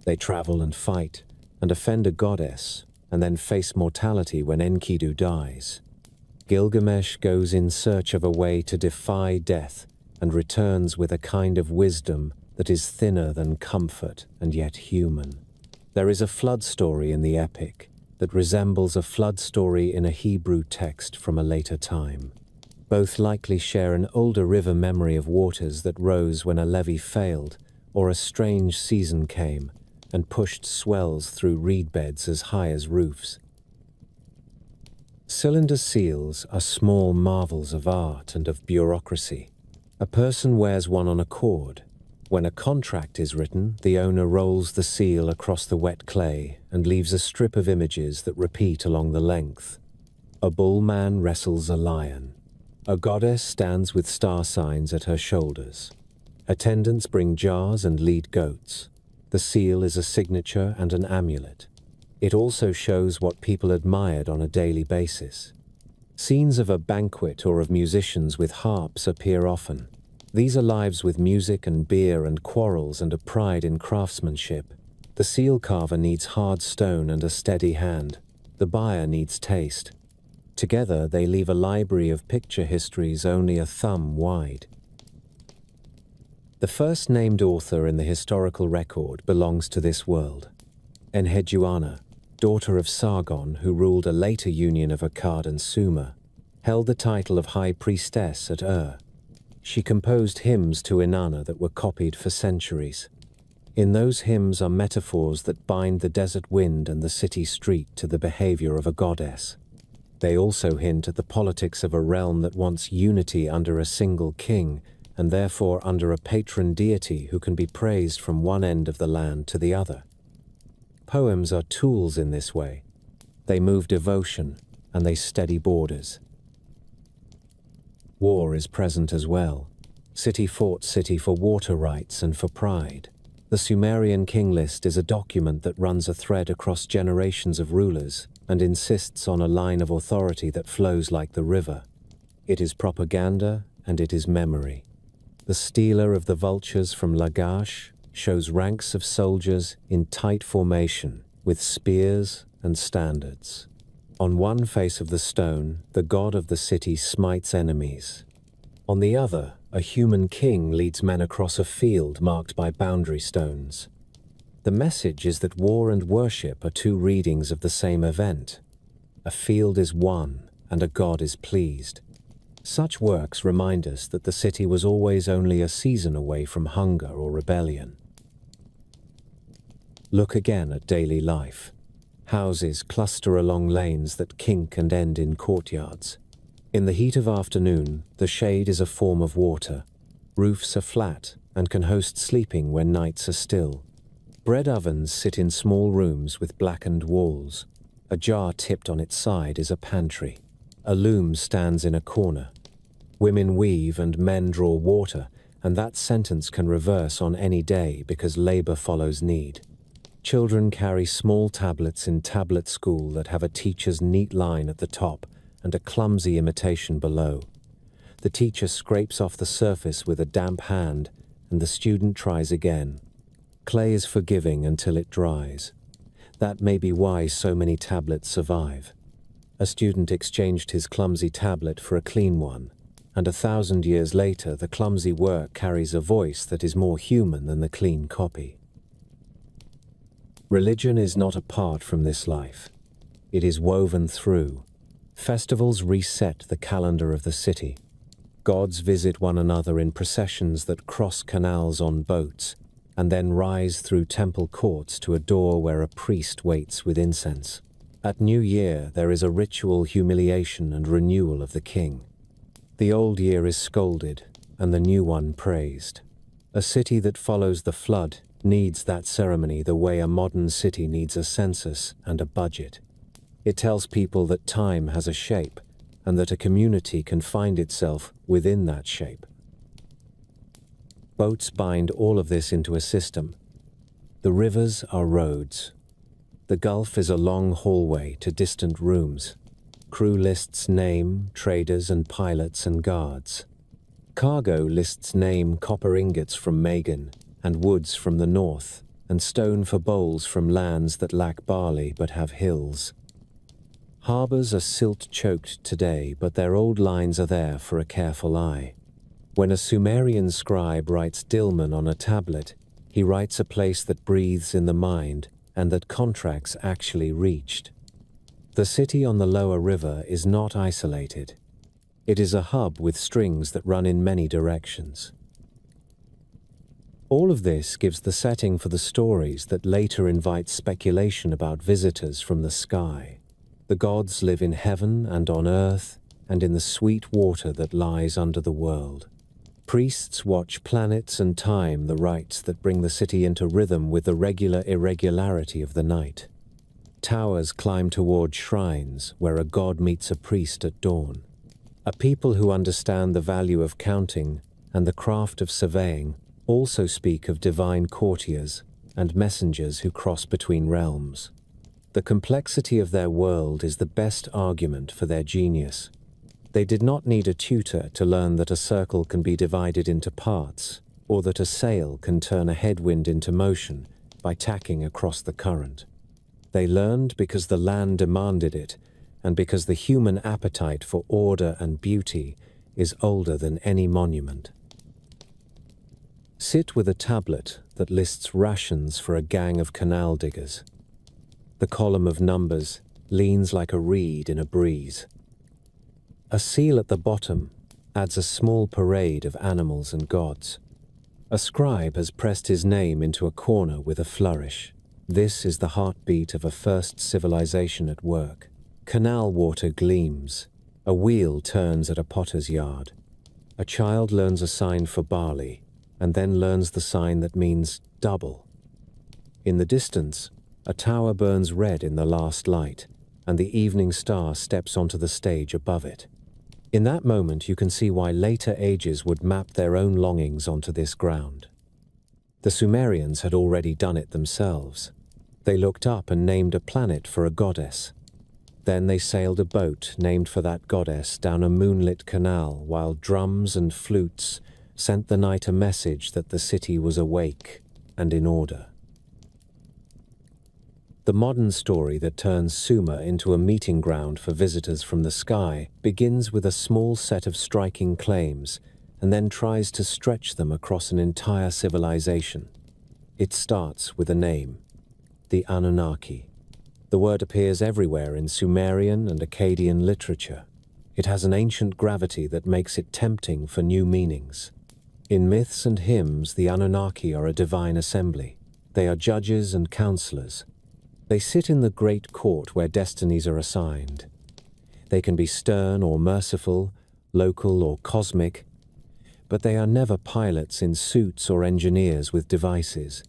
They travel and fight, and offend a goddess, and then face mortality when Enkidu dies. Gilgamesh goes in search of a way to defy death, and returns with a kind of wisdom that is thinner than comfort and yet human. There is a flood story in the epic that resembles a flood story in a Hebrew text from a later time. Both likely share an older river memory of waters that rose when a levee failed, or a strange season came and pushed swells through reed beds as high as roofs. Cylinder seals are small marvels of art and of bureaucracy. A person wears one on a cord. When a contract is written, the owner rolls the seal across the wet clay and leaves a strip of images that repeat along the length. A bull man wrestles a lion. A goddess stands with star signs at her shoulders. Attendants bring jars and lead goats. The seal is a signature and an amulet. It also shows what people admired on a daily basis. Scenes of a banquet or of musicians with harps appear often. These are lives with music and beer and quarrels and a pride in craftsmanship. The seal carver needs hard stone and a steady hand. The buyer needs taste. Together they leave a library of picture histories only a thumb wide. The first named author in the historical record belongs to this world. Enheduanna, daughter of Sargon, who ruled a later union of Akkad and Sumer, held the title of High Priestess at Ur. She composed hymns to Inanna that were copied for centuries. In those hymns are metaphors that bind the desert wind and the city street to the behavior of a goddess. They also hint at the politics of a realm that wants unity under a single king, and therefore under a patron deity who can be praised from one end of the land to the other. Poems are tools in this way. They move devotion, and they steady borders. War is present as well. City fought city for water rights and for pride. The Sumerian king list is a document that runs a thread across generations of rulers and insists on a line of authority that flows like the river. It is propaganda and it is memory. The stealer of the vultures from Lagash shows ranks of soldiers in tight formation with spears and standards. On one face of the stone, the god of the city smites enemies. On the other, a human king leads men across a field marked by boundary stones. The message is that war and worship are two readings of the same event. A field is won, and a god is pleased. Such works remind us that the city was always only a season away from hunger or rebellion. Look again at daily life. Houses cluster along lanes that kink and end in courtyards. In the heat of afternoon, the shade is a form of water. Roofs are flat and can host sleeping when nights are still. Bread ovens sit in small rooms with blackened walls. A jar tipped on its side is a pantry. A loom stands in a corner. Women weave and men draw water, and that sentence can reverse on any day because labor follows need. Children carry small tablets in tablet school that have a teacher's neat line at the top and a clumsy imitation below. The teacher scrapes off the surface with a damp hand, and the student tries again. Clay is forgiving until it dries. That may be why so many tablets survive. A student exchanged his clumsy tablet for a clean one, and 1,000 years later the clumsy work carries a voice that is more human than the clean copy. Religion is not apart from this life. It is woven through. Festivals reset the calendar of the city. Gods visit one another in processions that cross canals on boats, and then rise through temple courts to a door where a priest waits with incense. At New Year, there is a ritual humiliation and renewal of the king. The old year is scolded, and the new one praised. A city that follows the flood needs that ceremony the way a modern city needs a census and a budget. It tells people that time has a shape, and that a community can find itself within that shape. Boats bind all of this into a system. The rivers are roads. The Gulf is a long hallway to distant rooms. Crew lists name, traders and pilots and guards. Cargo lists name copper ingots from Megan, and woods from the north, and stone for bowls from lands that lack barley but have hills. Harbors are silt-choked today, but their old lines are there for a careful eye. When a Sumerian scribe writes Dilmun on a tablet, he writes a place that breathes in the mind and that contracts actually reached. The city on the lower river is not isolated. It is a hub with strings that run in many directions. All of this gives the setting for the stories that later invite speculation about visitors from the sky. The gods live in heaven and on earth and in the sweet water that lies under the world. Priests watch planets and time the rites that bring the city into rhythm with the regular irregularity of the night. Towers climb toward shrines where a god meets a priest at dawn. A people who understand the value of counting and the craft of surveying also speak of divine courtiers and messengers who cross between realms. The complexity of their world is the best argument for their genius. They did not need a tutor to learn that a circle can be divided into parts, or that a sail can turn a headwind into motion by tacking across the current. They learned because the land demanded it, and because the human appetite for order and beauty is older than any monument. Sit with a tablet that lists rations for a gang of canal diggers. The column of numbers leans like a reed in a breeze. A seal at the bottom adds a small parade of animals and gods. A scribe has pressed his name into a corner with a flourish. This is the heartbeat of a first civilization at work. Canal water gleams. A wheel turns at a potter's yard. A child learns a sign for barley, and then learns the sign that means double. In the distance, a tower burns red in the last light, and the evening star steps onto the stage above it. In that moment, you can see why later ages would map their own longings onto this ground. The Sumerians had already done it themselves. They looked up and named a planet for a goddess. Then they sailed a boat named for that goddess down a moonlit canal while drums and flutes sent the night a message that the city was awake and in order. The modern story that turns Sumer into a meeting ground for visitors from the sky begins with a small set of striking claims and then tries to stretch them across an entire civilization. It starts with a name, the Anunnaki. The word appears everywhere in Sumerian and Akkadian literature. It has an ancient gravity that makes it tempting for new meanings. In myths and hymns, the Anunnaki are a divine assembly. They are judges and counselors. They sit in the great court where destinies are assigned. They can be stern or merciful, local or cosmic, but they are never pilots in suits or engineers with devices.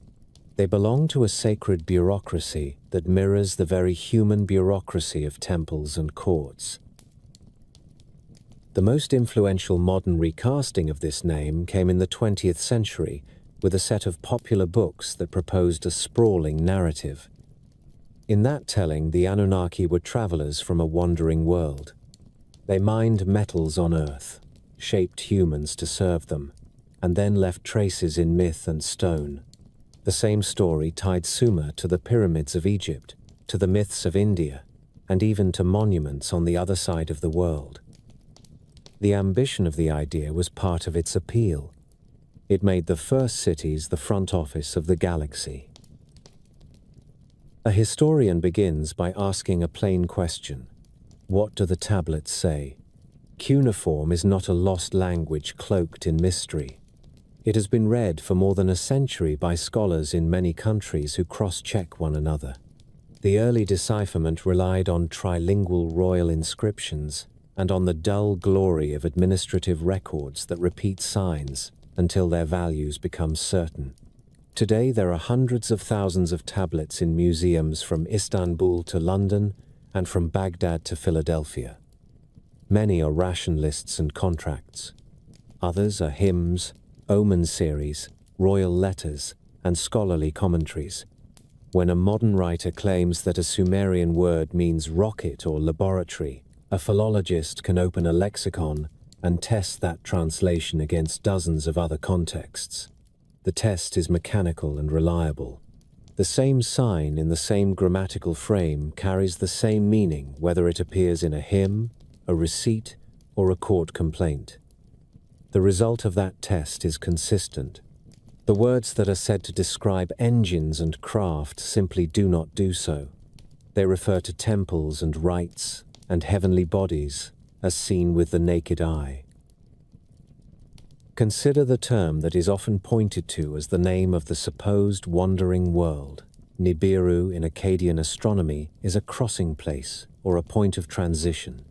They belong to a sacred bureaucracy that mirrors the very human bureaucracy of temples and courts. The most influential modern recasting of this name came in the 20th century with a set of popular books that proposed a sprawling narrative. In that telling, the Anunnaki were travelers from a wandering world. They mined metals on Earth, shaped humans to serve them, and then left traces in myth and stone. The same story tied Sumer to the pyramids of Egypt, to the myths of India, and even to monuments on the other side of the world. The ambition of the idea was part of its appeal. It made the first cities the front office of the galaxy. A historian begins by asking a plain question. What do the tablets say? Cuneiform is not a lost language cloaked in mystery. It has been read for more than a century by scholars in many countries who cross-check one another. The early decipherment relied on trilingual royal inscriptions and on the dull glory of administrative records that repeat signs until their values become certain. Today there are hundreds of thousands of tablets in museums from Istanbul to London and from Baghdad to Philadelphia. Many are ration lists and contracts. Others are hymns, omen series, royal letters, and scholarly commentaries. When a modern writer claims that a Sumerian word means rocket or laboratory, a philologist can open a lexicon and test that translation against dozens of other contexts. The test is mechanical and reliable. The same sign in the same grammatical frame carries the same meaning whether it appears in a hymn, a receipt, or a court complaint. The result of that test is consistent. The words that are said to describe engines and craft simply do not do so. They refer to temples and rites and heavenly bodies as seen with the naked eye. Consider the term that is often pointed to as the name of the supposed wandering world. Nibiru in Akkadian astronomy is a crossing place or a point of transition.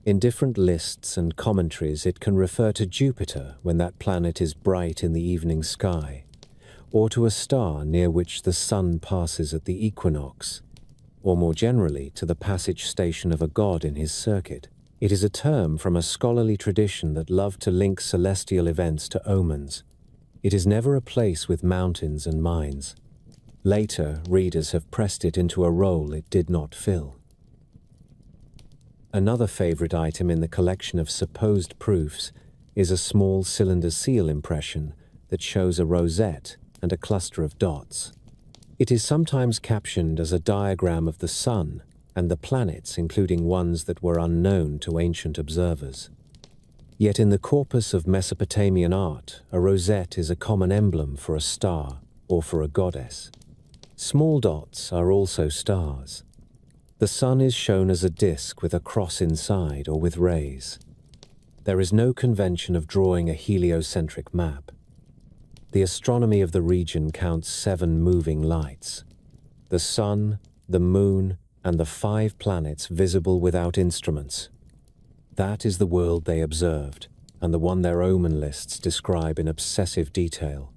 In different lists and commentaries it can refer to Jupiter when that planet is bright in the evening sky, or to a star near which the sun passes at the equinox, or more generally to the passage station of a god in his circuit. It is a term from a scholarly tradition that loved to link celestial events to omens. It is never a place with mountains and mines. Later, readers have pressed it into a role it did not fill. Another favorite item in the collection of supposed proofs is a small cylinder seal impression that shows a rosette and a cluster of dots. It is sometimes captioned as a diagram of the sun and the planets, including ones that were unknown to ancient observers. Yet in the corpus of Mesopotamian art, a rosette is a common emblem for a star or for a goddess. Small dots are also stars. The sun is shown as a disk with a cross inside or with rays. There is no convention of drawing a heliocentric map. The astronomy of the region counts 7 moving lights: the sun, the moon, and the 5 planets visible without instruments. That is the world they observed, and the one their omen lists describe in obsessive detail.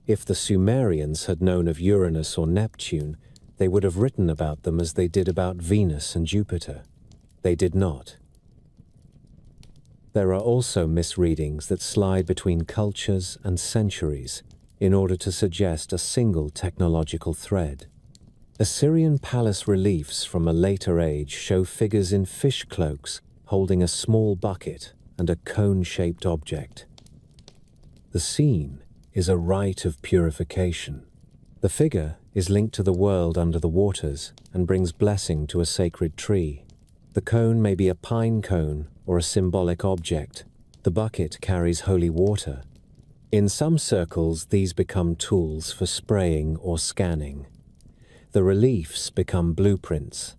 If the Sumerians had known of Uranus or Neptune, they would have written about them as they did about Venus and Jupiter. They did not. There are also misreadings that slide between cultures and centuries in order to suggest a single technological thread. Assyrian palace reliefs from a later age show figures in fish cloaks holding a small bucket and a cone-shaped object. The scene is a rite of purification. The figure is linked to the world under the waters and brings blessing to a sacred tree. The cone may be a pine cone or a symbolic object. The bucket carries holy water. In some circles, these become tools for spraying or scanning. The reliefs become blueprints.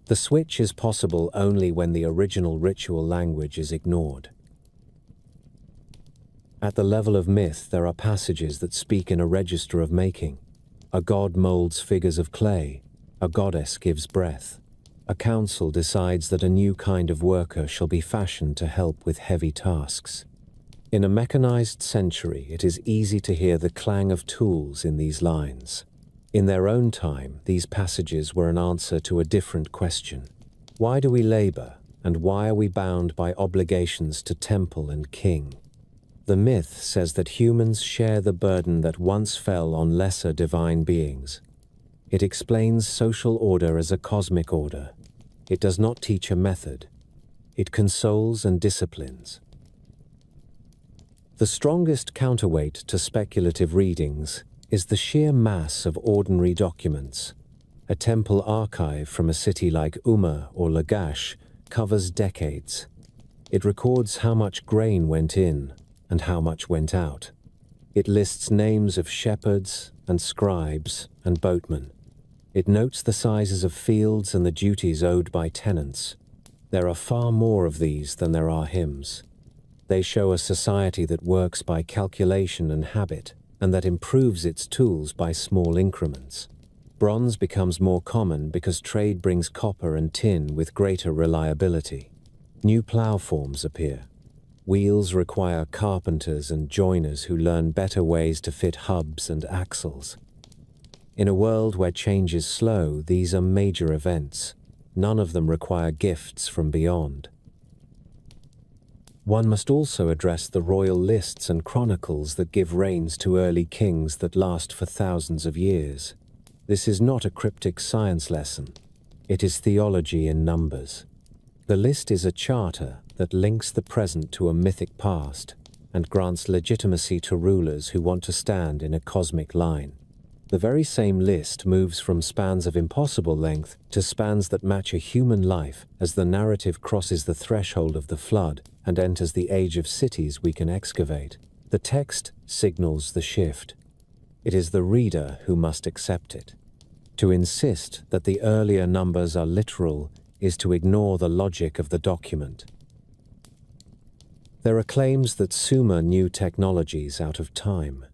The switch is possible only when the original ritual language is ignored. At the level of myth, there are passages that speak in a register of making. A god molds figures of clay. A goddess gives breath. A council decides that a new kind of worker shall be fashioned to help with heavy tasks. In a mechanized century, it is easy to hear the clang of tools in these lines. In their own time, these passages were an answer to a different question. Why do we labor, and why are we bound by obligations to temple and king? The myth says that humans share the burden that once fell on lesser divine beings. It explains social order as a cosmic order. It does not teach a method. It consoles and disciplines. The strongest counterweight to speculative readings is the sheer mass of ordinary documents. A temple archive from a city like Umma or Lagash covers decades. It records how much grain went in and how much went out. It lists names of shepherds and scribes and boatmen. It notes the sizes of fields and the duties owed by tenants. There are far more of these than there are hymns. They show a society that works by calculation and habit, and that improves its tools by small increments. Bronze becomes more common because trade brings copper and tin with greater reliability. New plough forms appear. Wheels require carpenters and joiners who learn better ways to fit hubs and axles. In a world where change is slow, these are major events. None of them require gifts from beyond. One must also address the royal lists and chronicles that give reigns to early kings that last for thousands of years. This is not a cryptic science lesson. It is theology in numbers. The list is a charter that links the present to a mythic past and grants legitimacy to rulers who want to stand in a cosmic line. The very same list moves from spans of impossible length to spans that match a human life as the narrative crosses the threshold of the flood and enters the age of cities we can excavate. The text signals the shift. It is the reader who must accept it. To insist that the earlier numbers are literal is to ignore the logic of the document. There are claims that Sumer knew technologies out of time.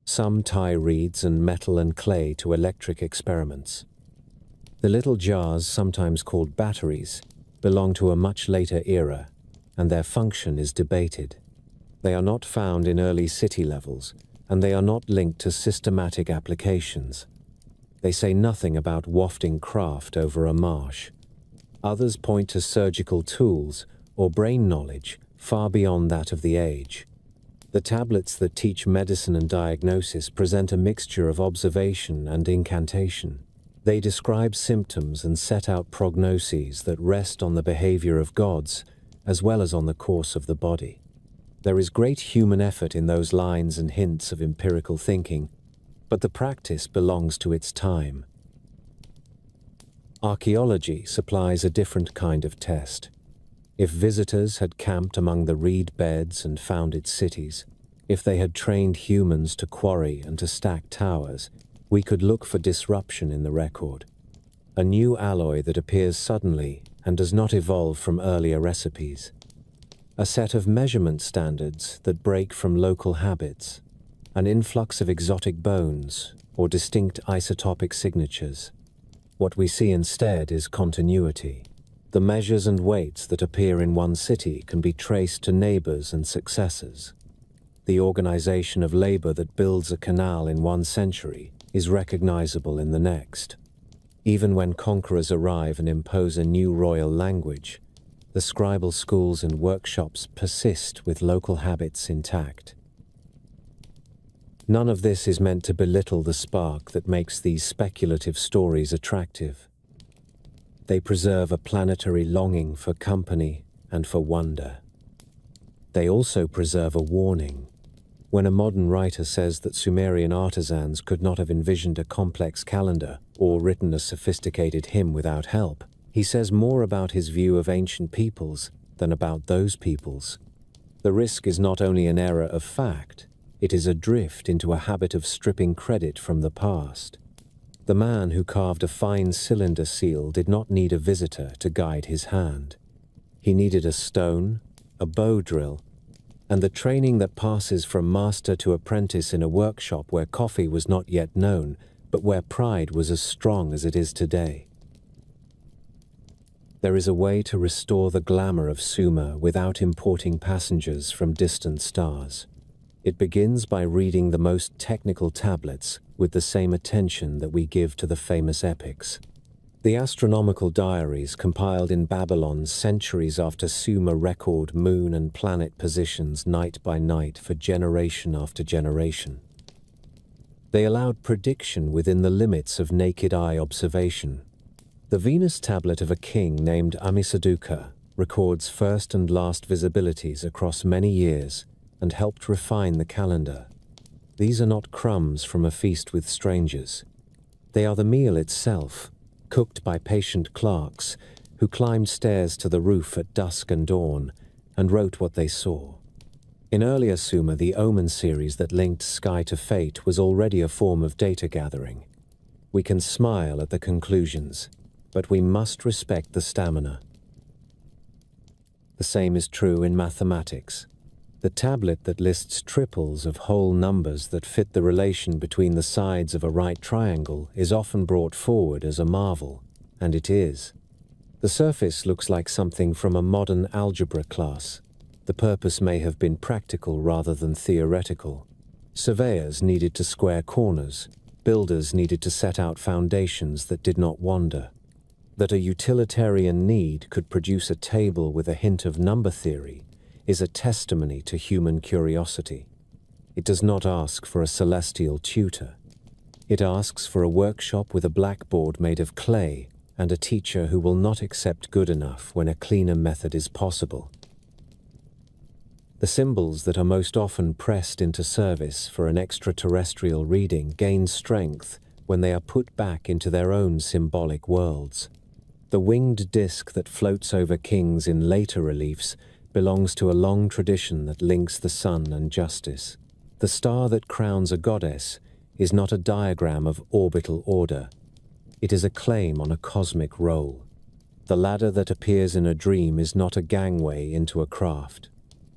Some tie reeds and metal and clay to electric experiments. The little jars, sometimes called batteries, belong to a much later era, and their function is debated. They are not found in early city levels, and they are not linked to systematic applications. They say nothing about wafting craft over a marsh. Others point to surgical tools or brain knowledge far beyond that of the age. The tablets that teach medicine and diagnosis present a mixture of observation and incantation. They describe symptoms and set out prognoses that rest on the behavior of gods as well as on the course of the body. There is great human effort in those lines and hints of empirical thinking, but the practice belongs to its time. Archaeology supplies a different kind of test. If visitors had camped among the reed beds and founded cities, if they had trained humans to quarry and to stack towers, we could look for disruption in the record. A new alloy that appears suddenly and does not evolve from earlier recipes. A set of measurement standards that break from local habits. An influx of exotic bones or distinct isotopic signatures. What we see instead is continuity. The measures and weights that appear in one city can be traced to neighbors and successors. The organization of labor that builds a canal in one century is recognizable in the next. Even when conquerors arrive and impose a new royal language, the scribal schools and workshops persist with local habits intact. None of this is meant to belittle the spark that makes these speculative stories attractive. They preserve a planetary longing for company and for wonder. They also preserve a warning. When a modern writer says that Sumerian artisans could not have envisioned a complex calendar or written a sophisticated hymn without help, he says more about his view of ancient peoples than about those peoples. The risk is not only an error of fact, it is a drift into a habit of stripping credit from the past. The man who carved a fine cylinder seal did not need a visitor to guide his hand. He needed a stone, a bow drill, and the training that passes from master to apprentice in a workshop where coffee was not yet known, but where pride was as strong as it is today. There is a way to restore the glamour of Sumer without importing passengers from distant stars. It begins by reading the most technical tablets with the same attention that we give to the famous epics. The astronomical diaries compiled in Babylon centuries after Sumer record moon and planet positions night by night for generation after generation. They allowed prediction within the limits of naked eye observation. The Venus tablet of a king named Amisaduqa records first and last visibilities across many years and helped refine the calendar. These are not crumbs from a feast with strangers. They are the meal itself, cooked by patient clerks who climbed stairs to the roof at dusk and dawn and wrote what they saw. In earlier Sumer, the Omen series that linked sky to fate was already a form of data gathering. We can smile at the conclusions, but we must respect the stamina. The same is true in mathematics. The tablet that lists triples of whole numbers that fit the relation between the sides of a right triangle is often brought forward as a marvel, and it is. The surface looks like something from a modern algebra class. The purpose may have been practical rather than theoretical. Surveyors needed to square corners. Builders needed to set out foundations that did not wander. That a utilitarian need could produce a table with a hint of number theory is a testimony to human curiosity. It does not ask for a celestial tutor. It asks for a workshop with a blackboard made of clay and a teacher who will not accept good enough when a cleaner method is possible. The symbols that are most often pressed into service for an extraterrestrial reading gain strength when they are put back into their own symbolic worlds. The winged disk that floats over kings in later reliefs belongs to a long tradition that links the sun and justice. The star that crowns a goddess is not a diagram of orbital order. It is a claim on a cosmic role. The ladder that appears in a dream is not a gangway into a craft.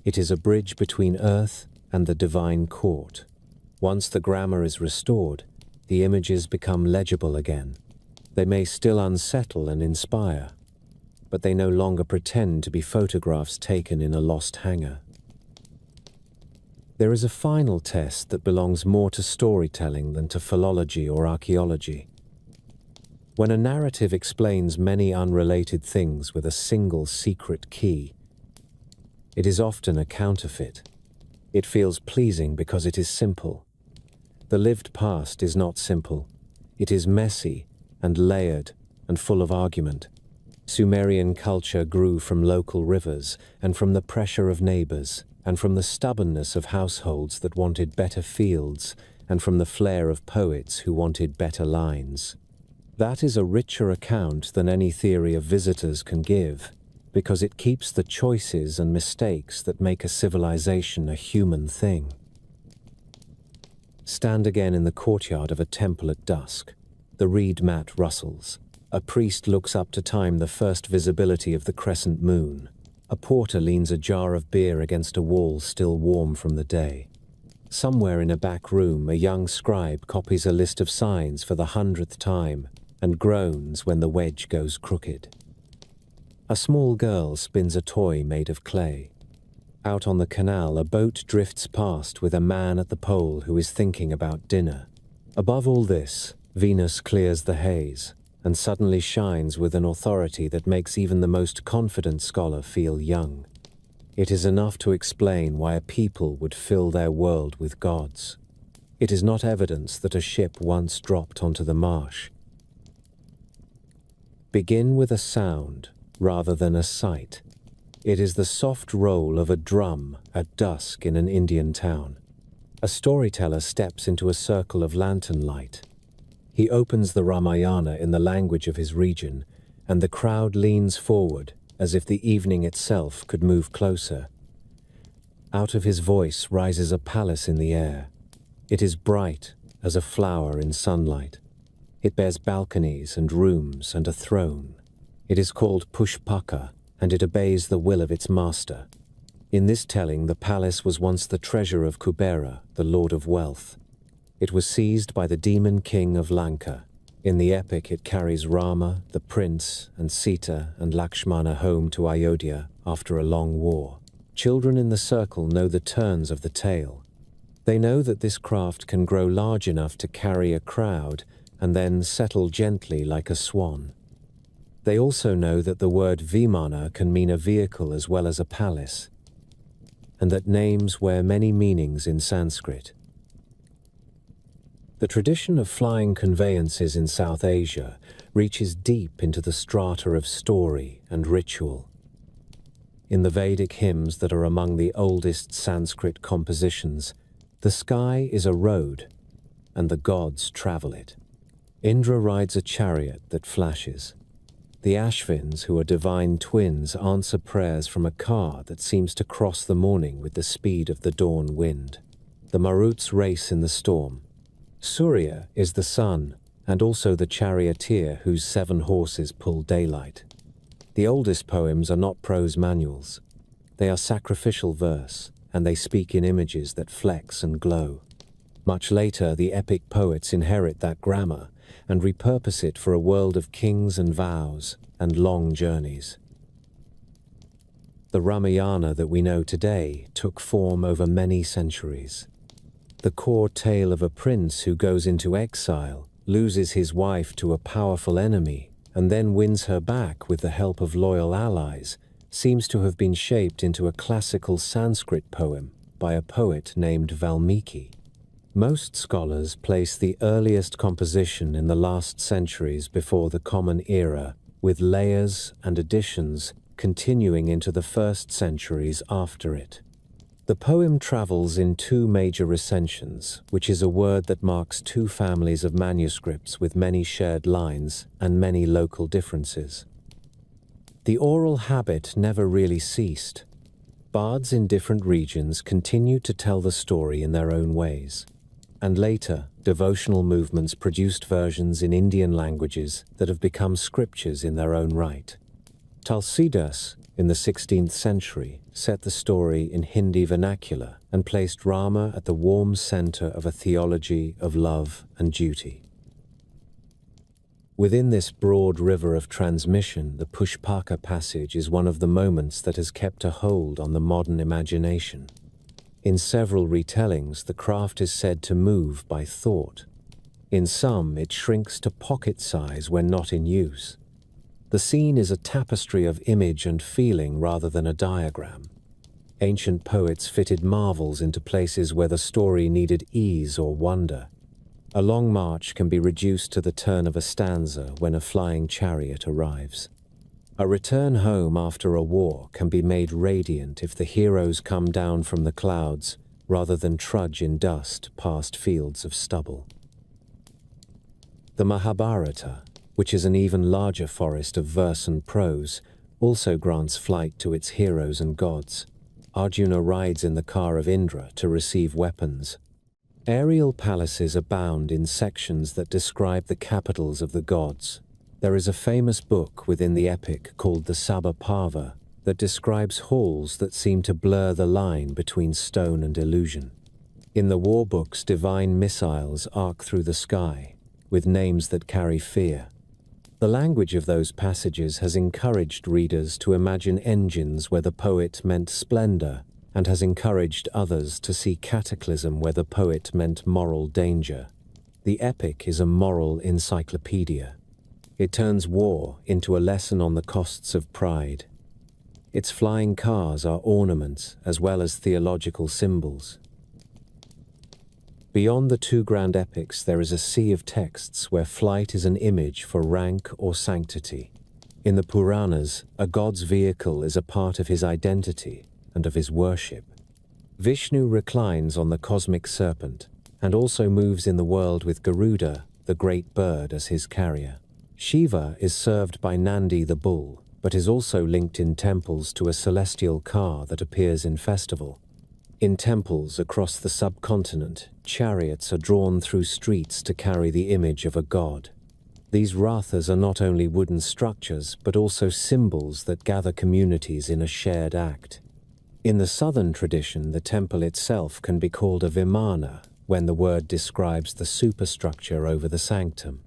It is a bridge between Earth and the divine court. Once the grammar is restored, the images become legible again. They may still unsettle and inspire, but they no longer pretend to be photographs taken in a lost hangar. There is a final test that belongs more to storytelling than to philology or archaeology. When a narrative explains many unrelated things with a single secret key, it is often a counterfeit. It feels pleasing because it is simple. The lived past is not simple. It is messy and layered and full of argument. Sumerian culture grew from local rivers and from the pressure of neighbors and from the stubbornness of households that wanted better fields and from the flair of poets who wanted better lines. That is a richer account than any theory of visitors can give, because it keeps the choices and mistakes that make a civilization a human thing. Stand again in the courtyard of a temple at dusk. The reed mat rustles. A priest looks up to time the first visibility of the crescent moon. A porter leans a jar of beer against a wall still warm from the day. Somewhere in a back room, a young scribe copies a list of signs for the 100th time and groans when the wedge goes crooked. A small girl spins a toy made of clay. Out on the canal, a boat drifts past with a man at the pole who is thinking about dinner. Above all this, Venus clears the haze and suddenly shines with an authority that makes even the most confident scholar feel young. It is enough to explain why a people would fill their world with gods. It is not evidence that a ship once dropped onto the marsh. Begin with a sound rather than a sight. It is the soft roll of a drum at dusk in an Indian town. A storyteller steps into a circle of lantern light. He opens the Ramayana in the language of his region, and the crowd leans forward as if the evening itself could move closer. Out of his voice rises a palace in the air. It is bright as a flower in sunlight. It bears balconies and rooms and a throne. It is called Pushpaka, and it obeys the will of its master. In this telling, the palace was once the treasure of Kubera, the lord of wealth. It was seized by the demon king of Lanka. In the epic, it carries Rama, the prince, and Sita and Lakshmana home to Ayodhya after a long war. Children in the circle know the turns of the tale. They know that this craft can grow large enough to carry a crowd and then settle gently like a swan. They also know that the word Vimana can mean a vehicle as well as a palace, and that names wear many meanings in Sanskrit. The tradition of flying conveyances in South Asia reaches deep into the strata of story and ritual. In the Vedic hymns that are among the oldest Sanskrit compositions, The sky is a road, and the gods travel it. Indra rides a chariot that flashes. The Ashvins, who are divine twins, answer prayers from a car that seems to cross the morning with the speed of the dawn wind. The Maruts race in the storm. Surya is the sun, and also the charioteer whose 7 horses pull daylight. The oldest poems are not prose manuals. They are sacrificial verse, and they speak in images that flex and glow. Much later, the epic poets inherit that grammar and repurpose it for a world of kings and vows and long journeys. The Ramayana that we know today took form over many centuries. The core tale of a prince who goes into exile, loses his wife to a powerful enemy, and then wins her back with the help of loyal allies, seems to have been shaped into a classical Sanskrit poem by a poet named Valmiki. Most scholars place the earliest composition in the last centuries before the Common Era, with layers and additions continuing into the first centuries after it. The poem travels in 2 major recensions, which is a word that marks 2 families of manuscripts with many shared lines and many local differences. The oral habit never really ceased. Bards in different regions continued to tell the story in their own ways. And later, devotional movements produced versions in Indian languages that have become scriptures in their own right. Tulsidas, in the 16th century, set the story in Hindi vernacular and placed Rama at the warm center of a theology of love and duty. Within this broad river of transmission, the Pushpaka passage is one of the moments that has kept a hold on the modern imagination. In several retellings, the craft is said to move by thought. In some, it shrinks to pocket size when not in use. The scene is a tapestry of image and feeling rather than a diagram. Ancient poets fitted marvels into places where the story needed ease or wonder. A long march can be reduced to the turn of a stanza when a flying chariot arrives. A return home after a war can be made radiant if the heroes come down from the clouds rather than trudge in dust past fields of stubble. The Mahabharata, which is an even larger forest of verse and prose, also grants flight to its heroes and gods. Arjuna rides in the car of Indra to receive weapons. Aerial palaces abound in sections that describe the capitals of the gods. There is a famous book within the epic called the Sabha that describes halls that seem to blur the line between stone and illusion. In the war books, divine missiles arc through the sky, with names that carry fear. The language of those passages has encouraged readers to imagine engines where the poet meant splendor, and has encouraged others to see cataclysm where the poet meant moral danger. The epic is a moral encyclopedia. It turns war into a lesson on the costs of pride. Its flying cars are ornaments as well as theological symbols. Beyond the 2 grand epics, there is a sea of texts where flight is an image for rank or sanctity. In the Puranas, a god's vehicle is a part of his identity and of his worship. Vishnu reclines on the cosmic serpent and also moves in the world with Garuda, the great bird, as his carrier. Shiva is served by Nandi the bull, but is also linked in temples to a celestial car that appears in festival. In temples across the subcontinent, chariots are drawn through streets to carry the image of a god. These rathas are not only wooden structures, but also symbols that gather communities in a shared act. In the southern tradition, the temple itself can be called a vimana when the word describes the superstructure over the sanctum.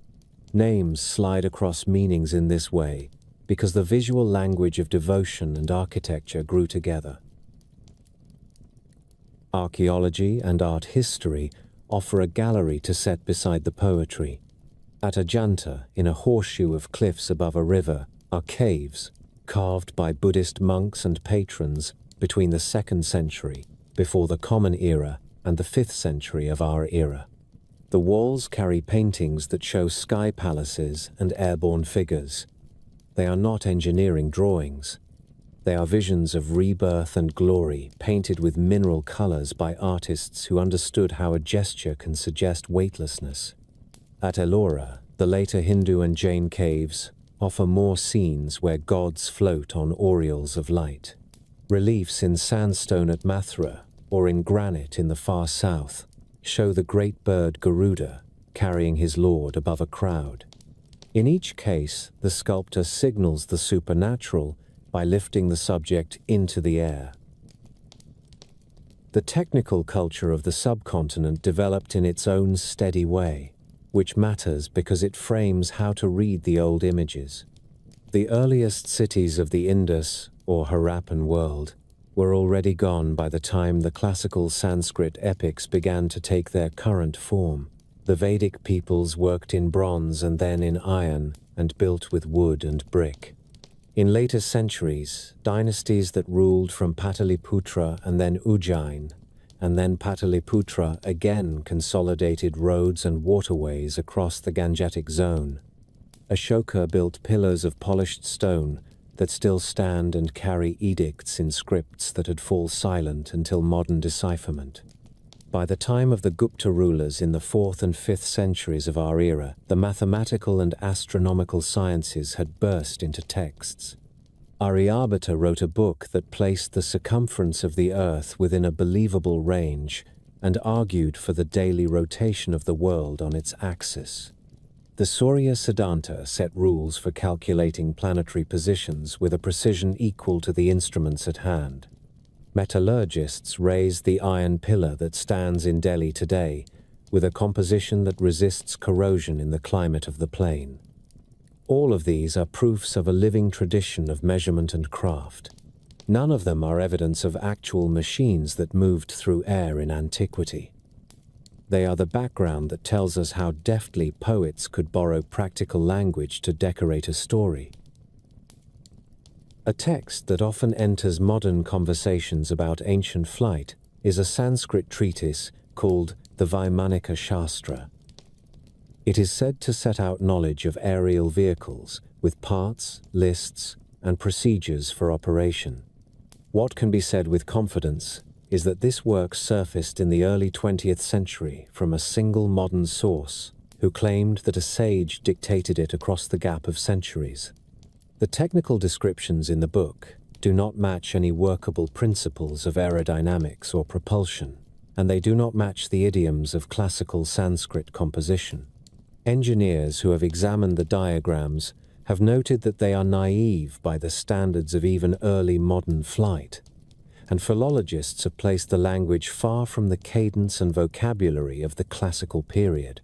Names slide across meanings in this way because the visual language of devotion and architecture grew together. Archaeology and art history offer a gallery to set beside the poetry. At Ajanta, in a horseshoe of cliffs above a river, are caves carved by Buddhist monks and patrons between the 2nd century, before the Common Era, and the 5th century of our era. The walls carry paintings that show sky palaces and airborne figures. They are not engineering drawings. They are visions of rebirth and glory, painted with mineral colors by artists who understood how a gesture can suggest weightlessness. At Ellora, the later Hindu and Jain caves offer more scenes where gods float on aureoles of light. Reliefs in sandstone at Mathura or in granite in the far south show the great bird Garuda carrying his lord above a crowd. In each case, the sculptor signals the supernatural by lifting the subject into the air. The technical culture of the subcontinent developed in its own steady way, which matters because it frames how to read the old images. The earliest cities of the Indus, or Harappan world, were already gone by the time the classical Sanskrit epics began to take their current form. The Vedic peoples worked in bronze and then in iron and built with wood and brick. In later centuries, dynasties that ruled from Pataliputra and then Ujjain, and then Pataliputra again consolidated roads and waterways across the Gangetic zone. Ashoka built pillars of polished stone that still stand and carry edicts in scripts that had fallen silent until modern decipherment. By the time of the Gupta rulers in the 4th and 5th centuries of our era, the mathematical and astronomical sciences had burst into texts. Aryabhata wrote a book that placed the circumference of the Earth within a believable range and argued for the daily rotation of the world on its axis. The Surya Siddhanta set rules for calculating planetary positions with a precision equal to the instruments at hand. Metallurgists raised the iron pillar that stands in Delhi today with a composition that resists corrosion in the climate of the plain. All of these are proofs of a living tradition of measurement and craft. None of them are evidence of actual machines that moved through air in antiquity. They are the background that tells us how deftly poets could borrow practical language to decorate a story. A text that often enters modern conversations about ancient flight is a Sanskrit treatise called the Vaimanika Shastra. It is said to set out knowledge of aerial vehicles with parts, lists, and procedures for operation. What can be said with confidence is that this work surfaced in the early 20th century from a single modern source who claimed that a sage dictated it across the gap of centuries. The technical descriptions in the book do not match any workable principles of aerodynamics or propulsion, and they do not match the idioms of classical Sanskrit composition. Engineers who have examined the diagrams have noted that they are naive by the standards of even early modern flight, and philologists have placed the language far from the cadence and vocabulary of the classical period.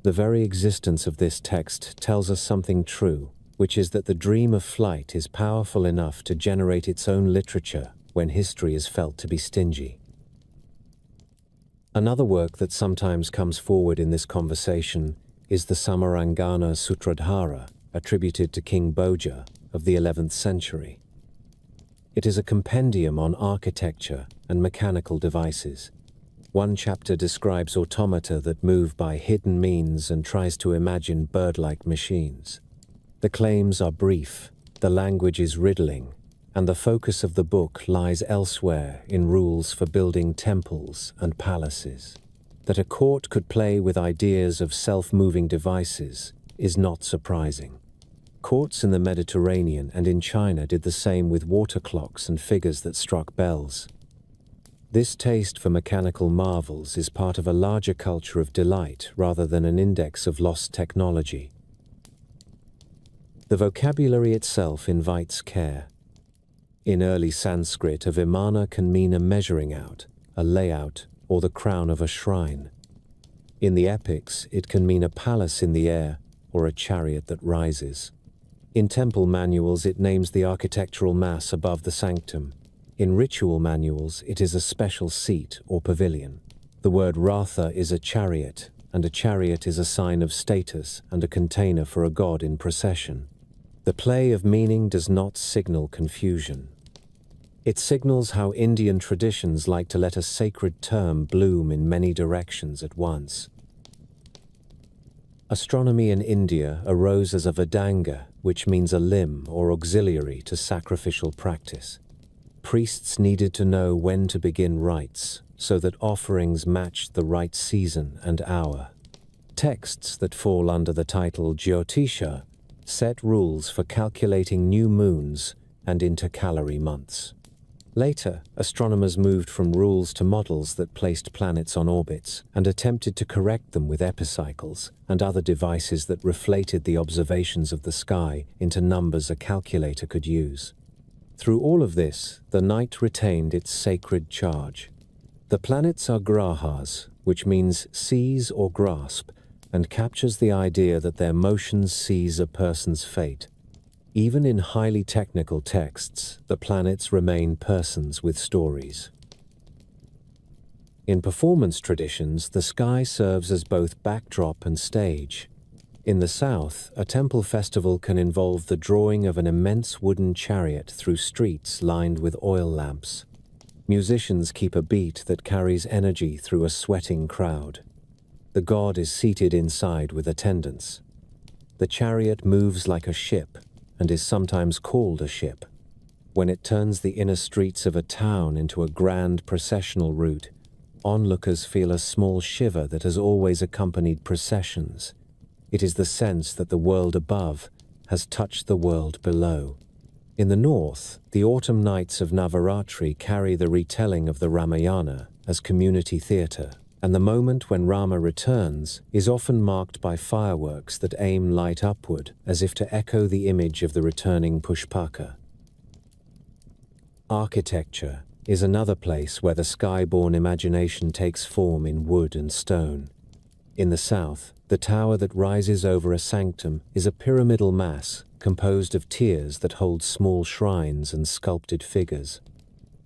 The very existence of this text tells us something true, which is that the dream of flight is powerful enough to generate its own literature when history is felt to be stingy. Another work that sometimes comes forward in this conversation is the Samarangana Sutradhara, attributed to King Bhoja of the 11th century. It is a compendium on architecture and mechanical devices. One chapter describes automata that move by hidden means and tries to imagine bird-like machines. The claims are brief, the language is riddling, and the focus of the book lies elsewhere in rules for building temples and palaces. That a court could play with ideas of self-moving devices is not surprising. Courts in the Mediterranean and in China did the same with water clocks and figures that struck bells. This taste for mechanical marvels is part of a larger culture of delight rather than an index of lost technology. The vocabulary itself invites care. In early Sanskrit, a vimana can mean a measuring out, a layout, or the crown of a shrine. In the epics, it can mean a palace in the air or a chariot that rises. In temple manuals, it names the architectural mass above the sanctum. In ritual manuals, it is a special seat or pavilion. The word ratha is a chariot, and a chariot is a sign of status and a container for a god in procession. The play of meaning does not signal confusion. It signals how Indian traditions like to let a sacred term bloom in many directions at once. Astronomy in India arose as a Vedanga which means a limb or auxiliary to sacrificial practice. Priests needed to know when to begin rites so that offerings matched the right season and hour. Texts that fall under the title Jyotisha set rules for calculating new moons and intercalary months. Later, astronomers moved from rules to models that placed planets on orbits and attempted to correct them with epicycles and other devices that reflated the observations of the sky into numbers a calculator could use. Through all of this, the night retained its sacred charge. The planets are grahas, which means seize or grasp, and captures the idea that their motions seize a person's fate. Even in highly technical texts, the planets remain persons with stories. In performance traditions, the sky serves as both backdrop and stage. In the south, a temple festival can involve the drawing of an immense wooden chariot through streets lined with oil lamps. Musicians keep a beat that carries energy through a sweating crowd. The god is seated inside with attendants. The chariot moves like a ship, and is sometimes called a ship. When it turns the inner streets of a town into a grand processional route, onlookers feel a small shiver that has always accompanied processions. It is the sense that the world above has touched the world below. In the north, the autumn nights of Navaratri carry the retelling of the Ramayana as community theatre, and the moment when Rama returns is often marked by fireworks that aim light upward as if to echo the image of the returning Pushpaka. Architecture is another place where the sky-born imagination takes form in wood and stone. In the south, the tower that rises over a sanctum is a pyramidal mass composed of tiers that hold small shrines and sculpted figures.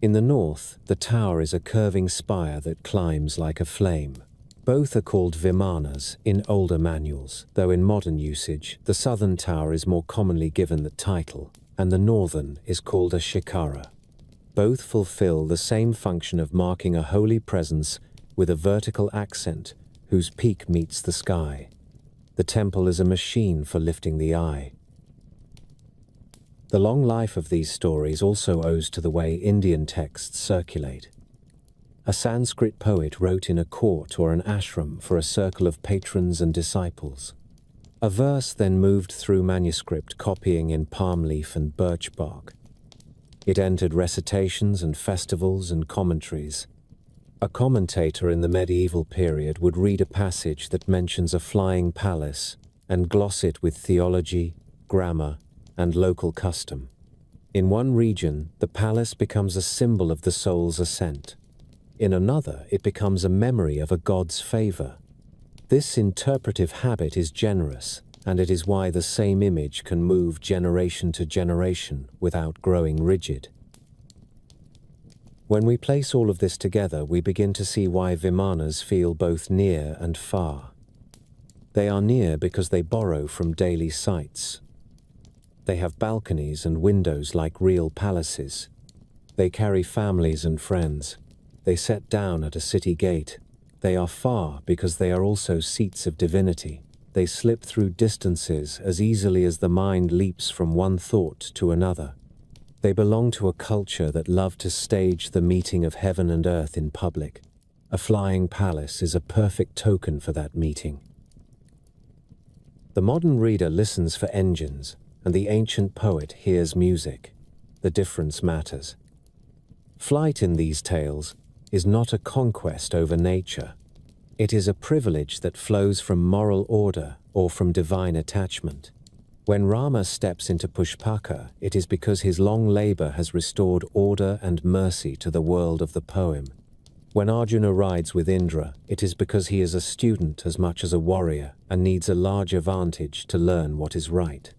In the north, the tower is a curving spire that climbs like a flame. Both are called vimanas in older manuals, though in modern usage, the southern tower is more commonly given the title, and the northern is called a shikara. Both fulfill the same function of marking a holy presence with a vertical accent whose peak meets the sky. The temple is a machine for lifting the eye. The long life of these stories also owes to the way Indian texts circulate. A Sanskrit poet wrote in a court or an ashram for a circle of patrons and disciples. A verse then moved through manuscript copying in palm leaf and birch bark. It entered recitations and festivals and commentaries. A commentator in the medieval period would read a passage that mentions a flying palace and gloss it with theology, grammar, and local custom. In one region, the palace becomes a symbol of the soul's ascent. In another, it becomes a memory of a god's favor. This interpretive habit is generous, and it is why the same image can move generation to generation without growing rigid. When we place all of this together, we begin to see why vimanas feel both near and far. They are near because they borrow from daily sights. They have balconies and windows like real palaces. They carry families and friends. They set down at a city gate. They are far because they are also seats of divinity. They slip through distances as easily as the mind leaps from one thought to another. They belong to a culture that loved to stage the meeting of heaven and earth in public. A flying palace is a perfect token for that meeting. The modern reader listens for engines, and the ancient poet hears music. The difference matters. Flight in these tales is not a conquest over nature. It is a privilege that flows from moral order or from divine attachment. When Rama steps into Pushpaka, it is because his long labor has restored order and mercy to the world of the poem. When Arjuna rides with Indra, it is because he is a student as much as a warrior and needs a larger vantage to learn what is right.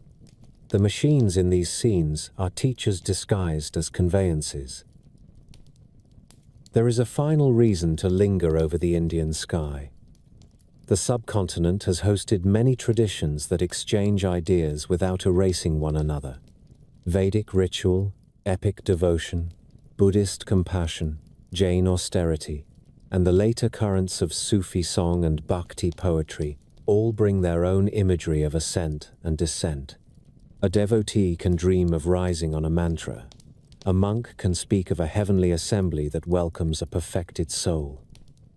The machines in these scenes are teachers disguised as conveyances. There is a final reason to linger over the Indian sky. The subcontinent has hosted many traditions that exchange ideas without erasing one another. Vedic ritual, epic devotion, Buddhist compassion, Jain austerity, and the later currents of Sufi song and Bhakti poetry all bring their own imagery of ascent and descent. A devotee can dream of rising on a mantra. A monk can speak of a heavenly assembly that welcomes a perfected soul.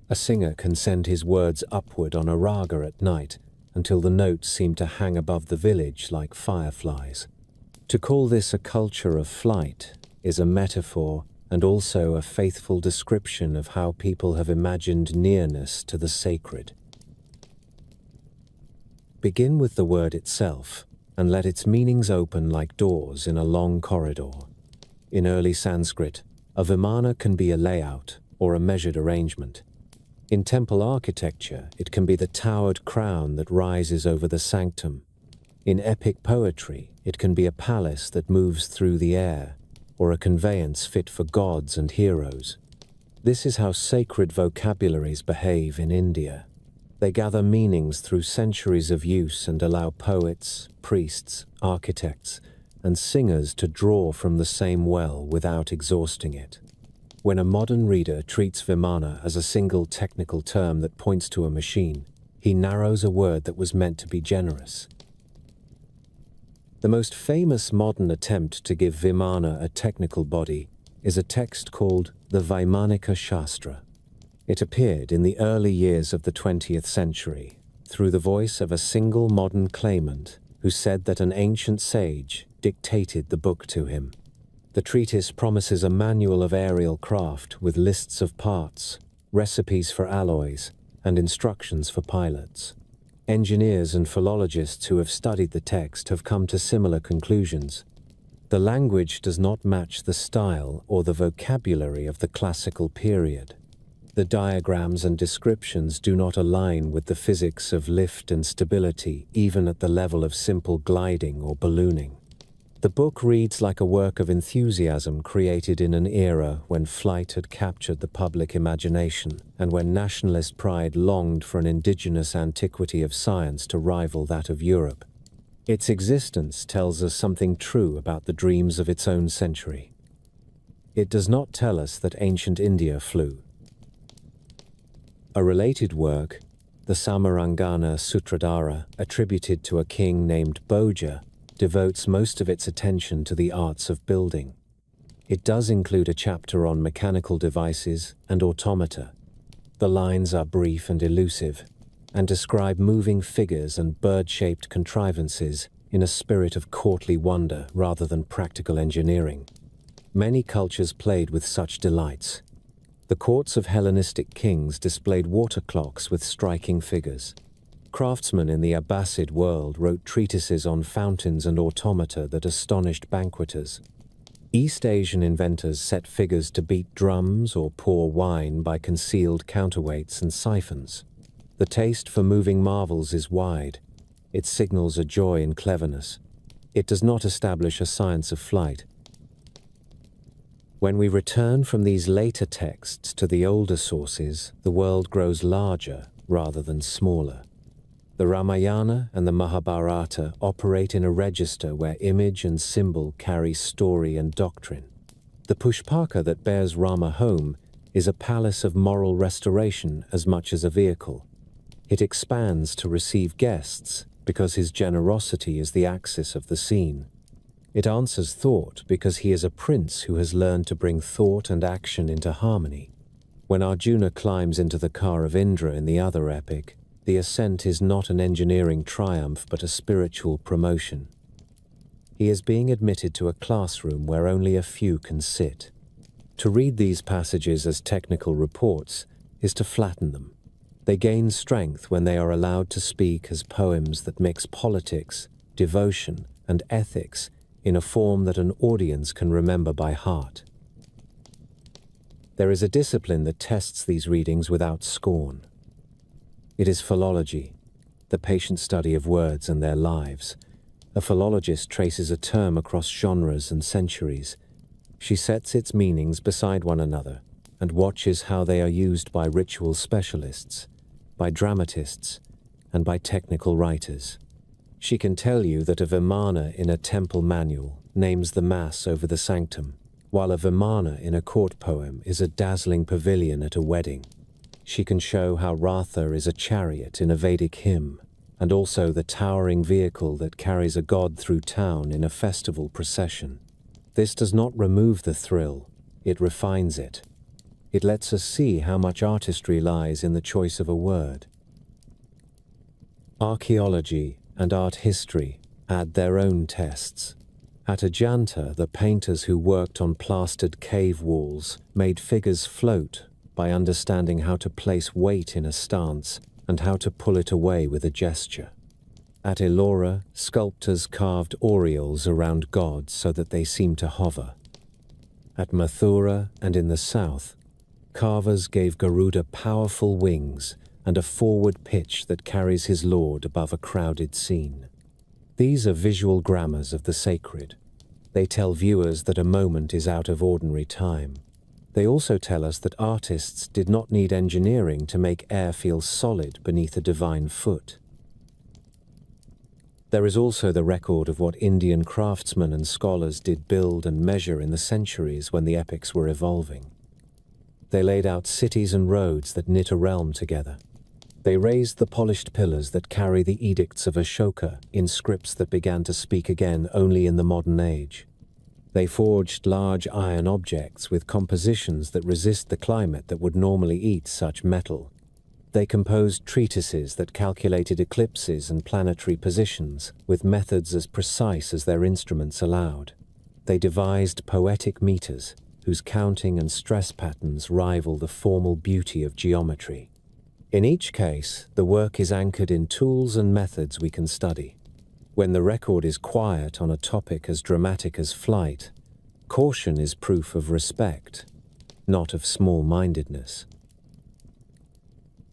A singer can send his words upward on a raga at night until the notes seem to hang above the village like fireflies. To call this a culture of flight is a metaphor and also a faithful description of how people have imagined nearness to the sacred. Begin with the word itself and let its meanings open like doors in a long corridor. In early Sanskrit, a vimana can be a layout or a measured arrangement. In temple architecture, it can be the towered crown that rises over the sanctum. In epic poetry, it can be a palace that moves through the air, or a conveyance fit for gods and heroes. This is how sacred vocabularies behave in India. They gather meanings through centuries of use and allow poets, priests, architects, and singers to draw from the same well without exhausting it. When a modern reader treats vimana as a single technical term that points to a machine, he narrows a word that was meant to be generous. The most famous modern attempt to give vimana a technical body is a text called the Vaimanika Shastra. It appeared in the early years of the 20th century through the voice of a single modern claimant who said that an ancient sage dictated the book to him. The treatise promises a manual of aerial craft with lists of parts, recipes for alloys, and instructions for pilots. Engineers and philologists who have studied the text have come to similar conclusions. The language does not match the style or the vocabulary of the classical period. The diagrams and descriptions do not align with the physics of lift and stability, even at the level of simple gliding or ballooning. The book reads like a work of enthusiasm created in an era when flight had captured the public imagination and when nationalist pride longed for an indigenous antiquity of science to rival that of Europe. Its existence tells us something true about the dreams of its own century. It does not tell us that ancient India flew. A related work, the Samarangana Sutradhara, attributed to a king named Bhoja, devotes most of its attention to the arts of building. It does include a chapter on mechanical devices and automata. The lines are brief and elusive, and describe moving figures and bird-shaped contrivances in a spirit of courtly wonder rather than practical engineering. Many cultures played with such delights. The courts of Hellenistic kings displayed water clocks with striking figures. Craftsmen in the Abbasid world wrote treatises on fountains and automata that astonished banqueters. East Asian inventors set figures to beat drums or pour wine by concealed counterweights and siphons. The taste for moving marvels is wide. It signals a joy in cleverness. It does not establish a science of flight. When we return from these later texts to the older sources, the world grows larger rather than smaller. The Ramayana and the Mahabharata operate in a register where image and symbol carry story and doctrine. The Pushpaka that bears Rama home is a palace of moral restoration as much as a vehicle. It expands to receive guests because his generosity is the axis of the scene. It answers thought because he is a prince who has learned to bring thought and action into harmony. When Arjuna climbs into the car of Indra in the other epic, the ascent is not an engineering triumph but a spiritual promotion. He is being admitted to a classroom where only a few can sit. To read these passages as technical reports is to flatten them. They gain strength when they are allowed to speak as poems that mix politics, devotion, and ethics in a form that an audience can remember by heart. There is a discipline that tests these readings without scorn. It is philology, the patient study of words and their lives. A philologist traces a term across genres and centuries. She sets its meanings beside one another and watches how they are used by ritual specialists, by dramatists, and by technical writers. She can tell you that a vimana in a temple manual names the mass over the sanctum, while a vimana in a court poem is a dazzling pavilion at a wedding. She can show how Ratha is a chariot in a Vedic hymn, and also the towering vehicle that carries a god through town in a festival procession. This does not remove the thrill, it refines it. It lets us see how much artistry lies in the choice of a word. Archaeology and art history add their own tests. At Ajanta, the painters who worked on plastered cave walls made figures float by understanding how to place weight in a stance and how to pull it away with a gesture. At Ellora, sculptors carved aureoles around gods so that they seemed to hover. At Mathura and in the south, carvers gave Garuda powerful wings and a forward pitch that carries his lord above a crowded scene. These are visual grammars of the sacred. They tell viewers that a moment is out of ordinary time. They also tell us that artists did not need engineering to make air feel solid beneath a divine foot. There is also the record of what Indian craftsmen and scholars did build and measure in the centuries when the epics were evolving. They laid out cities and roads that knit a realm together. They raised the polished pillars that carry the edicts of Ashoka in scripts that began to speak again only in the modern age. They forged large iron objects with compositions that resist the climate that would normally eat such metal. They composed treatises that calculated eclipses and planetary positions with methods as precise as their instruments allowed. They devised poetic meters whose counting and stress patterns rival the formal beauty of geometry. In each case, the work is anchored in tools and methods we can study. When the record is quiet on a topic as dramatic as flight, caution is proof of respect, not of small-mindedness.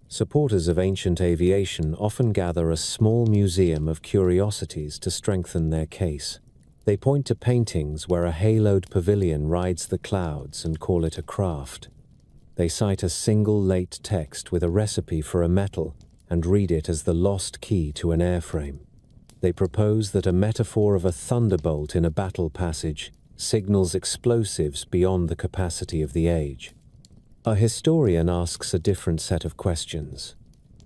Supporters of ancient aviation often gather a small museum of curiosities to strengthen their case. They point to paintings where a haloed pavilion rides the clouds and call it a craft. They cite a single late text with a recipe for a metal and read it as the lost key to an airframe. They propose that a metaphor of a thunderbolt in a battle passage signals explosives beyond the capacity of the age. A historian asks a different set of questions.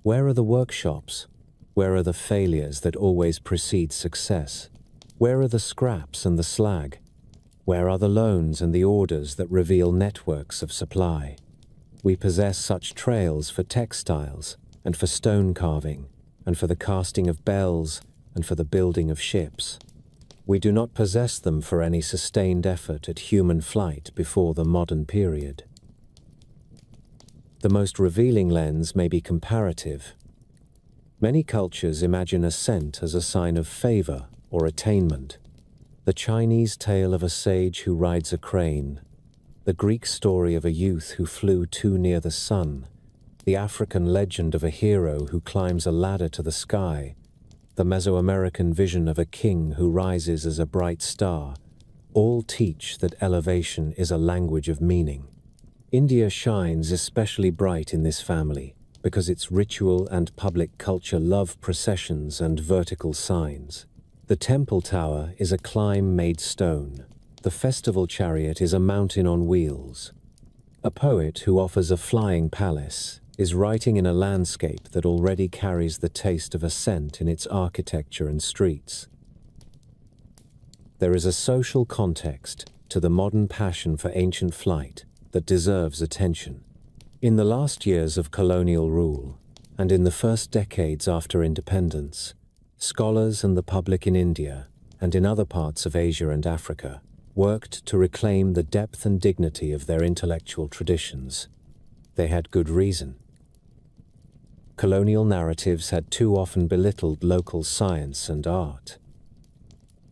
Where are the workshops? Where are the failures that always precede success? Where are the scraps and the slag? Where are the loans and the orders that reveal networks of supply? We possess such trails for textiles and for stone carving and for the casting of bells and for the building of ships. We do not possess them for any sustained effort at human flight before the modern period. The most revealing lens may be comparative. Many cultures imagine ascent as a sign of favor or attainment. The Chinese tale of a sage who rides a crane, the Greek story of a youth who flew too near the sun, the African legend of a hero who climbs a ladder to the sky, the Mesoamerican vision of a king who rises as a bright star, all teach that elevation is a language of meaning. India shines especially bright in this family because its ritual and public culture love processions and vertical signs. The temple tower is a climb made stone. The festival chariot is a mountain on wheels. A poet who offers a flying palace is writing in a landscape that already carries the taste of ascent in its architecture and streets. There is a social context to the modern passion for ancient flight that deserves attention. In the last years of colonial rule, and in the first decades after independence, scholars and the public in India, and in other parts of Asia and Africa, worked to reclaim the depth and dignity of their intellectual traditions. They had good reason. Colonial narratives had too often belittled local science and art.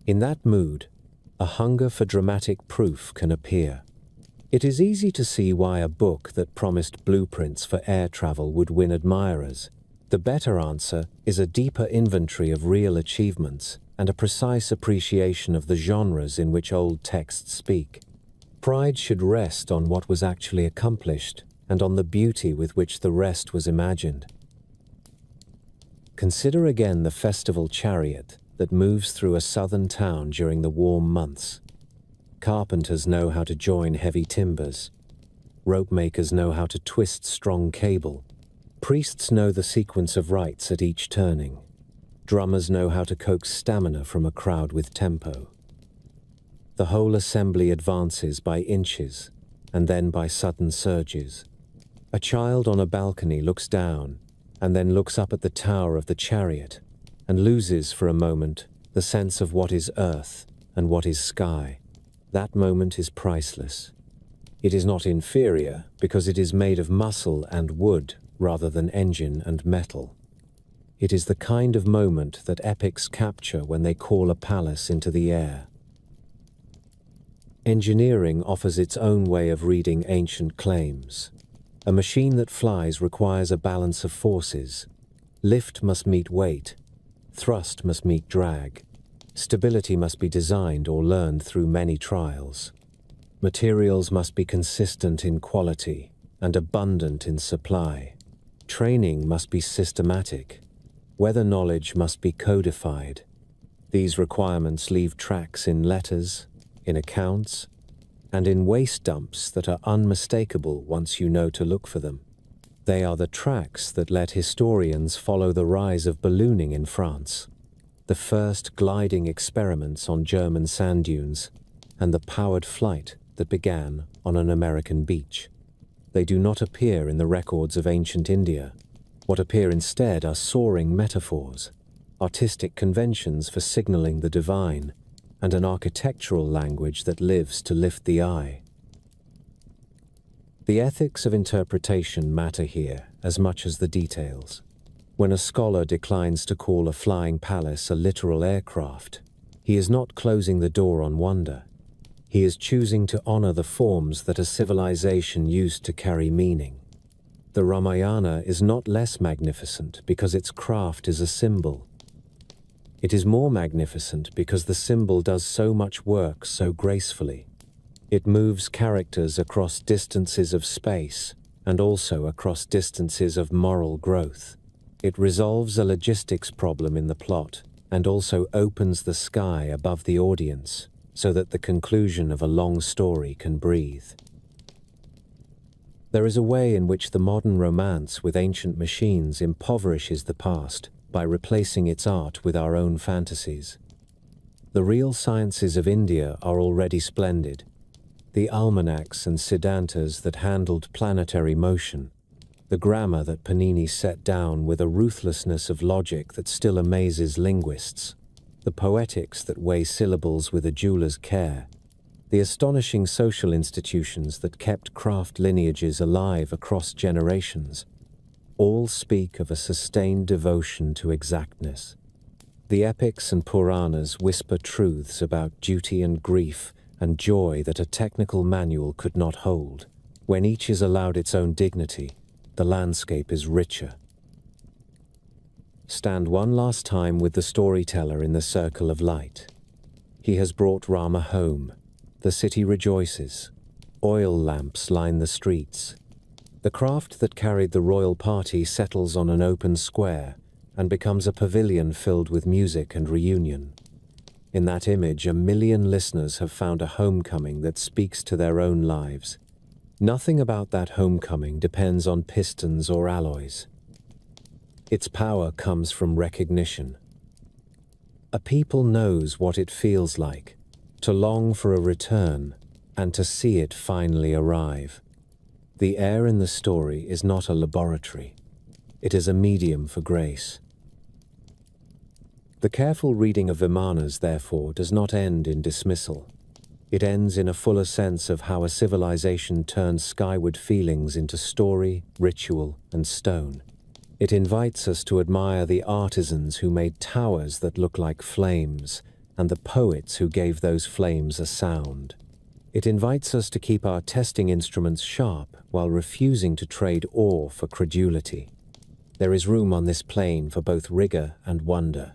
In that mood, a hunger for dramatic proof can appear. It is easy to see why a book that promised blueprints for air travel would win admirers. The better answer is a deeper inventory of real achievements and a precise appreciation of the genres in which old texts speak. Pride should rest on what was actually accomplished and on the beauty with which the rest was imagined. Consider again the festival chariot that moves through a southern town during the warm months. Carpenters know how to join heavy timbers. Rope makers know how to twist strong cable. Priests know the sequence of rites at each turning. Drummers know how to coax stamina from a crowd with tempo. The whole assembly advances by inches, and then by sudden surges. A child on a balcony looks down, and then looks up at the tower of the chariot, and loses for a moment the sense of what is earth and what is sky. That moment is priceless. It is not inferior because it is made of muscle and wood rather than engine and metal. It is the kind of moment that epics capture when they call a palace into the air. Engineering offers its own way of reading ancient claims. A machine that flies requires a balance of forces. Lift must meet weight. Thrust must meet drag. Stability must be designed or learned through many trials. Materials must be consistent in quality and abundant in supply. Training must be systematic. Weather knowledge must be codified. These requirements leave tracks in letters, in accounts, and in waste dumps that are unmistakable once you know to look for them. They are the tracks that let historians follow the rise of ballooning in France, the first gliding experiments on German sand dunes, and the powered flight that began on an American beach. They do not appear in the records of ancient India. What appear instead are soaring metaphors, artistic conventions for signaling the divine, and an architectural language that lives to lift the eye. The ethics of interpretation matter here as much as the details. When a scholar declines to call a flying palace a literal aircraft, he is not closing the door on wonder. He is choosing to honor the forms that a civilization used to carry meaning. The Ramayana is not less magnificent because its craft is a symbol. It is more magnificent because the symbol does so much work so gracefully. It moves characters across distances of space and also across distances of moral growth. It resolves a logistics problem in the plot and also opens the sky above the audience so that the conclusion of a long story can breathe. There is a way in which the modern romance with ancient machines impoverishes the past by replacing its art with our own fantasies. The real sciences of India are already splendid. The almanacs and siddhantas that handled planetary motion, the grammar that Panini set down with a ruthlessness of logic that still amazes linguists, the poetics that weigh syllables with a jeweler's care, the astonishing social institutions that kept craft lineages alive across generations, all speak of a sustained devotion to exactness. The epics and Puranas whisper truths about duty and grief and joy that a technical manual could not hold. When each is allowed its own dignity, the landscape is richer. Stand one last time with the storyteller in the circle of light. He has brought Rama home. The city rejoices. Oil lamps line the streets. The craft that carried the royal party settles on an open square and becomes a pavilion filled with music and reunion. In that image, 1 million listeners have found a homecoming that speaks to their own lives. Nothing about that homecoming depends on pistons or alloys. Its power comes from recognition. A people knows what it feels like to long for a return and to see it finally arrive. The air in the story is not a laboratory. It is a medium for grace. The careful reading of Vimanas, therefore, does not end in dismissal. It ends in a fuller sense of how a civilization turns skyward feelings into story, ritual, and stone. It invites us to admire the artisans who made towers that look like flames, and the poets who gave those flames a sound. It invites us to keep our testing instruments sharp while refusing to trade awe for credulity. There is room on this plane for both rigor and wonder.